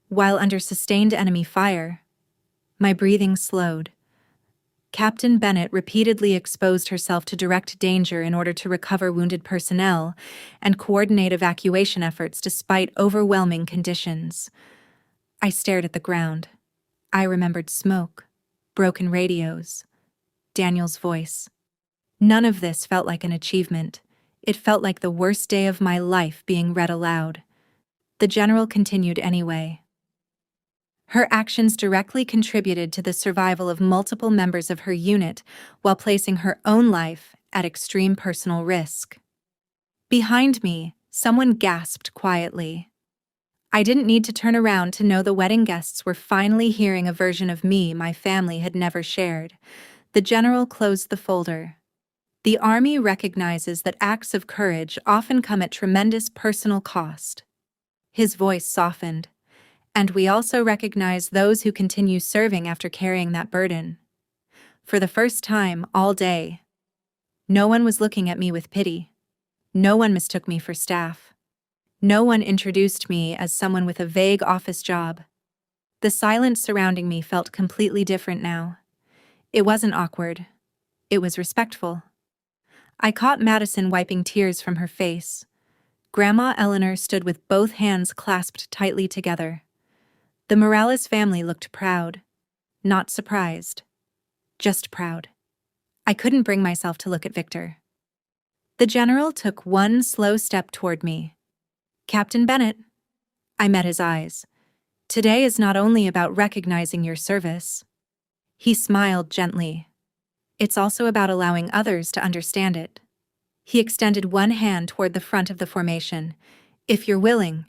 While under sustained enemy fire, my breathing slowed. Captain Bennett repeatedly exposed herself to direct danger in order to recover wounded personnel and coordinate evacuation efforts despite overwhelming conditions. I stared at the ground. I remembered smoke, broken radios, Daniel's voice. None of this felt like an achievement. It felt like the worst day of my life being read aloud. The general continued anyway. "Her actions directly contributed to the survival of multiple members of her unit while placing her own life at extreme personal risk." Behind me, someone gasped quietly. I didn't need to turn around to know the wedding guests were finally hearing a version of me my family had never shared. The general closed the folder. "The Army recognizes that acts of courage often come at tremendous personal cost." His voice softened. "And we also recognize those who continue serving after carrying that burden." For the first time all day, no one was looking at me with pity. No one mistook me for staff. No one introduced me as someone with a vague office job. The silence surrounding me felt completely different now. It wasn't awkward. It was respectful. I caught Madison wiping tears from her face. Grandma Eleanor stood with both hands clasped tightly together. The Morales family looked proud, not surprised, just proud. I couldn't bring myself to look at Victor. The general took one slow step toward me. "Captain Bennett." I met his eyes. "Today is not only about recognizing your service." He smiled gently. "It's also about allowing others to understand it." He extended one hand toward the front of the formation. "If you're willing,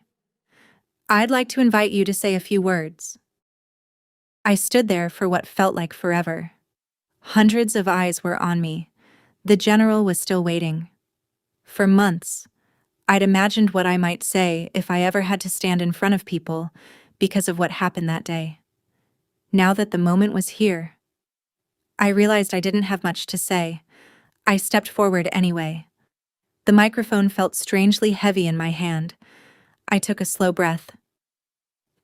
I'd like to invite you to say a few words." I stood there for what felt like forever. Hundreds of eyes were on me. The general was still waiting. For months, I'd imagined what I might say if I ever had to stand in front of people, because of what happened that day. Now that the moment was here, I realized I didn't have much to say. I stepped forward anyway. The microphone felt strangely heavy in my hand. I took a slow breath.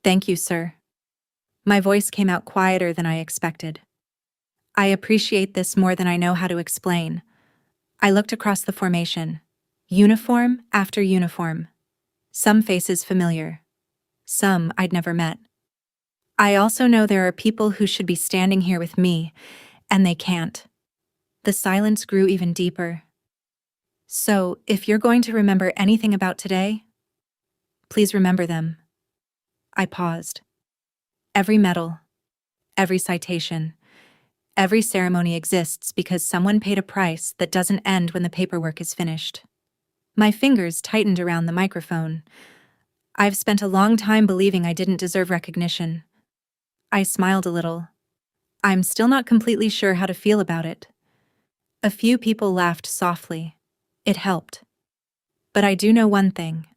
"Thank you, sir." My voice came out quieter than I expected. "I appreciate this more than I know how to explain." I looked across the formation. Uniform after uniform. Some faces familiar. Some I'd never met. I also know there are people who should be standing here with me, and they can't. The silence grew even deeper. "So, if you're going to remember anything about today, please remember them." I paused. Every medal, every citation, every ceremony exists because someone paid a price that doesn't end when the paperwork is finished. My fingers tightened around the microphone. I've spent a long time believing I didn't deserve recognition. I smiled a little. I'm still not completely sure how to feel about it. A few people laughed softly. It helped. But I do know one thing.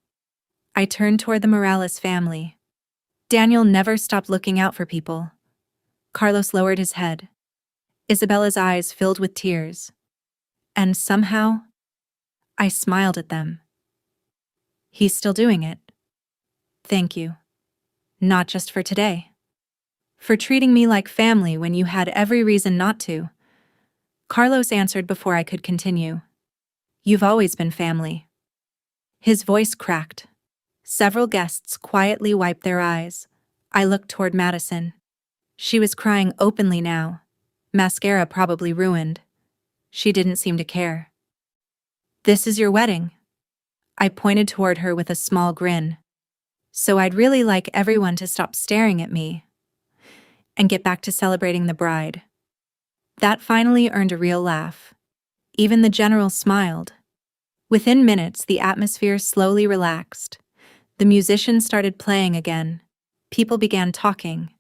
I turned toward the Morales family. Daniel never stopped looking out for people. Carlos lowered his head. Isabella's eyes filled with tears. And somehow, I smiled at them. He's still doing it. Thank you. Not just for today. For treating me like family when you had every reason not to. Carlos answered before I could continue. You've always been family. His voice cracked. Several guests quietly wiped their eyes. I looked toward Madison. She was crying openly now. Mascara probably ruined. She didn't seem to care. "This is your wedding." I pointed toward her with a small grin. "So I'd really like everyone to stop staring at me and get back to celebrating the bride." That finally earned a real laugh. Even the general smiled. Within minutes, the atmosphere slowly relaxed. The musicians started playing again. People began talking.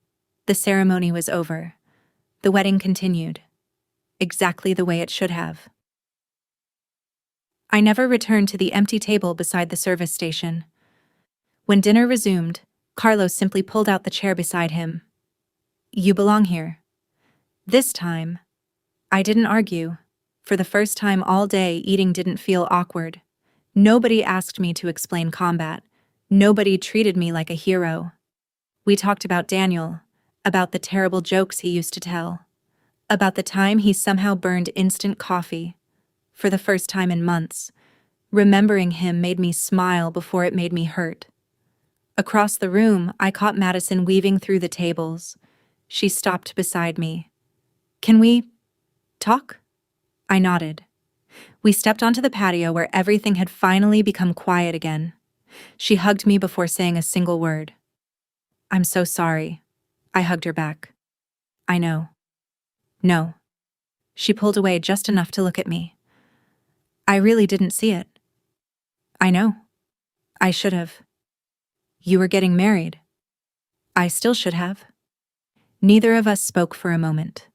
The ceremony was over. The wedding continued. Exactly the way it should have. I never returned to the empty table beside the service station. When dinner resumed, Carlos simply pulled out the chair beside him. "You belong here." This time, I didn't argue. For the first time all day, eating didn't feel awkward. Nobody asked me to explain combat. Nobody treated me like a hero. We talked about Daniel, about the terrible jokes he used to tell, about the time he somehow burned instant coffee. For the first time in months, remembering him made me smile before it made me hurt. Across the room, I caught Madison weaving through the tables. She stopped beside me. "Can we talk?" I nodded. We stepped onto the patio where everything had finally become quiet again. She hugged me before saying a single word. "I'm so sorry." I hugged her back. "I know." "No." She pulled away just enough to look at me. "I really didn't see it." "I know. I should have." "You were getting married." "I still should have." Neither of us spoke for a moment.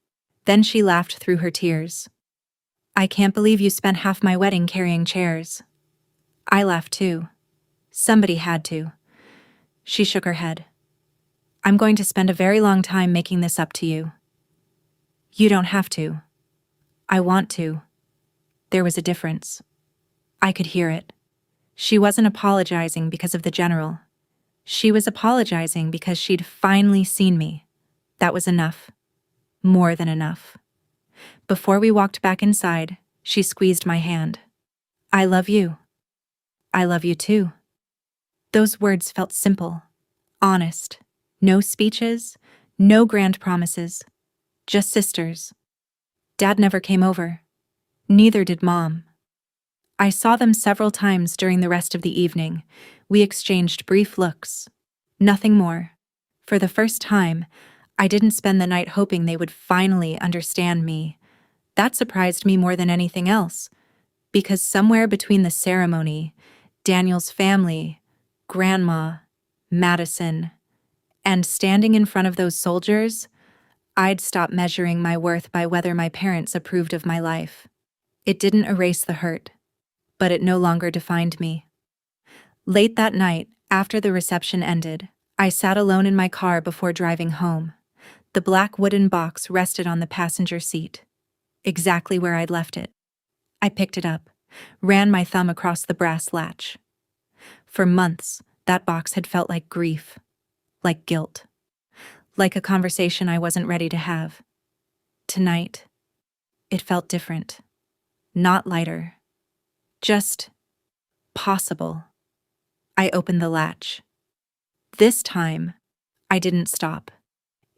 Then she laughed through her tears. "I can't believe you spent half my wedding carrying chairs." I laughed too. Somebody had to. She shook her head. "I'm going to spend a very long time making this up to you." "You don't have to." "I want to." There was a difference. I could hear it. She wasn't apologizing because of the general. She was apologizing because she'd finally seen me. That was enough. More than enough. Before we walked back inside, she squeezed my hand. "I love you." "I love you too." Those words felt simple, honest. No speeches, no grand promises. Just sisters. Dad never came over. Neither did Mom. I saw them several times during the rest of the evening. We exchanged brief looks. Nothing more. For the first time, I didn't spend the night hoping they would finally understand me. That surprised me more than anything else, because somewhere between the ceremony, Daniel's family, Grandma, Madison, and standing in front of those soldiers, I'd stopped measuring my worth by whether my parents approved of my life. It didn't erase the hurt, but it no longer defined me. Late that night, after the reception ended, I sat alone in my car before driving home. The black wooden box rested on the passenger seat, exactly where I'd left it. I picked it up, ran my thumb across the brass latch. For months, that box had felt like grief, like guilt, like a conversation I wasn't ready to have. Tonight, it felt different. Not lighter. Just possible. I opened the latch. This time, I didn't stop.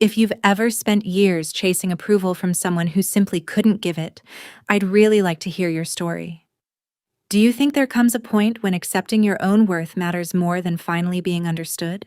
If you've ever spent years chasing approval from someone who simply couldn't give it, I'd really like to hear your story. Do you think there comes a point when accepting your own worth matters more than finally being understood?